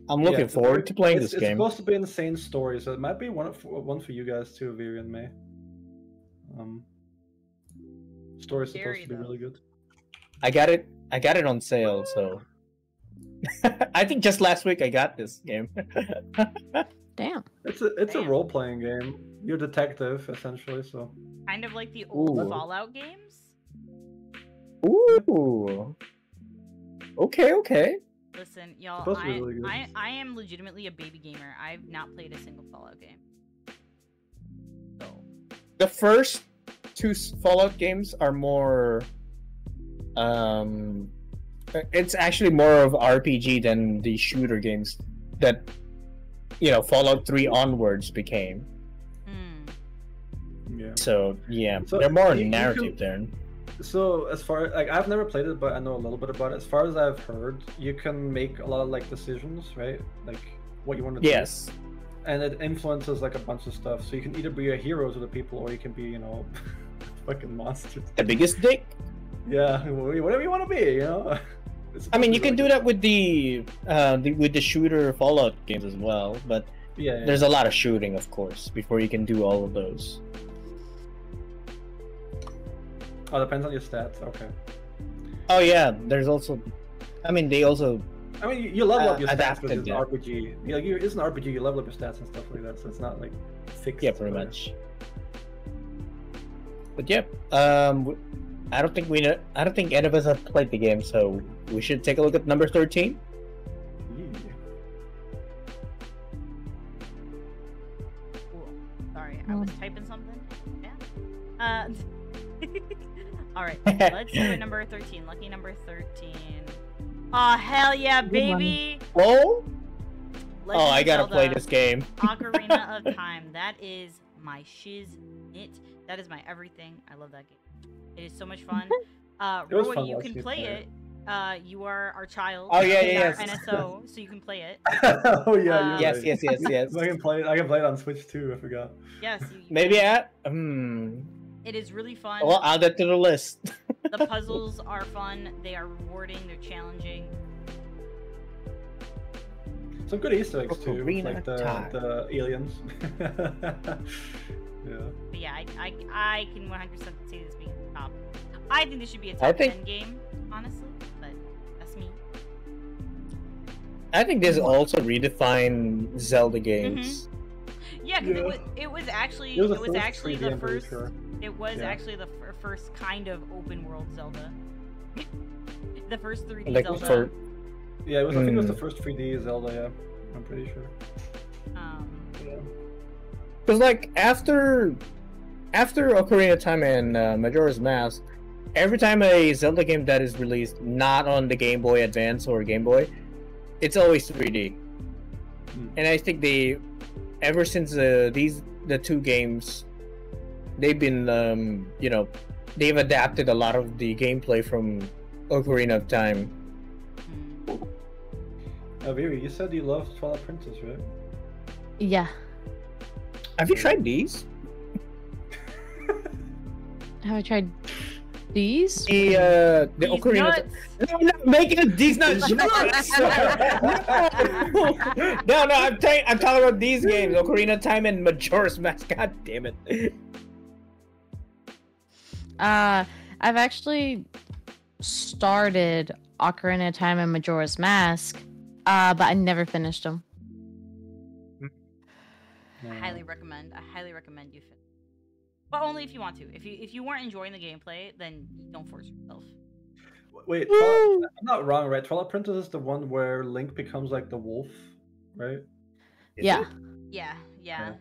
[SPEAKER 2] I'm
[SPEAKER 3] Yeah,
[SPEAKER 2] looking
[SPEAKER 3] it's
[SPEAKER 2] forward to playing this
[SPEAKER 3] it's
[SPEAKER 2] game.
[SPEAKER 3] supposed to be an insane story, so it might be one for you guys too, Viri and May. Story's supposed
[SPEAKER 1] Very
[SPEAKER 3] to be
[SPEAKER 1] though.
[SPEAKER 3] really good.
[SPEAKER 2] I got it on sale, so I think just last week I got this game.
[SPEAKER 4] Damn.
[SPEAKER 3] It's a
[SPEAKER 1] Damn.
[SPEAKER 3] role playing game. You're a detective essentially, so
[SPEAKER 1] Kind of like the old
[SPEAKER 2] Ooh.
[SPEAKER 1] Fallout games.
[SPEAKER 2] Ooh. Okay.
[SPEAKER 1] Listen, y'all,
[SPEAKER 3] Supposed to be really good.
[SPEAKER 1] I am legitimately a baby gamer. I've not played a single Fallout game. So,
[SPEAKER 2] The first two Fallout games are more it's actually more of RPG than the shooter games that Fallout 3 onwards became.
[SPEAKER 1] hmm.
[SPEAKER 3] yeah.
[SPEAKER 2] So yeah,
[SPEAKER 3] So,
[SPEAKER 2] they're more
[SPEAKER 3] you
[SPEAKER 2] narrative
[SPEAKER 3] can-
[SPEAKER 2] there.
[SPEAKER 3] So as far like I've never played it, but I know a little bit about it. As far as I've heard, you can make a lot of like decisions, right? Like what you want to do.
[SPEAKER 2] Yes.
[SPEAKER 3] And it influences like a bunch of stuff. So you can either be a hero to the people, or you can be, fucking monster.
[SPEAKER 2] The biggest dick.
[SPEAKER 3] Yeah, whatever you want to be, It's
[SPEAKER 2] I mean, you
[SPEAKER 3] supposed to
[SPEAKER 2] can
[SPEAKER 3] be
[SPEAKER 2] do that with the shooter Fallout games as well, but
[SPEAKER 3] Yeah.
[SPEAKER 2] there's a lot of shooting, of course, before you can do all of those.
[SPEAKER 3] Oh, depends on your stats. Okay.
[SPEAKER 2] Oh yeah, there's also, I mean, they also
[SPEAKER 3] I mean, you level up your stats because
[SPEAKER 2] adapted
[SPEAKER 3] it's an
[SPEAKER 2] that.
[SPEAKER 3] RPG. Yeah, it's an RPG. You level up your stats and stuff like that, so it's not like fixed.
[SPEAKER 2] yeah, pretty
[SPEAKER 3] or-
[SPEAKER 2] much. But yeah, I don't think any of us have played the game, so we should take a look at number 13.
[SPEAKER 3] Yeah.
[SPEAKER 1] Cool. Sorry, I was typing something. Yeah. All right, let's do it. Number 13. Lucky number 13. Oh hell yeah,
[SPEAKER 4] Good
[SPEAKER 1] baby!
[SPEAKER 2] Oh,
[SPEAKER 1] Legend
[SPEAKER 2] I
[SPEAKER 1] of
[SPEAKER 2] gotta
[SPEAKER 1] Zelda
[SPEAKER 2] play this game.
[SPEAKER 1] Ocarina of Time. That is my shiznit. That is my everything. I love that game. It is so much fun.
[SPEAKER 3] It was
[SPEAKER 1] Rowan,
[SPEAKER 3] fun
[SPEAKER 1] you
[SPEAKER 3] watching
[SPEAKER 1] can
[SPEAKER 3] you
[SPEAKER 1] play
[SPEAKER 3] play
[SPEAKER 1] it. You are our child.
[SPEAKER 2] Oh, yeah,
[SPEAKER 1] in our
[SPEAKER 2] yes.
[SPEAKER 1] NSO, so you can play it.
[SPEAKER 3] Oh yeah. You're
[SPEAKER 2] Yes,
[SPEAKER 3] right.
[SPEAKER 2] yes.
[SPEAKER 3] I can play it. I can play it on Switch too. I forgot.
[SPEAKER 1] Yes.
[SPEAKER 2] Maybe
[SPEAKER 1] It is really fun.
[SPEAKER 2] Well, add that to the list.
[SPEAKER 1] The puzzles are fun. They are rewarding. They're challenging.
[SPEAKER 3] Some good Easter eggs too,
[SPEAKER 2] Ocarina
[SPEAKER 3] like
[SPEAKER 2] Time.
[SPEAKER 3] the aliens. Yeah.
[SPEAKER 1] But yeah, I can 100% see this being top. I think this should be a
[SPEAKER 2] I
[SPEAKER 1] top
[SPEAKER 2] think-
[SPEAKER 1] 10 game, honestly. But that's me.
[SPEAKER 2] I think this also redefined Zelda games.
[SPEAKER 1] Yeah, because
[SPEAKER 3] Yeah.
[SPEAKER 1] it was actually
[SPEAKER 3] It was
[SPEAKER 1] it
[SPEAKER 3] the
[SPEAKER 1] was
[SPEAKER 3] first
[SPEAKER 1] actually
[SPEAKER 3] 3D,
[SPEAKER 1] the
[SPEAKER 3] I'm pretty
[SPEAKER 1] first.
[SPEAKER 3] sure.
[SPEAKER 1] It was
[SPEAKER 3] Yeah.
[SPEAKER 1] actually the first kind of open world Zelda. The first 3D
[SPEAKER 2] Like
[SPEAKER 1] Zelda.
[SPEAKER 2] for
[SPEAKER 3] Yeah, it was. I think it was the
[SPEAKER 2] Mm.
[SPEAKER 3] first 3D Zelda. Yeah, I'm pretty sure. Yeah.
[SPEAKER 2] because like after Ocarina of Time and Majora's Mask, every time a Zelda game that is released not on the Game Boy Advance or Game Boy, it's always 3D. And I think ever since the two games, they've been they've adapted a lot of the gameplay from Ocarina of Time.
[SPEAKER 3] Viri, you said you loved Twilight Princess, right?
[SPEAKER 4] Yeah.
[SPEAKER 2] Have you tried these?
[SPEAKER 4] Have I tried these?
[SPEAKER 2] The
[SPEAKER 1] These
[SPEAKER 2] Ocarina.
[SPEAKER 1] nuts.
[SPEAKER 2] No, I'm not making it these nuts. no, I'm talking about these games, Ocarina of Time and Majora's Mask. God damn it.
[SPEAKER 4] I've actually started Ocarina of Time and Majora's Mask, but I never finished them.
[SPEAKER 1] I highly recommend you finish. But only if you want to. If you weren't enjoying the gameplay, then don't force yourself.
[SPEAKER 3] Wait,
[SPEAKER 4] Woo!
[SPEAKER 3] I'm not wrong, right? Twilight Princess is the one where Link becomes like the wolf, right?
[SPEAKER 4] Yeah.
[SPEAKER 1] Yeah.
[SPEAKER 3] Yeah.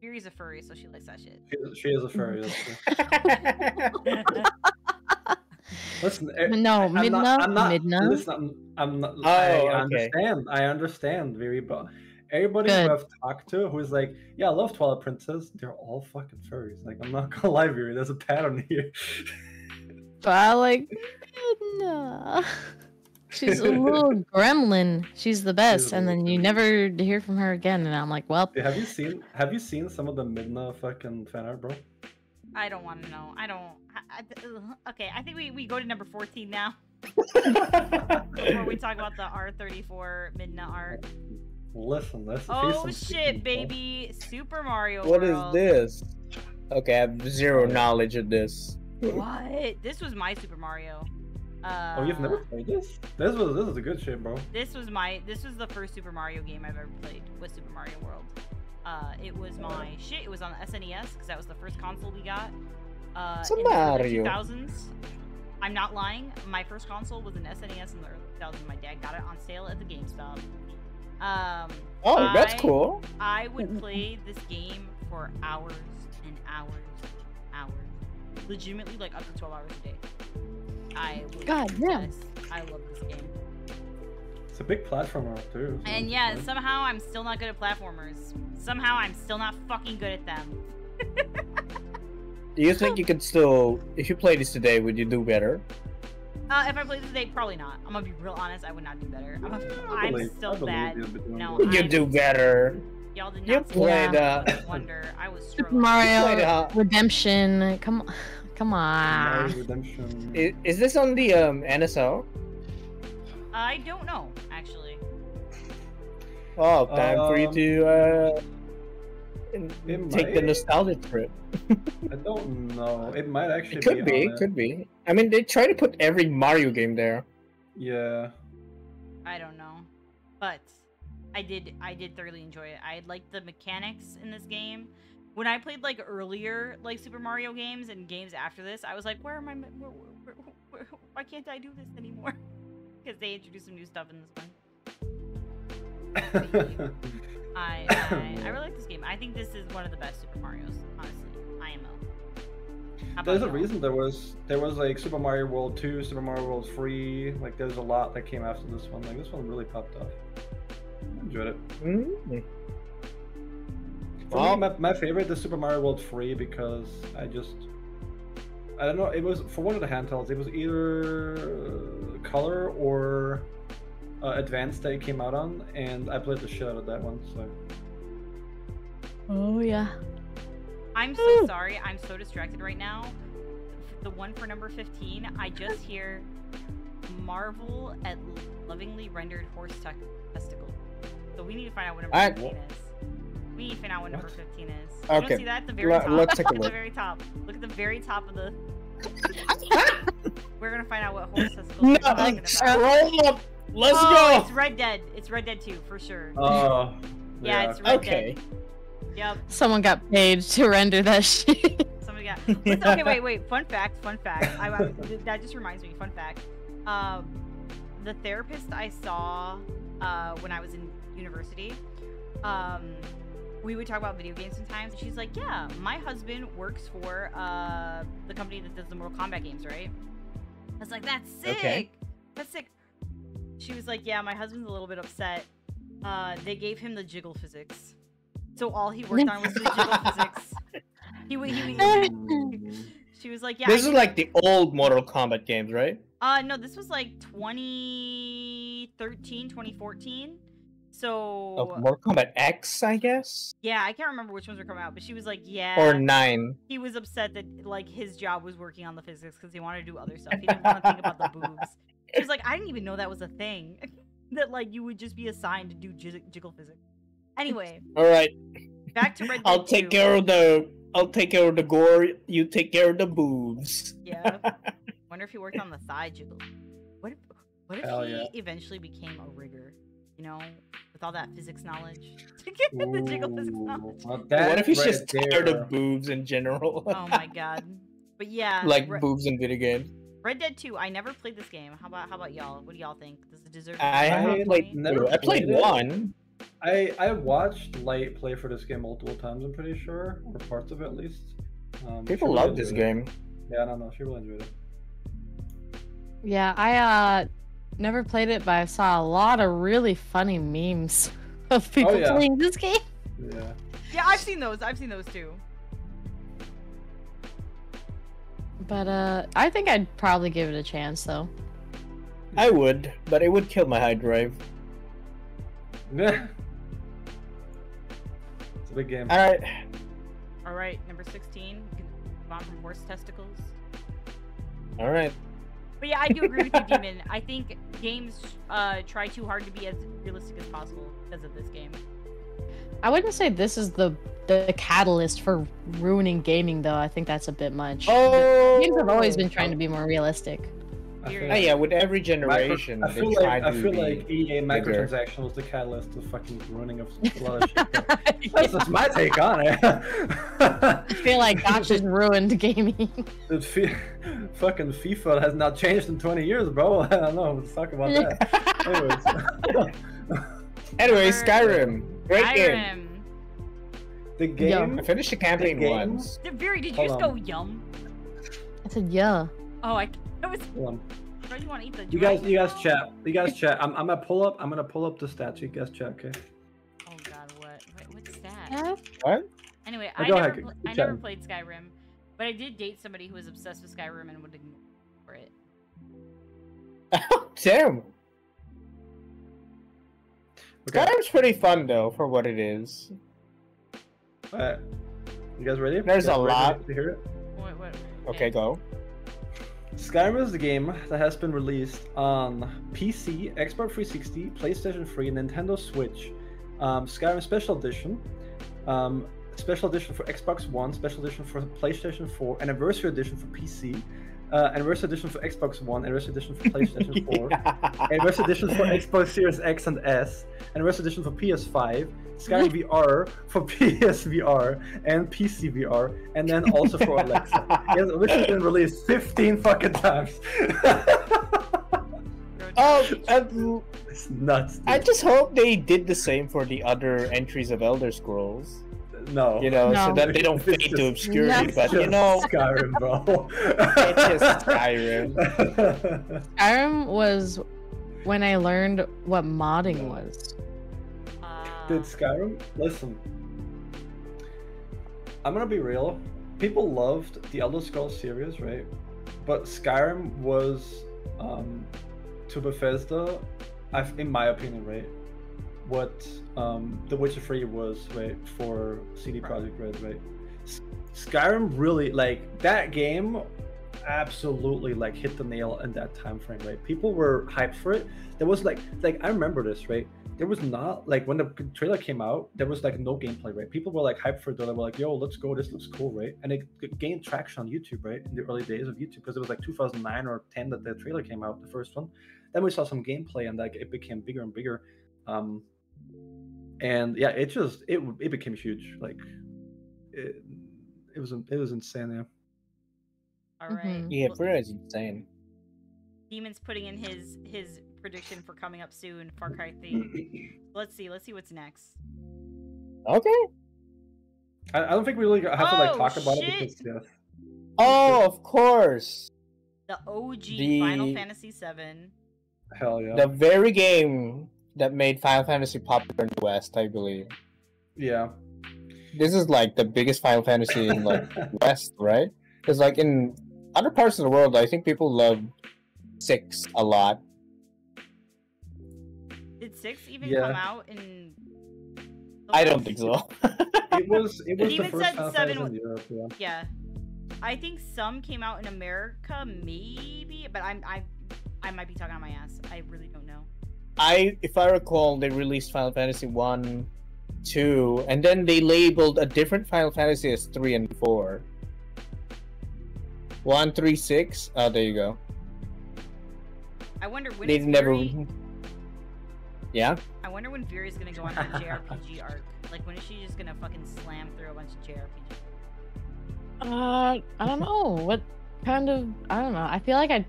[SPEAKER 1] Yuri's a furry, so she likes that shit.
[SPEAKER 3] She is a furry. That's true. Listen,
[SPEAKER 4] No,
[SPEAKER 3] I'm
[SPEAKER 4] Midna.
[SPEAKER 3] not. I'm not.
[SPEAKER 4] Midna.
[SPEAKER 3] Listen, I'm not.
[SPEAKER 2] Oh,
[SPEAKER 3] I
[SPEAKER 2] okay.
[SPEAKER 3] understand, Viri, but everybody
[SPEAKER 4] Good.
[SPEAKER 3] who I've talked to who's like, yeah, I love Twilight Princess, they're all fucking furries. Like, I'm not gonna lie, Viri, there's a pattern here.
[SPEAKER 4] But I like Midna. She's a little gremlin. She's the best, and then you never hear from her again. And I'm like, well,
[SPEAKER 3] Hey, have you seen some of the Midna fucking fan art, bro?
[SPEAKER 1] I don't want to know. Okay, I think we go to number 14 now. Before we talk about the R34 Midna art.
[SPEAKER 3] Listen, here's
[SPEAKER 1] Oh
[SPEAKER 3] some
[SPEAKER 1] shit,
[SPEAKER 3] secrets, bro.
[SPEAKER 1] baby! Super Mario
[SPEAKER 2] What is
[SPEAKER 1] World.
[SPEAKER 2] this? Okay, I have zero knowledge of this.
[SPEAKER 1] What? This was my Super Mario.
[SPEAKER 3] Oh, you've never played this? This is a good shit, bro.
[SPEAKER 1] This was the first Super Mario game I've ever played. Was Super Mario World. It was my shit. It was on the SNES because that was the first console we got.
[SPEAKER 2] It's a
[SPEAKER 1] in the
[SPEAKER 2] Mario.
[SPEAKER 1] 2000s. I'm not lying. My first console was an SNES in the early 2000s. My dad got it on sale at the GameStop.
[SPEAKER 2] Oh, that's
[SPEAKER 1] I-
[SPEAKER 2] cool.
[SPEAKER 1] I would play this game for hours and hours and hours. Legitimately, like up to 12 hours a day. I would
[SPEAKER 4] God damn.
[SPEAKER 1] yes, I love this game.
[SPEAKER 3] It's a big platformer too. so
[SPEAKER 1] And
[SPEAKER 3] it's
[SPEAKER 1] yeah,
[SPEAKER 3] fun.
[SPEAKER 1] somehow I'm still not good at platformers. Somehow I'm still not fucking good at them.
[SPEAKER 2] Do you think you could still, if you play this today, would you do better?
[SPEAKER 1] If I played this today, probably not. I'm gonna be real honest. I would not do better. I'm
[SPEAKER 3] believe-
[SPEAKER 1] still
[SPEAKER 3] I believe
[SPEAKER 1] bad.
[SPEAKER 3] you'll be doing
[SPEAKER 1] No,
[SPEAKER 3] good.
[SPEAKER 2] You
[SPEAKER 1] I'm-
[SPEAKER 2] do better.
[SPEAKER 1] Y'all did
[SPEAKER 2] You
[SPEAKER 1] not see
[SPEAKER 2] played,
[SPEAKER 1] that. Wonder. I was
[SPEAKER 4] Super
[SPEAKER 1] struggling.
[SPEAKER 2] Played,
[SPEAKER 4] Mario Redemption. Come
[SPEAKER 3] Mario
[SPEAKER 4] on.
[SPEAKER 3] Redemption.
[SPEAKER 2] Is this on the NSO?
[SPEAKER 1] I don't know, actually.
[SPEAKER 2] Oh, time for you
[SPEAKER 3] Um,
[SPEAKER 2] to
[SPEAKER 3] it
[SPEAKER 2] take the
[SPEAKER 3] might.
[SPEAKER 2] nostalgia trip.
[SPEAKER 3] I don't know. It might actually
[SPEAKER 2] It could be,
[SPEAKER 3] on it.
[SPEAKER 2] could be. I mean, they try to put every Mario game there.
[SPEAKER 3] Yeah.
[SPEAKER 1] I don't know, but I did thoroughly enjoy it. I liked the mechanics in this game. When I played like earlier like Super Mario games and games after this, I was like, where am I? Why can't I do this anymore? Because they introduced some new stuff in this one. I really like this game. I think this is one of the best Super Marios. Honestly, IMO. How about
[SPEAKER 3] There's a
[SPEAKER 1] y'all?
[SPEAKER 3] reason there was like Super Mario World 2, Super Mario World 3. Like there's a lot that came after this one. Like this one really popped off. I enjoyed it.
[SPEAKER 2] Mm.
[SPEAKER 3] For
[SPEAKER 2] Well-
[SPEAKER 3] me, my favorite is Super Mario World 3 because I don't know, it was for one of the handhelds, it was either Color or Advanced that it came out on, and I played the shit out of that one. So
[SPEAKER 4] Oh yeah.
[SPEAKER 1] I'm so sorry. I'm so distracted right now. The one for number 15, I just hear marvel at lovingly rendered horse testicle. So we need to find out what number 15 is. We need to find out what number 15 is. You
[SPEAKER 2] Okay.
[SPEAKER 1] don't see that at the very top?
[SPEAKER 2] Let's take a
[SPEAKER 1] Look at
[SPEAKER 2] look.
[SPEAKER 1] the very top. Look at the very top of the... We're gonna find out what horse testicle
[SPEAKER 2] No,
[SPEAKER 1] we're talking about.
[SPEAKER 2] roll up. Let's
[SPEAKER 1] Oh,
[SPEAKER 2] go.
[SPEAKER 1] it's Red Dead. It's Red Dead 2, for sure.
[SPEAKER 3] Oh.
[SPEAKER 1] Yeah, it's Red
[SPEAKER 2] Okay.
[SPEAKER 1] Dead. Yep.
[SPEAKER 4] Someone got paid to render that shit.
[SPEAKER 1] Somebody got. Okay, wait. Fun fact. That just reminds me. Fun fact. The therapist I saw when I was in university, we would talk about video games sometimes. And she's like, "Yeah, my husband works for the company that does the Mortal Kombat games, right?" I was like, "That's sick.
[SPEAKER 2] Okay.
[SPEAKER 1] That's sick." She was like, "Yeah, my husband's a little bit upset. They gave him the jiggle physics, so all he worked on was the jiggle physics." She was like, "Yeah."
[SPEAKER 2] This is like the old Mortal Kombat games, right?
[SPEAKER 1] No, this was like 2013, 2014. So
[SPEAKER 2] Of Mortal Kombat X, I guess?
[SPEAKER 1] yeah, I can't remember which ones were coming out, but she was like, "Yeah."
[SPEAKER 2] Or 9.
[SPEAKER 1] He was upset that like his job was working on the physics because he wanted to do other stuff. He didn't want to think about the boobs. She was like, "I didn't even know that was a thing. That like you would just be assigned to do jiggle physics." Anyway,
[SPEAKER 2] Alright.
[SPEAKER 1] back to Red Dead
[SPEAKER 2] I'll take
[SPEAKER 1] 2.
[SPEAKER 2] care of the gore, you take care of the boobs.
[SPEAKER 1] Yeah. Wonder if he worked on the thigh jiggle. What if
[SPEAKER 3] Hell
[SPEAKER 1] he
[SPEAKER 3] yeah.
[SPEAKER 1] eventually became a rigger? You know, with all that physics knowledge. To get the jiggle physics knowledge.
[SPEAKER 3] Well,
[SPEAKER 2] What
[SPEAKER 3] that
[SPEAKER 2] if he's
[SPEAKER 3] right
[SPEAKER 2] just tired
[SPEAKER 3] there-
[SPEAKER 2] of boobs in general?
[SPEAKER 1] Oh my god. But yeah,
[SPEAKER 2] Like boobs in video games.
[SPEAKER 1] Red Dead 2. I never played this game. How about y'all? What do y'all think? Does it deserve?
[SPEAKER 2] I
[SPEAKER 3] haven't played- never
[SPEAKER 2] I played
[SPEAKER 3] played it.
[SPEAKER 2] 1.
[SPEAKER 3] I watched Light play for this game multiple times, I'm pretty sure, or parts of it at least.
[SPEAKER 2] People
[SPEAKER 3] she
[SPEAKER 2] love
[SPEAKER 3] really
[SPEAKER 2] this
[SPEAKER 3] enjoyed it.
[SPEAKER 2] game.
[SPEAKER 3] Yeah, I don't know. She really enjoyed it.
[SPEAKER 4] Yeah, I never played it, but I saw a lot of really funny memes of people
[SPEAKER 3] yeah.
[SPEAKER 4] playing this game.
[SPEAKER 3] Yeah.
[SPEAKER 1] Yeah, I've seen those. I've seen those too.
[SPEAKER 4] But I think I'd probably give it a chance though.
[SPEAKER 2] I would, but it would kill my hard drive.
[SPEAKER 3] Yeah. It's a big game.
[SPEAKER 2] Alright.
[SPEAKER 1] All right, number 16. We can move on from horse testicles.
[SPEAKER 2] Alright.
[SPEAKER 1] But yeah, I do agree with you, Demon. I think games try too hard to be as realistic as possible because of this game.
[SPEAKER 4] I wouldn't say this is the catalyst for ruining gaming though. I think that's a bit much.
[SPEAKER 2] Oh!
[SPEAKER 4] Games have always been trying to be more realistic.
[SPEAKER 3] I feel
[SPEAKER 1] Oh,
[SPEAKER 2] Oh,
[SPEAKER 3] like-
[SPEAKER 2] yeah, with every generation,
[SPEAKER 3] I
[SPEAKER 2] they
[SPEAKER 3] feel
[SPEAKER 2] try
[SPEAKER 3] like
[SPEAKER 2] to
[SPEAKER 3] I feel
[SPEAKER 2] be
[SPEAKER 3] like EA
[SPEAKER 2] bigger.
[SPEAKER 3] microtransaction was the catalyst to fucking ruining of a lot of shit. That's just my take on it.
[SPEAKER 4] I feel like that just ruined gaming.
[SPEAKER 3] Dude, fucking FIFA has not changed in 20 years, bro. I don't know. Let's talk about that.
[SPEAKER 2] Anyway, Skyrim. Great game.
[SPEAKER 1] Skyrim.
[SPEAKER 3] The game.
[SPEAKER 2] I finished the campaign
[SPEAKER 3] game?
[SPEAKER 2] once.
[SPEAKER 1] Did you
[SPEAKER 3] Hold
[SPEAKER 1] just
[SPEAKER 3] on.
[SPEAKER 1] go yum?
[SPEAKER 4] I said yeah.
[SPEAKER 1] Oh, I was.
[SPEAKER 3] Hold on.
[SPEAKER 1] Bro, you want to eat the
[SPEAKER 3] You guys
[SPEAKER 1] dragon?
[SPEAKER 3] chat. I'm gonna pull up the stats. You guys chat, okay?
[SPEAKER 1] Oh god, what's that?
[SPEAKER 4] Yeah.
[SPEAKER 2] What?
[SPEAKER 1] Anyway,
[SPEAKER 3] Oh,
[SPEAKER 1] I
[SPEAKER 3] go
[SPEAKER 1] never,
[SPEAKER 3] ahead,
[SPEAKER 1] I
[SPEAKER 3] keep
[SPEAKER 1] never
[SPEAKER 3] chatting.
[SPEAKER 1] played Skyrim, but I did date somebody who was obsessed with Skyrim and would ignore it.
[SPEAKER 2] Damn.
[SPEAKER 3] Okay.
[SPEAKER 2] Skyrim's pretty fun though for what it is.
[SPEAKER 3] Alright. You guys ready?
[SPEAKER 2] There's
[SPEAKER 3] You guys
[SPEAKER 2] a
[SPEAKER 3] ready
[SPEAKER 2] lot.
[SPEAKER 3] to hear it.
[SPEAKER 1] What?
[SPEAKER 2] Okay, go.
[SPEAKER 3] Skyrim is the game that has been released on PC, Xbox 360, PlayStation 3, Nintendo Switch. Skyrim Special Edition. Special Edition for Xbox One, Special Edition for PlayStation 4, Anniversary Edition for PC, Anniversary Edition for Xbox One, Anniversary Edition for PlayStation 4, Anniversary Edition for Xbox Series X and S, Anniversary Edition for PS5, Skyrim VR for PSVR and PC VR, and then also for Alexa. Which has been released 15 fucking times. It's nuts.
[SPEAKER 2] I just hope they did the same for the other entries of Elder Scrolls.
[SPEAKER 3] No.
[SPEAKER 2] You know, so
[SPEAKER 4] No.
[SPEAKER 2] that they don't
[SPEAKER 3] It's
[SPEAKER 2] fade
[SPEAKER 3] just-
[SPEAKER 2] to obscurity.
[SPEAKER 4] That's
[SPEAKER 2] But you
[SPEAKER 3] Just
[SPEAKER 2] know,
[SPEAKER 3] Skyrim, bro.
[SPEAKER 2] it's just Skyrim.
[SPEAKER 4] Skyrim was when I learned what modding was.
[SPEAKER 3] Dude, Skyrim, listen. I'm gonna be real. People loved the Elder Scrolls series, right? But Skyrim was, to Bethesda, in my opinion, right? What The Witcher 3 was, right, for CD Projekt Red, right? Skyrim really like that game. Absolutely, like hit the nail in that time frame, right? People were hyped for it. There was like I remember this, right? There was not like when the trailer came out, there was like no gameplay, right? People were like hyped for it. They were like, "Yo, let's go! This looks cool, right?" And it gained traction on YouTube, right? In the early days of YouTube, because it was like 2009 or 10 that the trailer came out, the first one. Then we saw some gameplay, and like it became bigger and bigger. And yeah, it became huge. Like it was insane. Yeah.
[SPEAKER 1] All right.
[SPEAKER 2] Yeah,
[SPEAKER 1] Well,
[SPEAKER 2] Fura is insane.
[SPEAKER 1] Demon's putting in his prediction for coming up soon, Far Cry 3. Let's see what's next.
[SPEAKER 2] Okay.
[SPEAKER 3] I don't think we really have to like
[SPEAKER 1] Oh,
[SPEAKER 3] talk about
[SPEAKER 1] shit.
[SPEAKER 3] it because yeah.
[SPEAKER 2] Oh, of course.
[SPEAKER 1] The OG
[SPEAKER 2] The-
[SPEAKER 1] Final Fantasy VII.
[SPEAKER 3] Hell yeah.
[SPEAKER 2] The very game that made Final Fantasy popular in the West, I believe.
[SPEAKER 3] Yeah.
[SPEAKER 2] This is like the biggest Final Fantasy in like West, right? Because like in other parts of the world, I think people love 6 a lot.
[SPEAKER 1] Did 6 even
[SPEAKER 3] Yeah.
[SPEAKER 1] come out in? the
[SPEAKER 2] I don't
[SPEAKER 1] West?
[SPEAKER 2] think so.
[SPEAKER 3] It was the
[SPEAKER 1] Even
[SPEAKER 3] first
[SPEAKER 1] said
[SPEAKER 3] Final
[SPEAKER 1] seven
[SPEAKER 3] Fantasy in Europe, yeah.
[SPEAKER 1] Yeah, I think some came out in America, maybe, but I might be talking on my ass. I really don't know.
[SPEAKER 2] If I recall, they released Final Fantasy 1, 2, and then they labeled a different Final Fantasy as 3 and 4. 1, 3, 6. Oh, there you go.
[SPEAKER 1] I wonder when
[SPEAKER 2] They
[SPEAKER 1] is
[SPEAKER 2] never.
[SPEAKER 1] Viri-
[SPEAKER 2] Yeah.
[SPEAKER 1] I wonder when Viri's gonna go on that JRPG arc. Like, when is she just gonna fucking slam through a bunch of JRPG?
[SPEAKER 4] I don't know. What kind of? I don't know. I feel like I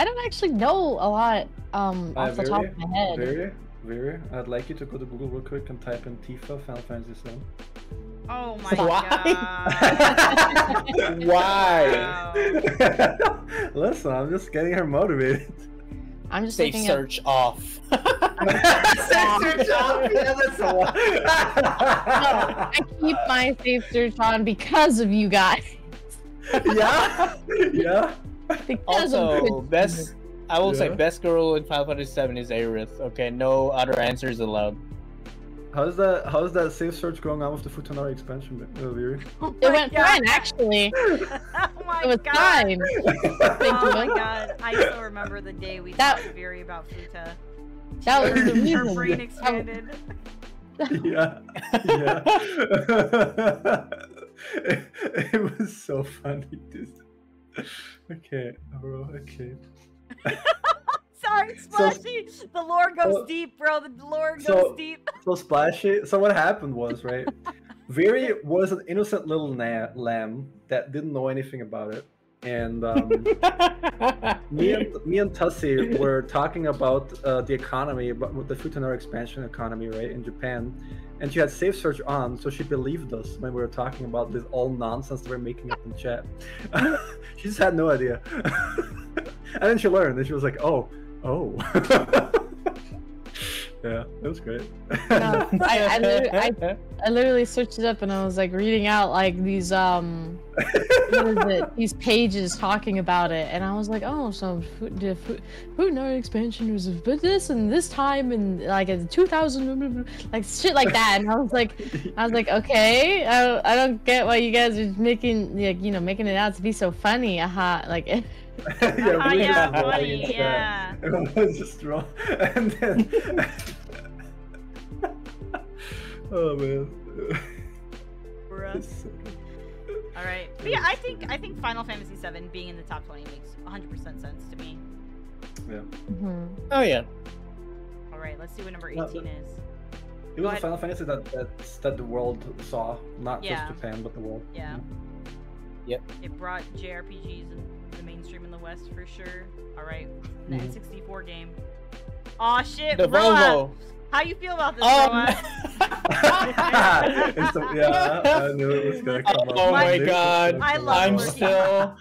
[SPEAKER 4] don't actually know a lot off the top of my head.
[SPEAKER 3] Very. I'd like you to go to Google real quick and type in Tifa Final Fantasy 7.
[SPEAKER 1] Oh my
[SPEAKER 2] Why?
[SPEAKER 1] god.
[SPEAKER 2] Why?
[SPEAKER 1] Wow.
[SPEAKER 3] Listen, I'm just getting her motivated.
[SPEAKER 4] I'm just
[SPEAKER 2] Say
[SPEAKER 4] looking
[SPEAKER 2] search off.
[SPEAKER 3] Search off. Yeah, that's the one.
[SPEAKER 4] I keep my safe search on because of you guys.
[SPEAKER 3] Yeah. Yeah.
[SPEAKER 4] Because of
[SPEAKER 2] Also,
[SPEAKER 4] Twitch.
[SPEAKER 2] best. I will say
[SPEAKER 3] Yeah.
[SPEAKER 2] best girl in Final Fantasy 7 is Aerith. Okay, no other answers allowed.
[SPEAKER 3] How's that safe search going on with the Futanari expansion, Viri?
[SPEAKER 1] Oh
[SPEAKER 4] It
[SPEAKER 1] my
[SPEAKER 4] went
[SPEAKER 1] god.
[SPEAKER 4] fine, actually.
[SPEAKER 1] Oh my
[SPEAKER 4] It was
[SPEAKER 1] god.
[SPEAKER 4] fine.
[SPEAKER 1] Oh my god. I still remember the day we
[SPEAKER 4] That-
[SPEAKER 1] talked to Viri about Futa.
[SPEAKER 4] That was the
[SPEAKER 1] Her
[SPEAKER 4] reason.
[SPEAKER 1] brain expanded.
[SPEAKER 3] Yeah. Yeah. it was so funny, dude. Okay, bro. Okay.
[SPEAKER 1] Sorry, Splashy. The lore goes deep, bro. The lore goes
[SPEAKER 3] so-
[SPEAKER 1] deep.
[SPEAKER 3] So Splashy. So what happened was, right? Viri was an innocent little lamb that didn't know anything about it, and me and Tussie were talking about the economy, about the Futanari expansion economy, right, in Japan, and she had safe search on, so she believed us when we were talking about this all nonsense that we're making up in chat. She just had no idea, and then she learned, and she was like, "Oh." Yeah, it was great.
[SPEAKER 4] No, I literally searched it up and I was like reading out like these what is it? These pages talking about it, and I was like, oh, so the Futanari expansion was but this and this time and like in 2000, like shit like that, and I was like, okay, I don't get why you guys are making like making it out to be so funny, like.
[SPEAKER 3] Yeah,
[SPEAKER 1] Yeah,
[SPEAKER 3] we were just rolling
[SPEAKER 1] funny,
[SPEAKER 3] into
[SPEAKER 1] yeah.
[SPEAKER 3] that. It was just wrong. And then oh man.
[SPEAKER 1] Bruh. All right, but yeah, I think Final Fantasy VII being in the top 20 makes 100% sense to me.
[SPEAKER 3] Yeah.
[SPEAKER 4] Mhm.
[SPEAKER 2] Oh yeah.
[SPEAKER 1] All right, let's see what number
[SPEAKER 3] No,
[SPEAKER 1] 18 is.
[SPEAKER 3] It
[SPEAKER 1] Go
[SPEAKER 3] was a
[SPEAKER 1] ahead.
[SPEAKER 3] Final Fantasy that the world saw, not
[SPEAKER 1] Yeah.
[SPEAKER 3] just Japan, but the world.
[SPEAKER 1] Yeah.
[SPEAKER 2] Yep.
[SPEAKER 1] It brought JRPGs in the mainstream in the West for sure. All right, the
[SPEAKER 3] Mhm.
[SPEAKER 1] N64 game. Aw shit,
[SPEAKER 2] The
[SPEAKER 1] Roa.
[SPEAKER 2] Volvo.
[SPEAKER 1] How you feel about this, Roa?
[SPEAKER 3] Yeah, I knew it was gonna come up.
[SPEAKER 2] Oh my
[SPEAKER 3] Nick was
[SPEAKER 2] god.
[SPEAKER 3] gonna
[SPEAKER 1] I
[SPEAKER 3] come
[SPEAKER 1] love
[SPEAKER 2] I'm
[SPEAKER 3] up.
[SPEAKER 1] Lurking.
[SPEAKER 2] still.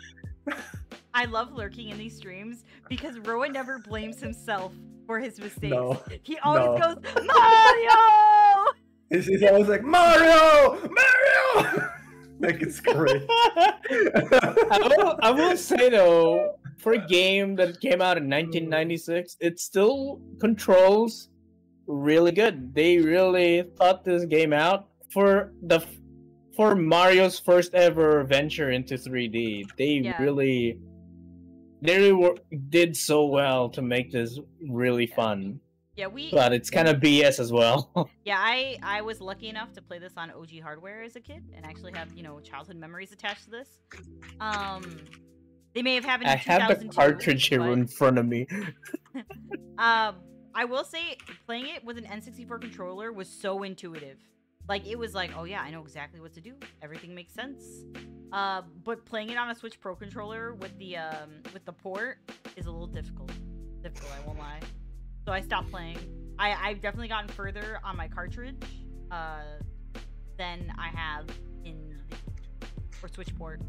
[SPEAKER 1] I love lurking in these streams because Roa never blames himself for his mistakes.
[SPEAKER 3] No.
[SPEAKER 1] He always
[SPEAKER 3] No.
[SPEAKER 1] goes, Mario!
[SPEAKER 3] He's always like, Mario! Like, it's great.
[SPEAKER 2] I will say though, for a game that came out in 1996, it still controls really good. They really thought this game out for for Mario's first ever venture into 3D, they
[SPEAKER 1] Yeah.
[SPEAKER 2] really did so well to make this really fun.
[SPEAKER 1] Yeah, we.
[SPEAKER 2] But it's kind of BS as well.
[SPEAKER 1] Yeah, I was lucky enough to play this on OG hardware as a kid and actually have, you know, childhood memories attached to this. They may have happened in
[SPEAKER 2] I have the
[SPEAKER 1] 2002,
[SPEAKER 2] cartridge here
[SPEAKER 1] but,
[SPEAKER 2] in front of me.
[SPEAKER 1] I will say playing it with an N64 controller was so intuitive. Like, it was like, oh yeah, I know exactly what to do. Everything makes sense. But playing it on a Switch Pro controller with the port is a little difficult. I won't lie. So I stopped playing. I've definitely gotten further on my cartridge than I have in for Switch port.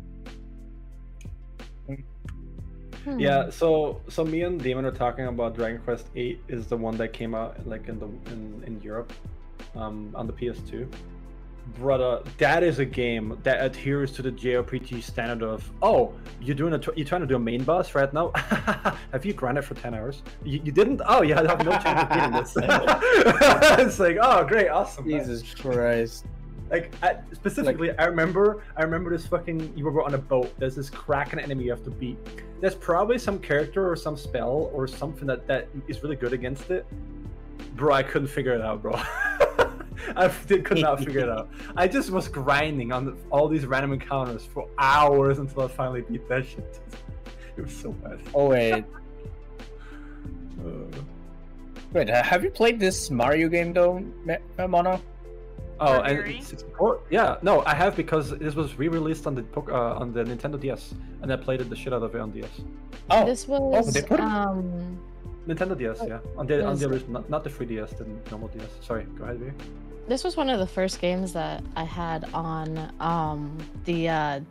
[SPEAKER 3] Yeah, so me and Demon are talking about Dragon Quest VIII is the one that came out like in Europe, on the PS2. Brother, that is a game that adheres to the JRPG standard of, oh, you're trying to do a main boss right now? Have you grinded for 10 hours? You didn't? Oh, yeah, I have no chance of beating this. It's like, oh, great, awesome.
[SPEAKER 2] Jesus Christ.
[SPEAKER 3] Like, specifically, I remember this fucking, you were on a boat, there's this Kraken enemy you have to beat. There's probably some character or some spell or something that is really good against it. Bro, I couldn't figure it out, bro. Could not figure it out. I just was grinding on all these random encounters for hours until I finally beat that shit. It was so bad.
[SPEAKER 2] Oh, wait. Wait, have you played this Mario game, though, Mono?
[SPEAKER 3] Oh,
[SPEAKER 1] Barbary?
[SPEAKER 3] and 64? Yeah, no, I have because this was re-released on the Nintendo DS, and I played the shit out of it on DS.
[SPEAKER 2] Oh,
[SPEAKER 4] This was
[SPEAKER 2] they put it-
[SPEAKER 3] Nintendo DS, yeah, on the original, not the 3DS, the normal DS. Sorry, go ahead, Veer.
[SPEAKER 4] This was one of the first games that I had on the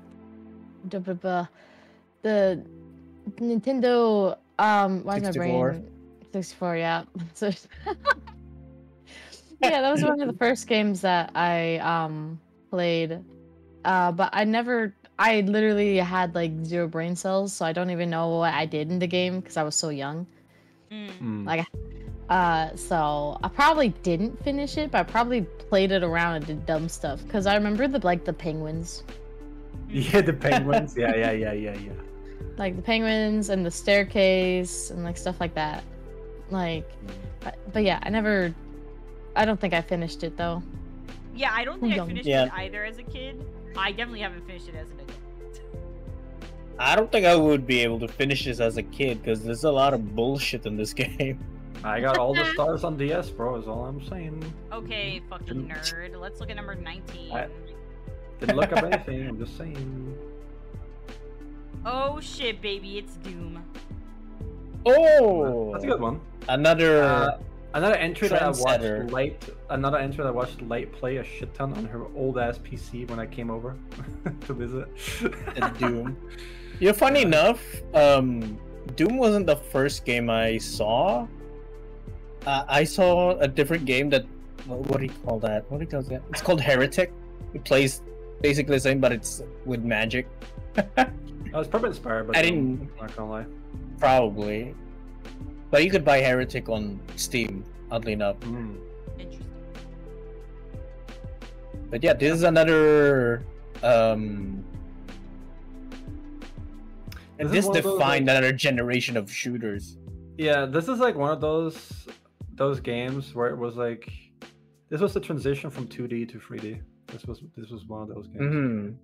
[SPEAKER 4] Nintendo why is my
[SPEAKER 2] 64?
[SPEAKER 4] brain 64, yeah. So yeah, that was one of the first games that I played. But I literally had like 0 brain cells, so I don't even know what I did in the game because I was so young. Like so I probably didn't finish it, but I probably played it around and did dumb stuff because I remember the penguins.
[SPEAKER 3] Yeah, the penguins. Yeah.
[SPEAKER 4] Like the penguins and the staircase and like stuff like that. Like, but yeah, I don't think I finished it though.
[SPEAKER 1] Yeah, I don't think I
[SPEAKER 4] Young.
[SPEAKER 1] finished
[SPEAKER 2] Yeah.
[SPEAKER 1] it either as a kid. I definitely haven't finished it as an adult.
[SPEAKER 2] I don't think I would be able to finish this as a kid because there's a lot of bullshit in this game.
[SPEAKER 3] I got all the stars on DS, bro, is all I'm saying.
[SPEAKER 1] Okay, fucking nerd. Let's look at number 19.
[SPEAKER 3] Didn't look up anything, I'm just saying.
[SPEAKER 1] Oh shit, baby, it's Doom.
[SPEAKER 2] Oh!
[SPEAKER 3] That's a good one.
[SPEAKER 2] Another...
[SPEAKER 3] Another entry that I
[SPEAKER 2] Trendsetter.
[SPEAKER 3] watched Light play a shit ton on her old ass PC when I came over to visit.
[SPEAKER 2] Doom. Yeah, funny enough, Doom wasn't the first game I saw. I saw a different game that... What do you call that? What do you call that? It's called Heretic. It plays basically the same, but it's with magic.
[SPEAKER 3] I was probably inspired, but
[SPEAKER 2] I didn't...
[SPEAKER 3] I'm not gonna lie.
[SPEAKER 2] Probably. But you could buy Heretic on Steam, oddly enough.
[SPEAKER 1] Interesting.
[SPEAKER 2] But yeah, this is another...
[SPEAKER 3] This is
[SPEAKER 2] This
[SPEAKER 3] one of those,
[SPEAKER 2] defined another generation of shooters.
[SPEAKER 3] Yeah, this is like one of those games where it was like, this was the transition from 2D to 3D. This was one of those games.
[SPEAKER 2] Mm-hmm.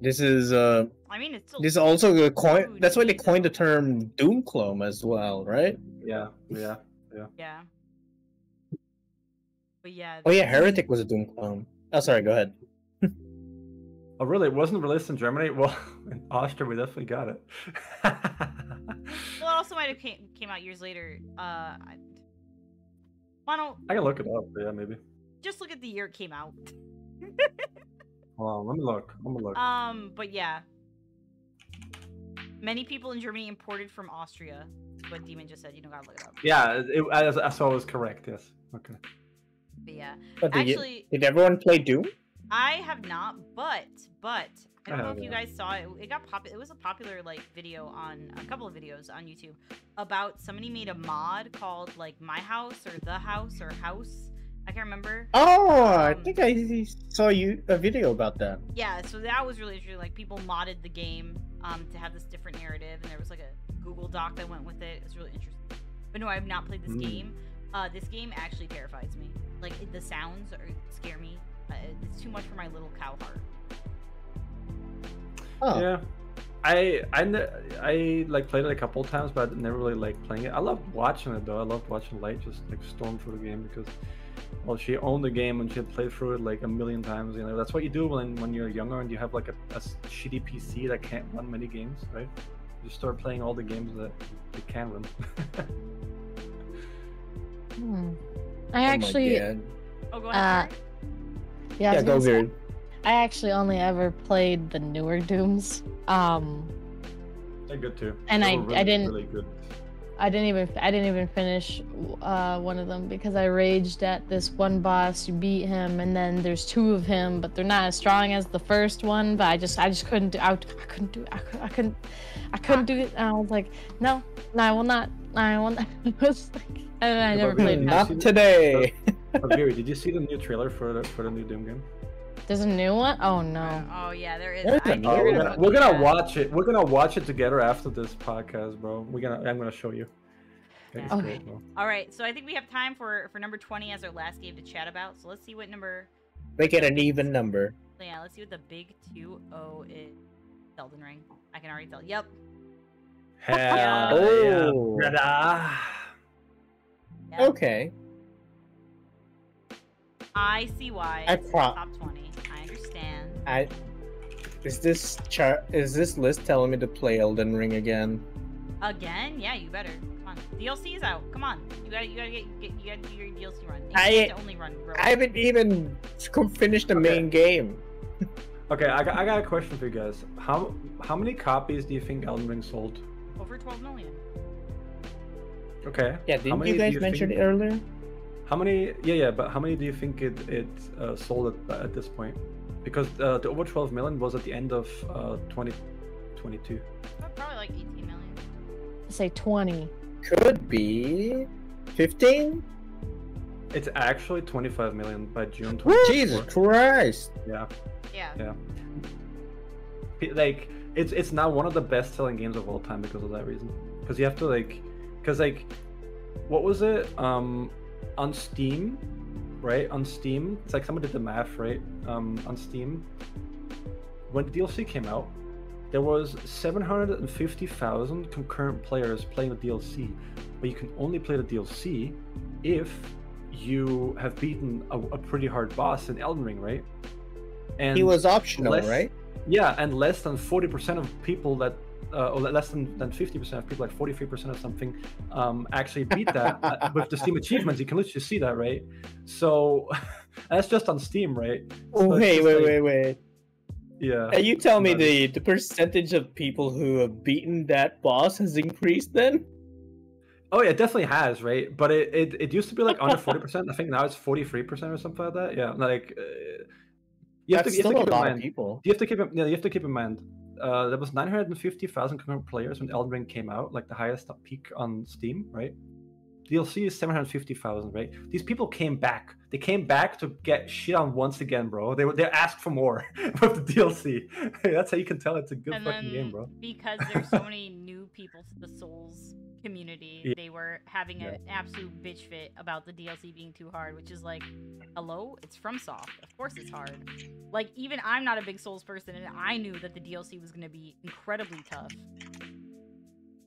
[SPEAKER 2] This is
[SPEAKER 1] I mean, it's still.
[SPEAKER 2] this is also a coin.
[SPEAKER 1] 2D
[SPEAKER 2] That's why they
[SPEAKER 1] though.
[SPEAKER 2] coined the term Doom clone as well, right?
[SPEAKER 3] Yeah.
[SPEAKER 1] Yeah. But yeah.
[SPEAKER 2] Oh yeah, Heretic was a Doom clone. Oh, sorry. Go ahead.
[SPEAKER 3] Oh really? It wasn't released in Germany? Well, in Austria we definitely got it.
[SPEAKER 1] Well, it also might have came out years later. Why don't
[SPEAKER 3] I can look it up. Yeah, maybe.
[SPEAKER 1] just look at the year it came out?
[SPEAKER 3] Hold on, let me look.
[SPEAKER 1] But yeah. Many people in Germany imported from Austria. What Demon just said, you don't gotta look it up.
[SPEAKER 3] Yeah, I saw it was correct. Yes. Okay.
[SPEAKER 1] But yeah.
[SPEAKER 2] But
[SPEAKER 1] Actually,
[SPEAKER 2] did everyone play Doom?
[SPEAKER 1] I have not, but I don't know
[SPEAKER 3] have,
[SPEAKER 1] if you
[SPEAKER 3] yeah.
[SPEAKER 1] guys saw it. It got it was a popular like video on a couple of videos on YouTube about somebody made a mod called like My House or The House or House, I can't remember.
[SPEAKER 2] Oh, I think I saw a video about that.
[SPEAKER 1] Yeah, so that was really interesting. Like people modded the game to have this different narrative, and there was like a Google Doc that went with it. It was really interesting. But no, I have not played this game. This game actually terrifies me. Like the sounds scare me. It's too much for my little cow heart.
[SPEAKER 2] Oh.
[SPEAKER 3] Yeah, I like played it a couple times, but I never really liked playing it. I loved watching it though. I loved watching Light just like storm through the game because, well, she owned the game and she had played through it like a million times. You know, that's what you do when you're younger and you have like a shitty PC that can't run many games, right? You start playing all the games that you can run.
[SPEAKER 4] I actually.
[SPEAKER 1] Oh, go ahead.
[SPEAKER 4] Yeah,
[SPEAKER 2] go weird.
[SPEAKER 4] I actually only ever played the newer Dooms.
[SPEAKER 3] They're good too.
[SPEAKER 4] And I didn't
[SPEAKER 3] really good.
[SPEAKER 4] I didn't even finish one of them because I raged at this one boss. You beat him, and then there's two of him, but they're not as strong as the first one. But I just couldn't do. I couldn't do it. I couldn't do it. And I was like, no, I will not. I will not. It was like, and I never played it.
[SPEAKER 2] Not today.
[SPEAKER 3] Gary, did you see the new trailer for the new Doom game?
[SPEAKER 4] There's a new one? Oh no.
[SPEAKER 1] Oh yeah, there is.
[SPEAKER 3] We're gonna watch it. We're gonna watch it together after this podcast, bro. I'm gonna show you.
[SPEAKER 1] Yeah.
[SPEAKER 3] It's
[SPEAKER 4] Okay.
[SPEAKER 3] great, bro.
[SPEAKER 1] All right, so I think we have time for number 20 as our last game to chat about. So let's see what number.
[SPEAKER 2] Make it an even number.
[SPEAKER 1] Yeah, let's see what the big 2-0 is. Elden Ring. I can already tell. Yep.
[SPEAKER 3] Hell
[SPEAKER 2] Oh.
[SPEAKER 3] yeah, brother.
[SPEAKER 1] Yep.
[SPEAKER 2] Okay.
[SPEAKER 1] I see why
[SPEAKER 2] I
[SPEAKER 1] it's in the
[SPEAKER 2] pro-
[SPEAKER 1] top 20. I understand.
[SPEAKER 2] Is this list telling me to play Elden Ring again?
[SPEAKER 1] Again? Yeah, you better. Come on. DLC is out. Come on. You gotta do your DLC run. You
[SPEAKER 2] I-
[SPEAKER 1] can't only run. Bro.
[SPEAKER 2] I haven't even finished the main game.
[SPEAKER 3] Okay, I got a question for you guys. How many copies do you think Elden Ring sold?
[SPEAKER 1] Over 12 million.
[SPEAKER 3] Okay.
[SPEAKER 2] Yeah,
[SPEAKER 3] How
[SPEAKER 2] didn't
[SPEAKER 3] many
[SPEAKER 2] you
[SPEAKER 3] do
[SPEAKER 2] guys mention
[SPEAKER 3] think-
[SPEAKER 2] it earlier?
[SPEAKER 3] How many? Yeah, but how many do you think it sold at this point? Because the over 12 million was at the end of 2022.
[SPEAKER 1] Probably like 18 million.
[SPEAKER 4] Say 20.
[SPEAKER 2] Could be 15.
[SPEAKER 3] It's actually 25 million by June
[SPEAKER 2] Woo!
[SPEAKER 3] 24.
[SPEAKER 2] Jesus Christ!
[SPEAKER 3] Yeah.
[SPEAKER 1] Yeah.
[SPEAKER 3] Like it's now one of the best-selling games of all time because of that reason. Because you have to what was it? On Steam, right? On Steam, it's like someone did the math, right? On Steam, when the DLC came out, there was 750,000 concurrent players playing the DLC, but you can only play the DLC if you have beaten a pretty hard boss in Elden Ring, right? And
[SPEAKER 2] He was optional, right?
[SPEAKER 3] Yeah, and less than 40% of people that, or less than 50% of people, like 43% or something, actually beat that with the Steam achievements. You can literally see that, right? So that's just on Steam, right? So
[SPEAKER 2] Oh,
[SPEAKER 3] it's
[SPEAKER 2] hey,
[SPEAKER 3] just like-
[SPEAKER 2] wait.
[SPEAKER 3] Yeah.
[SPEAKER 2] And you tell me the percentage of people who have beaten that boss has increased then?
[SPEAKER 3] Oh, yeah, it definitely has, right? But it used to be like under 40%. I think now it's 43% or something like that. Yeah, like you have
[SPEAKER 2] That's
[SPEAKER 3] to
[SPEAKER 2] still
[SPEAKER 3] keep
[SPEAKER 2] a
[SPEAKER 3] in
[SPEAKER 2] lot
[SPEAKER 3] mind.
[SPEAKER 2] of people.
[SPEAKER 3] You have to keep in mind. There was 950,000 concurrent players when Elden Ring came out, like the highest peak on Steam, right? DLC is 750,000, right? These people came back. They came back to get shit on once again, bro. They asked for more with the DLC. That's how you can tell it's a good
[SPEAKER 1] And
[SPEAKER 3] fucking
[SPEAKER 1] then
[SPEAKER 3] game, bro.
[SPEAKER 1] because there's so many new people to the Souls community,
[SPEAKER 3] Yeah.
[SPEAKER 1] they were having an absolute bitch fit about the DLC being too hard, which is like, hello, it's FromSoft. Of course it's hard. Like, even I'm not a big Souls person, and I knew that the DLC was going to be incredibly tough.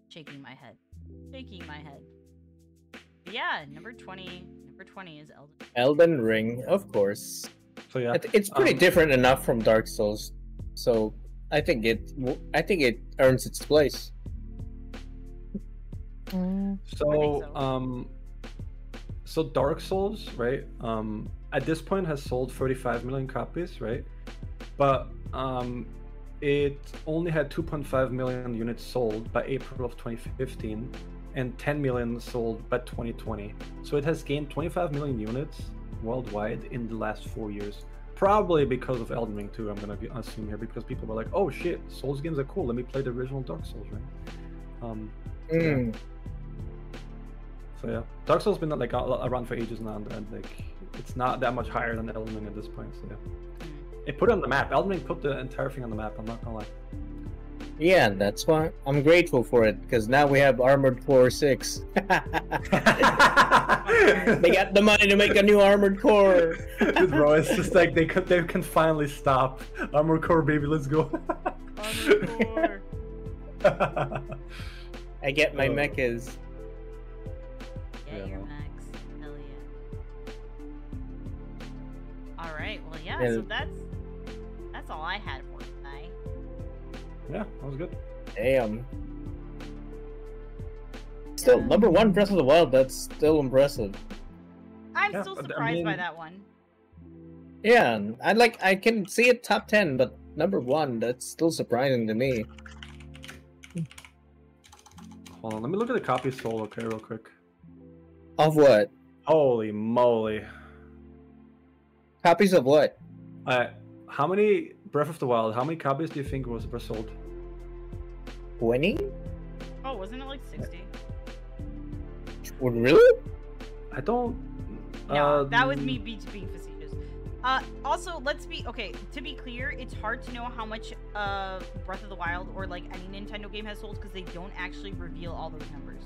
[SPEAKER 1] Shaking my head. But yeah, number 20 is
[SPEAKER 2] Elden Ring, of course.
[SPEAKER 3] So yeah,
[SPEAKER 2] It's pretty different enough from Dark Souls, so I think it earns its place.
[SPEAKER 3] So so Dark Souls, right? At this point has sold 35 million copies, right? But it only had 2.5 million units sold by April of 2015 and 10 million sold by 2020. So it has gained 25 million units worldwide in the last 4 years. Probably because of Elden Ring too, I'm gonna assume here, because people were like, oh shit, Souls games are cool, let me play the original Dark Souls, right? Yeah. So yeah, Dark Souls been like around for ages now, and like it's not that much higher than Elden Ring at this point. So yeah, it put it on the map. Elden Ring put the entire thing on the map. I'm not gonna lie.
[SPEAKER 2] Yeah, and that's why I'm grateful for it, because now we have Armored Core 6. They got the money to make a new Armored Core.
[SPEAKER 3] Dude, bro, it's just like they can finally stop. Armored Core, baby, let's go.
[SPEAKER 1] Armored Core.
[SPEAKER 2] I get my mechas.
[SPEAKER 1] Yeah,
[SPEAKER 3] Yeah,
[SPEAKER 1] your
[SPEAKER 3] no.
[SPEAKER 1] max. Hell yeah. All right. Well, yeah.
[SPEAKER 2] Yeah.
[SPEAKER 1] So that's all I had for tonight.
[SPEAKER 3] Yeah, that was good.
[SPEAKER 2] Damn. Still,
[SPEAKER 1] Yeah.
[SPEAKER 2] number 1 Breath of the Wild, that's still impressive.
[SPEAKER 1] I'm
[SPEAKER 3] Yeah,
[SPEAKER 1] still
[SPEAKER 3] but, I
[SPEAKER 1] surprised by
[SPEAKER 3] mean-
[SPEAKER 1] that one.
[SPEAKER 2] Yeah, I can see it top 10, but number 1, that's still surprising to me.
[SPEAKER 3] Hold on, let me look at the copies sold, okay, real quick.
[SPEAKER 2] Of what?
[SPEAKER 3] Holy moly.
[SPEAKER 2] Copies of what?
[SPEAKER 3] How many Breath of the Wild, how many copies do you think were sold?
[SPEAKER 2] 20?
[SPEAKER 1] Oh, wasn't it like 60?
[SPEAKER 2] What, really?
[SPEAKER 3] I don't...
[SPEAKER 1] No, that was me being facetious. Also, to be clear, it's hard to know how much Breath of the Wild or like any Nintendo game has sold because they don't actually reveal all those numbers.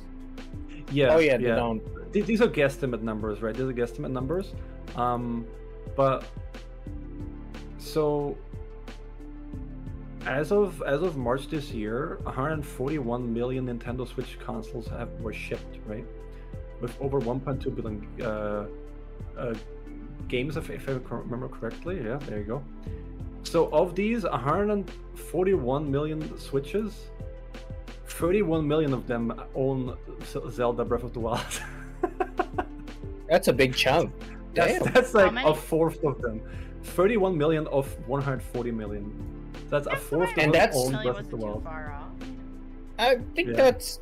[SPEAKER 3] Yeah,
[SPEAKER 2] Oh yeah, they don't.
[SPEAKER 3] These are guesstimate numbers, right? These are guesstimate numbers. But so as of March this year, 141 million Nintendo Switch consoles were shipped, right? With over 1.2 billion games, if I remember correctly. Yeah, there you go. So of these 141 million Switches, 31 million of them own Zelda Breath of the Wild.
[SPEAKER 2] That's a big chunk. Damn.
[SPEAKER 3] That's like
[SPEAKER 1] many?
[SPEAKER 3] a fourth of them. 31 million of 140 million. That's a fourth
[SPEAKER 2] And
[SPEAKER 3] of
[SPEAKER 2] that's-
[SPEAKER 3] own
[SPEAKER 1] Really
[SPEAKER 3] Breath of the
[SPEAKER 1] wasn't too
[SPEAKER 3] Wild.
[SPEAKER 1] far off.
[SPEAKER 2] I think
[SPEAKER 3] Yeah.
[SPEAKER 2] that's...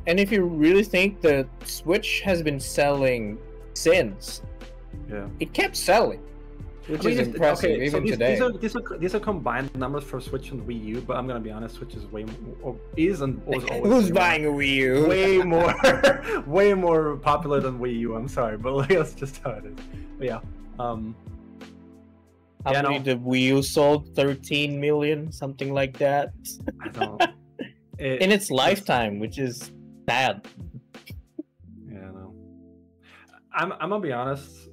[SPEAKER 2] And if you really think the Switch has been selling since,
[SPEAKER 3] Yeah.
[SPEAKER 2] it kept selling. Which is impressive,
[SPEAKER 3] okay, so
[SPEAKER 2] even
[SPEAKER 3] these,
[SPEAKER 2] today.
[SPEAKER 3] these are combined numbers for Switch and Wii U, but I'm gonna be honest, Switch is way more, is and was always
[SPEAKER 2] Who's
[SPEAKER 3] way
[SPEAKER 2] buying a Wii U?
[SPEAKER 3] way more way more popular than Wii U. I'm sorry, but like, that's just how it is. But yeah,
[SPEAKER 2] How
[SPEAKER 3] yeah,
[SPEAKER 2] many
[SPEAKER 3] no.
[SPEAKER 2] the Wii U sold? 13 million? Something like that?
[SPEAKER 3] I don't.
[SPEAKER 2] In its lifetime, which is sad.
[SPEAKER 3] Yeah, no. I'm gonna be honest.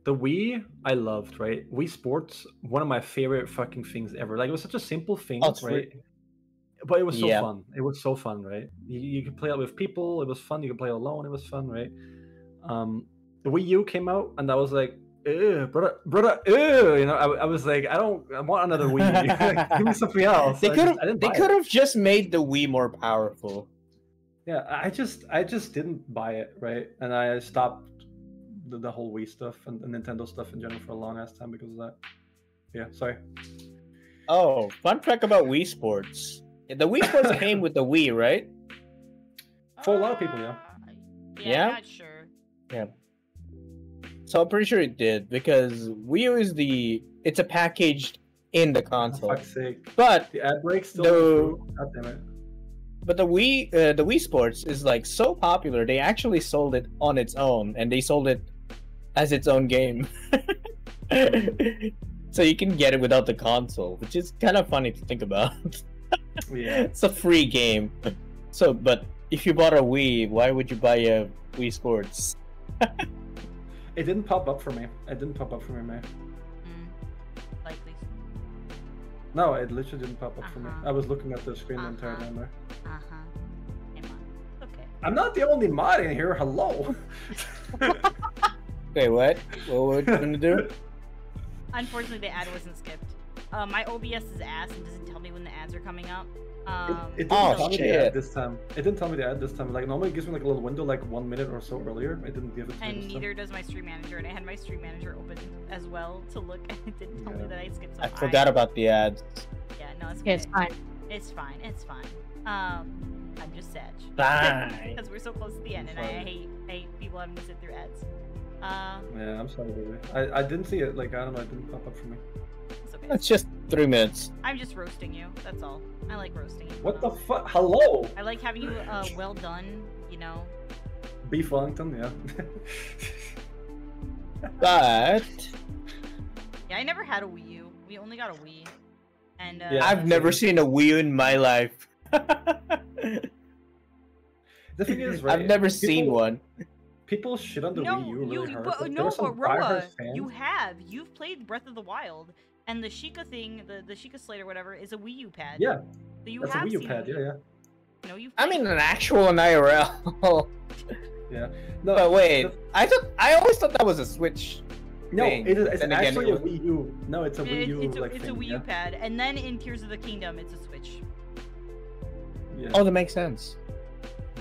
[SPEAKER 3] The Wii I loved, right? Wii Sports, one of my favorite fucking things ever. Like it was such a simple thing,
[SPEAKER 2] Oh, it's
[SPEAKER 3] right? But it was so
[SPEAKER 2] Yeah.
[SPEAKER 3] fun. It was so fun, right? You could play it with people. It was fun. You could play it alone. It was fun, right? The Wii U came out, and I was like, ew, brother, ew. You know, I was like, I want another Wii. Give me something else.
[SPEAKER 2] They
[SPEAKER 3] I
[SPEAKER 2] could
[SPEAKER 3] just- I
[SPEAKER 2] have.
[SPEAKER 3] didn't
[SPEAKER 2] They
[SPEAKER 3] buy it.
[SPEAKER 2] could have just made the Wii more powerful.
[SPEAKER 3] Yeah, I just didn't buy it, right? And I stopped the whole Wii stuff and Nintendo stuff in general for a long ass time because of that. Yeah, sorry.
[SPEAKER 2] Oh, fun fact about Wii Sports. The Wii Sports came with the Wii, right?
[SPEAKER 3] For a lot of people, yeah.
[SPEAKER 2] Yeah?
[SPEAKER 1] I'm not sure.
[SPEAKER 2] So I'm pretty sure it did because Wii U is it's a packaged in the
[SPEAKER 3] For
[SPEAKER 2] console.
[SPEAKER 3] fuck's sake.
[SPEAKER 2] But
[SPEAKER 3] The ad break still.
[SPEAKER 2] No.
[SPEAKER 3] God damn it.
[SPEAKER 2] the Wii Sports is like so popular. They actually sold it on its own, and they sold it as its own game. So you can get it without the console, which is kind of funny to think about.
[SPEAKER 3] Yeah.
[SPEAKER 2] It's a free game. So, but if you bought a Wii, why would you buy a Wii Sports?
[SPEAKER 3] It didn't pop up for me. It didn't pop up for me, man.
[SPEAKER 1] Likely.
[SPEAKER 3] No, it literally didn't pop up for me.
[SPEAKER 1] Uh-huh.
[SPEAKER 3] I was looking at the screen the entire
[SPEAKER 1] Uh-huh.
[SPEAKER 3] time there.
[SPEAKER 1] Uh-huh. Hey, man. Okay.
[SPEAKER 3] I'm not the only mod in here. Hello.
[SPEAKER 2] Wait, what? What were you gonna do?
[SPEAKER 1] Unfortunately, the ad wasn't skipped. My OBS is ass and doesn't tell me when the ads are coming up.
[SPEAKER 3] It didn't
[SPEAKER 2] Oh,
[SPEAKER 3] tell me the
[SPEAKER 2] shit.
[SPEAKER 3] ad this time. It didn't tell me the ad this time. Like normally it gives me like a little window like 1 minute or so earlier. It didn't give it to me
[SPEAKER 1] and
[SPEAKER 3] this time.
[SPEAKER 1] neither does my stream manager, and I had my stream manager open as well to look, and it didn't tell me
[SPEAKER 3] Yeah.
[SPEAKER 1] that I skipped. So
[SPEAKER 2] I forgot about the ads.
[SPEAKER 1] Yeah, no, it's
[SPEAKER 4] Okay,
[SPEAKER 1] okay.
[SPEAKER 4] it's fine.
[SPEAKER 1] It's fine. It's fine. I'm just sad.
[SPEAKER 2] Fine.
[SPEAKER 1] Because we're so close to the end, and I
[SPEAKER 3] Fine.
[SPEAKER 1] hate people having to sit through ads.
[SPEAKER 3] Yeah, I'm sorry, baby. I didn't see it. Like I don't know, it didn't pop up for me.
[SPEAKER 1] It's okay.
[SPEAKER 2] That's just 3 minutes.
[SPEAKER 1] I'm just roasting you. That's all. I like roasting you.
[SPEAKER 3] What the fuck? Hello.
[SPEAKER 1] I like having you well done you know.
[SPEAKER 3] Beef Wellington, yeah.
[SPEAKER 2] But
[SPEAKER 1] Yeah, I never had a Wii U. We only got a Wii. And
[SPEAKER 3] Yeah.
[SPEAKER 2] I've never seen a Wii U in my life.
[SPEAKER 3] The thing is, right?
[SPEAKER 2] I've never seen one.
[SPEAKER 3] People shit on the
[SPEAKER 1] no,
[SPEAKER 3] Wii U really hard.
[SPEAKER 1] but
[SPEAKER 3] There
[SPEAKER 1] no,
[SPEAKER 3] are some
[SPEAKER 1] but Roa,
[SPEAKER 3] diehard fans.
[SPEAKER 1] you've played Breath of the Wild, and the Sheikah thing, the Sheikah Slate or whatever, is a Wii U pad.
[SPEAKER 3] Yeah,
[SPEAKER 1] So you
[SPEAKER 3] that's a
[SPEAKER 1] have
[SPEAKER 3] Wii U
[SPEAKER 1] seen
[SPEAKER 3] pad.
[SPEAKER 1] Wii
[SPEAKER 3] Yeah,
[SPEAKER 1] U.
[SPEAKER 3] yeah.
[SPEAKER 1] No, you've.
[SPEAKER 2] I
[SPEAKER 1] played
[SPEAKER 2] mean,
[SPEAKER 1] it.
[SPEAKER 2] an actual in IRL.
[SPEAKER 3] Yeah. No,
[SPEAKER 2] But wait,
[SPEAKER 3] the-
[SPEAKER 2] I always thought that was a Switch.
[SPEAKER 3] no,
[SPEAKER 2] thing.
[SPEAKER 3] it's
[SPEAKER 2] Then again,
[SPEAKER 3] actually
[SPEAKER 2] it
[SPEAKER 3] a Wii U. No, it's a Wii U
[SPEAKER 1] It's
[SPEAKER 3] like
[SPEAKER 1] a
[SPEAKER 3] thing.
[SPEAKER 1] Wii U
[SPEAKER 3] yeah.
[SPEAKER 1] pad, and then in Tears of the Kingdom, it's a Switch.
[SPEAKER 3] Yeah.
[SPEAKER 2] Oh, that makes sense.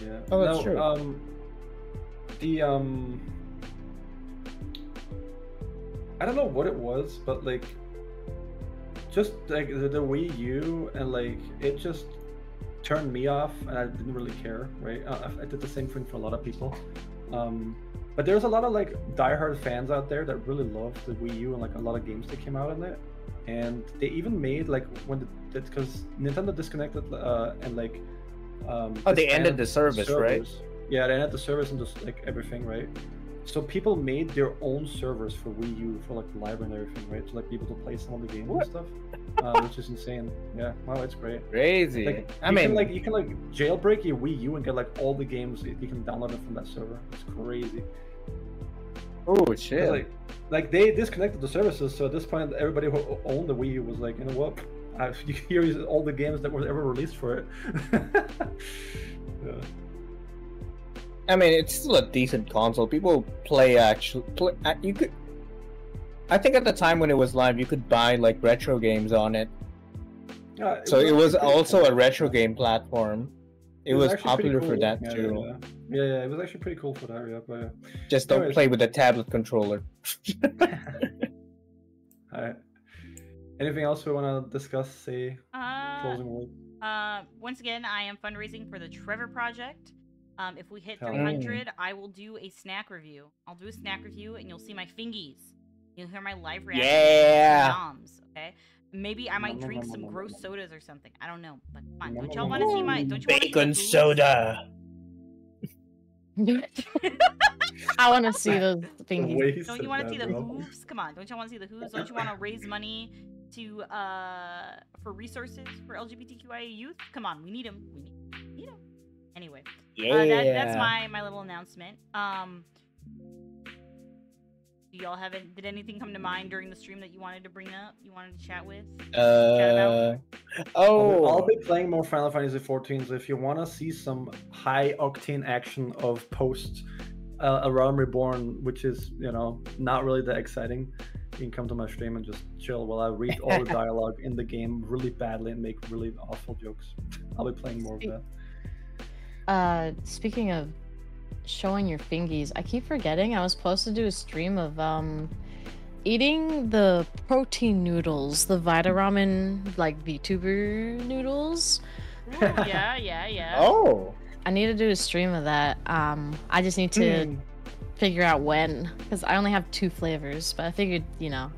[SPEAKER 3] Yeah.
[SPEAKER 2] Oh, that's
[SPEAKER 3] no,
[SPEAKER 2] true.
[SPEAKER 3] I don't know what it was, but like, just like the Wii U, and like it just turned me off, and I didn't really care. Right? I did the same thing for a lot of people. But there's a lot of like diehard fans out there that really love the Wii U and like a lot of games that came out in it, and they even made like when because Nintendo disconnected and like.
[SPEAKER 2] Oh, they ended
[SPEAKER 3] disbanded
[SPEAKER 2] the service, right?
[SPEAKER 3] servers. Yeah, they ended the service and just like everything, right? So people made their own servers for Wii U for like the library and everything, right? To like be able to play some of the games
[SPEAKER 2] What?
[SPEAKER 3] and stuff, which is insane. Yeah, wow, it's great.
[SPEAKER 2] Crazy.
[SPEAKER 3] Like,
[SPEAKER 2] I mean,
[SPEAKER 3] you can like jailbreak your Wii U and get like all the games you can download them from that server. It's crazy.
[SPEAKER 2] oh
[SPEAKER 3] 'Cause,
[SPEAKER 2] shit.
[SPEAKER 3] like they disconnected the services, so at this point, everybody who owned the Wii U was like, you know what? Here is all the games that were ever released for it. Yeah.
[SPEAKER 2] I mean, it's still a decent console. People play you could. I think at the time when it was live, you could buy like retro games on it.
[SPEAKER 3] Yeah,
[SPEAKER 2] So it was
[SPEAKER 3] actually pretty
[SPEAKER 2] also
[SPEAKER 3] cool.
[SPEAKER 2] a retro game platform. It was
[SPEAKER 3] actually pretty
[SPEAKER 2] popular for
[SPEAKER 3] cool.
[SPEAKER 2] that
[SPEAKER 3] Yeah,
[SPEAKER 2] too.
[SPEAKER 3] Yeah, it was actually pretty cool for that. Yeah, but yeah.
[SPEAKER 2] Just don't
[SPEAKER 3] Anyways.
[SPEAKER 2] play with a tablet controller.
[SPEAKER 3] Alright. Anything else we want to discuss? Say closing word.
[SPEAKER 1] Once again, I am fundraising for the Trevor Project. If we hit
[SPEAKER 3] Hell
[SPEAKER 1] 300, I will do a snack review. I'll do a snack review, and you'll see my fingies. You'll hear my live reaction.
[SPEAKER 2] Yeah.
[SPEAKER 1] To noms, okay? Maybe I might drink some gross sodas or something. I don't know, but come on. Don't y'all want to see my? Don't you want to see the
[SPEAKER 2] Bacon
[SPEAKER 1] hooves?
[SPEAKER 2] soda.
[SPEAKER 4] I want to see those
[SPEAKER 3] The
[SPEAKER 4] thingies.
[SPEAKER 3] way he
[SPEAKER 1] Don't
[SPEAKER 3] said
[SPEAKER 1] you want to
[SPEAKER 3] that,
[SPEAKER 1] see the
[SPEAKER 3] bro.
[SPEAKER 1] hooves? Come on, don't you want to see the hooves? Don't you want to raise money to for resources for LGBTQIA youth? Come on, we need them. We need them. Anyway,
[SPEAKER 2] Yeah.
[SPEAKER 1] that's my little announcement. Do y'all have it? Did anything come to mind during the stream that you wanted to bring up? You wanted to chat with?
[SPEAKER 2] Oh.
[SPEAKER 3] I'll be playing more Final Fantasy 14. So if you want to see some high octane action of post A Realm Reborn, which is not really that exciting, you can come to my stream and just chill while I read all the dialogue in the game really badly and make really awful jokes. I'll be playing more of that.
[SPEAKER 4] Speaking of showing your fingies, I keep forgetting I was supposed to do a stream of eating the protein noodles, the Vita Ramen like VTuber noodles.
[SPEAKER 1] Ooh, yeah.
[SPEAKER 2] Oh.
[SPEAKER 4] I need to do a stream of that. I just need to figure out when, because I only have 2 flavors, but I figured,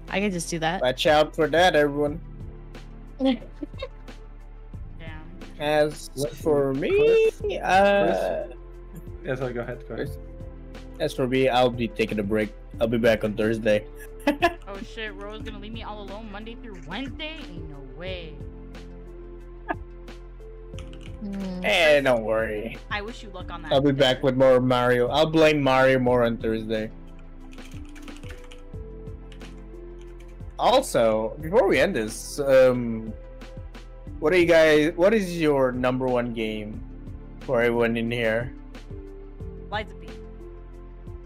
[SPEAKER 4] I could just do that.
[SPEAKER 2] Watch out for that, everyone.
[SPEAKER 1] Damn.
[SPEAKER 2] As for me,
[SPEAKER 3] Yeah, so go ahead.
[SPEAKER 2] as for me, I'll be taking a break. I'll be back on Thursday.
[SPEAKER 1] Oh shit, Rose gonna leave me all alone Monday through Wednesday? Ain't no way.
[SPEAKER 2] Don't worry.
[SPEAKER 1] I wish you luck on that.
[SPEAKER 2] I'll be back with more Mario. I'll blame Mario more on Thursday. Also, before we end this, what is your number 1 game for everyone in here?
[SPEAKER 1] Liza P.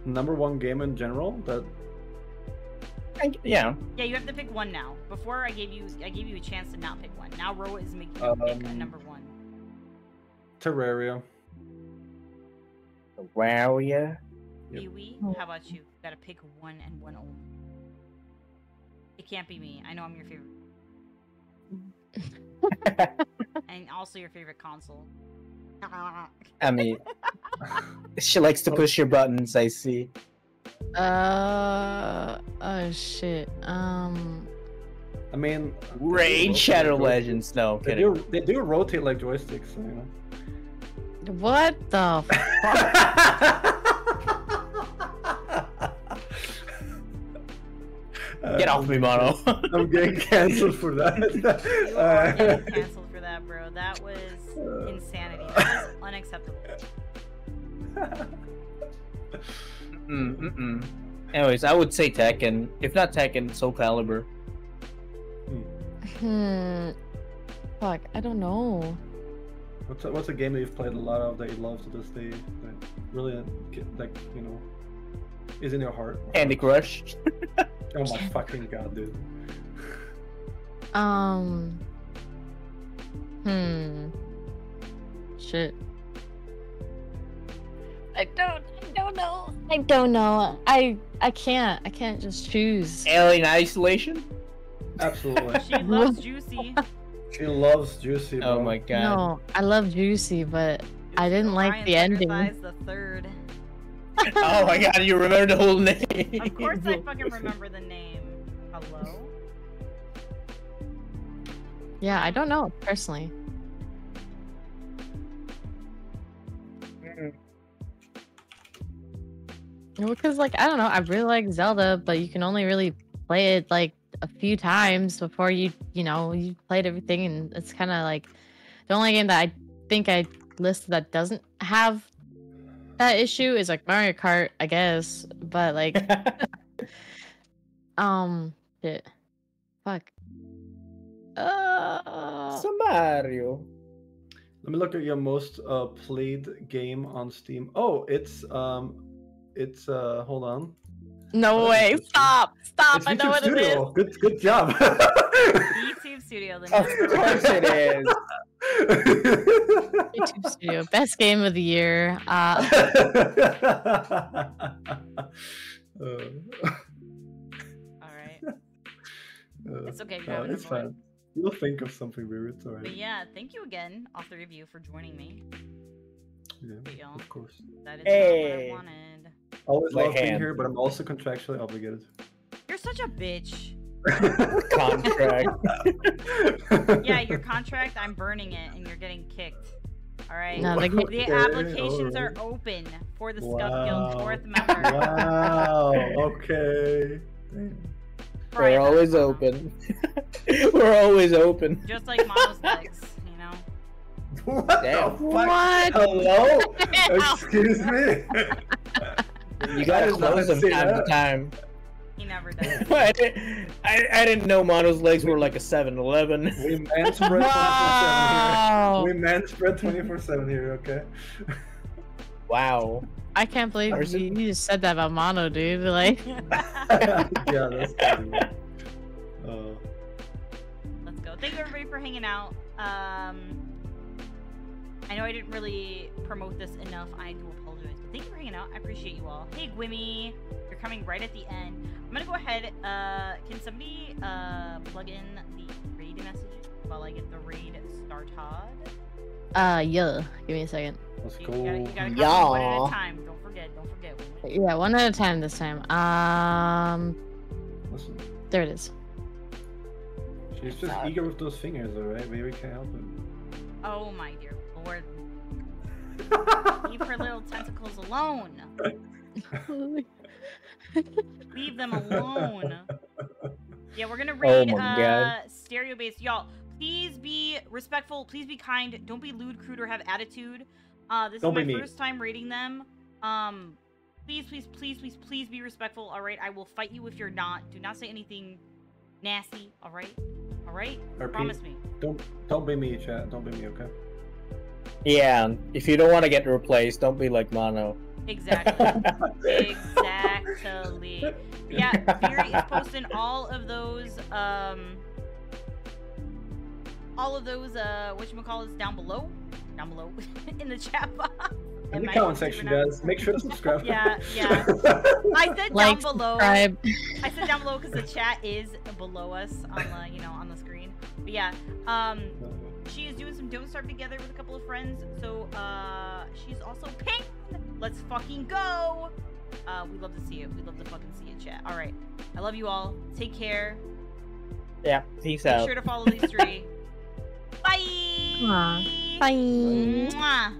[SPEAKER 3] Number 1 game in general that
[SPEAKER 2] Yeah.
[SPEAKER 1] Yeah, you have to pick one now. Before I gave you a chance to not pick one. Now Roa is making you pick a number 1.
[SPEAKER 3] Terraria.
[SPEAKER 2] Wow, yeah.
[SPEAKER 3] Yep.
[SPEAKER 1] Pee-wee, how about you? Gotta pick one and one only. It can't be me. I know I'm your favorite. And also your favorite console.
[SPEAKER 2] I mean, she likes to push your buttons, I see.
[SPEAKER 4] Oh shit.
[SPEAKER 3] I mean,
[SPEAKER 2] Raid Shadow Legends. No,
[SPEAKER 3] They
[SPEAKER 2] kidding.
[SPEAKER 3] do rotate like joysticks. So,
[SPEAKER 4] What the fuck?
[SPEAKER 2] Get off me, Mono.
[SPEAKER 3] I'm getting cancelled for that.
[SPEAKER 1] You are getting canceled for that, bro. That was insanity. That was unacceptable.
[SPEAKER 2] Anyways, I would say Tekken. If not Tekken, Soul Calibur.
[SPEAKER 4] Fuck, I don't know.
[SPEAKER 3] What's a game that you've played a lot of that you love to this day? That really, like, you know, is in your heart?
[SPEAKER 2] Candy Crush.
[SPEAKER 3] Oh my fucking god, dude.
[SPEAKER 4] Shit. I don't know. I can't just choose.
[SPEAKER 2] Alien Isolation.
[SPEAKER 3] Absolutely.
[SPEAKER 1] She loves Juicy.
[SPEAKER 3] She loves Juicy, bro.
[SPEAKER 2] Oh my god.
[SPEAKER 4] No, I love Juicy, but I didn't like
[SPEAKER 1] Orion
[SPEAKER 4] the ending.
[SPEAKER 1] Sacrifice the third.
[SPEAKER 2] Oh my god, you remember the whole name.
[SPEAKER 1] Of course I fucking remember the name. Hello?
[SPEAKER 4] Yeah, I don't know personally. Because, like, I don't know, I really like Zelda, but you can only really play it like a few times before you played everything, and it's kind of like the only game that I think I listed that doesn't have that issue is like Mario Kart, I guess, but like, shit, fuck,
[SPEAKER 2] So Mario.
[SPEAKER 3] Let me look at your most played game on Steam. Oh, it's hold on.
[SPEAKER 4] no
[SPEAKER 3] What
[SPEAKER 4] way,
[SPEAKER 3] is it?
[SPEAKER 4] stop,
[SPEAKER 3] It's
[SPEAKER 4] I know
[SPEAKER 3] YouTube
[SPEAKER 4] what it is.
[SPEAKER 3] Studio. Good job.
[SPEAKER 1] YouTube Studio, the
[SPEAKER 2] Of
[SPEAKER 1] number
[SPEAKER 2] course it is.
[SPEAKER 4] YouTube Studio, best game of the year.
[SPEAKER 1] Alright. It's okay, grab
[SPEAKER 3] it's
[SPEAKER 1] another one.
[SPEAKER 3] fine. You'll think of something weird. It's alright.
[SPEAKER 1] But yeah, thank you again, all three of you, for joining me.
[SPEAKER 3] Yeah,
[SPEAKER 1] But y'all,
[SPEAKER 3] of course.
[SPEAKER 1] that is
[SPEAKER 2] Hey.
[SPEAKER 1] not what I wanted.
[SPEAKER 3] Always
[SPEAKER 2] My
[SPEAKER 3] love being
[SPEAKER 2] hand.
[SPEAKER 3] here, but I'm also contractually obligated.
[SPEAKER 1] You're such a bitch.
[SPEAKER 2] Contract.
[SPEAKER 1] Yeah, your contract, I'm burning it, and you're getting kicked. Alright?
[SPEAKER 4] No, like,
[SPEAKER 1] The
[SPEAKER 3] Okay,
[SPEAKER 1] applications are
[SPEAKER 3] alright.
[SPEAKER 1] open for the Scuff Guild
[SPEAKER 3] Wow.
[SPEAKER 1] 4th member.
[SPEAKER 3] Wow. Okay.
[SPEAKER 1] Brian,
[SPEAKER 2] We're always open. We're always open.
[SPEAKER 1] Just like Mono's legs, you know?
[SPEAKER 3] What
[SPEAKER 2] Damn.
[SPEAKER 3] the fuck?
[SPEAKER 4] What?
[SPEAKER 3] Hello? Excuse me?
[SPEAKER 2] You gotta
[SPEAKER 3] did not
[SPEAKER 2] close them
[SPEAKER 3] say
[SPEAKER 2] time to
[SPEAKER 3] that.
[SPEAKER 2] time.
[SPEAKER 1] He never does.
[SPEAKER 2] I didn't know Mono's legs were like a 7-Eleven.
[SPEAKER 3] We man spread 24/7
[SPEAKER 4] Wow.
[SPEAKER 3] here. We man spread 24/7 here, okay?
[SPEAKER 2] Wow.
[SPEAKER 4] I can't believe
[SPEAKER 2] Person-
[SPEAKER 4] you just said that about Mono, dude. Like,
[SPEAKER 3] Yeah, that's crazy.
[SPEAKER 1] Let's go. Thank you everybody for hanging out. I know I didn't really promote this enough. I do apologize, but thank you for hanging out. I appreciate you all. Hey, Gwimmy, you're coming right at the end. I'm gonna go ahead. Can somebody plug in the raid message while I get the raid started?
[SPEAKER 4] yeah. Give me a second.
[SPEAKER 3] Let's
[SPEAKER 1] You
[SPEAKER 3] go.
[SPEAKER 1] gotta go
[SPEAKER 2] Yeah.
[SPEAKER 1] one at a time. Don't forget. Gwimmy.
[SPEAKER 4] Yeah, one at a time this time.
[SPEAKER 3] Listen,
[SPEAKER 4] There it is.
[SPEAKER 3] she's just eager with those fingers, alright? Maybe we can't help it.
[SPEAKER 1] Oh my dear lord. Leave her little tentacles alone. Leave them alone. Yeah, we're gonna raid
[SPEAKER 2] my God.
[SPEAKER 1] stereo base. Y'all, please be respectful, please be kind, don't be lewd, crude, or have attitude. This
[SPEAKER 3] Don't
[SPEAKER 1] is my
[SPEAKER 3] be mean.
[SPEAKER 1] first time raiding them. Please be respectful, alright? I will fight you if you're not. Do not say anything nasty, alright? Alright?
[SPEAKER 3] RP.
[SPEAKER 1] Promise me.
[SPEAKER 3] Don't be me, chat. Don't be me, okay?
[SPEAKER 2] Yeah, if you don't want to get replaced, don't be like Mono.
[SPEAKER 1] Exactly. Exactly. Yeah, Fury is posting all of those whatchamacallits down below in the chat box.
[SPEAKER 3] In the comment section, guys. Make sure to subscribe.
[SPEAKER 1] Yeah. I said
[SPEAKER 4] Like,
[SPEAKER 1] down below.
[SPEAKER 4] subscribe.
[SPEAKER 1] I said down below because the chat is below us on the on the screen. But yeah, she is doing some Don't Starve together with a couple of friends. So she's also pinged. Let's fucking go. We love to see it. We love to fucking see it, chat. All right. I love you all. Take care.
[SPEAKER 2] Yeah, peace
[SPEAKER 1] Make
[SPEAKER 2] out.
[SPEAKER 1] sure to follow these three. Bye.
[SPEAKER 4] Bye.
[SPEAKER 1] Mwah.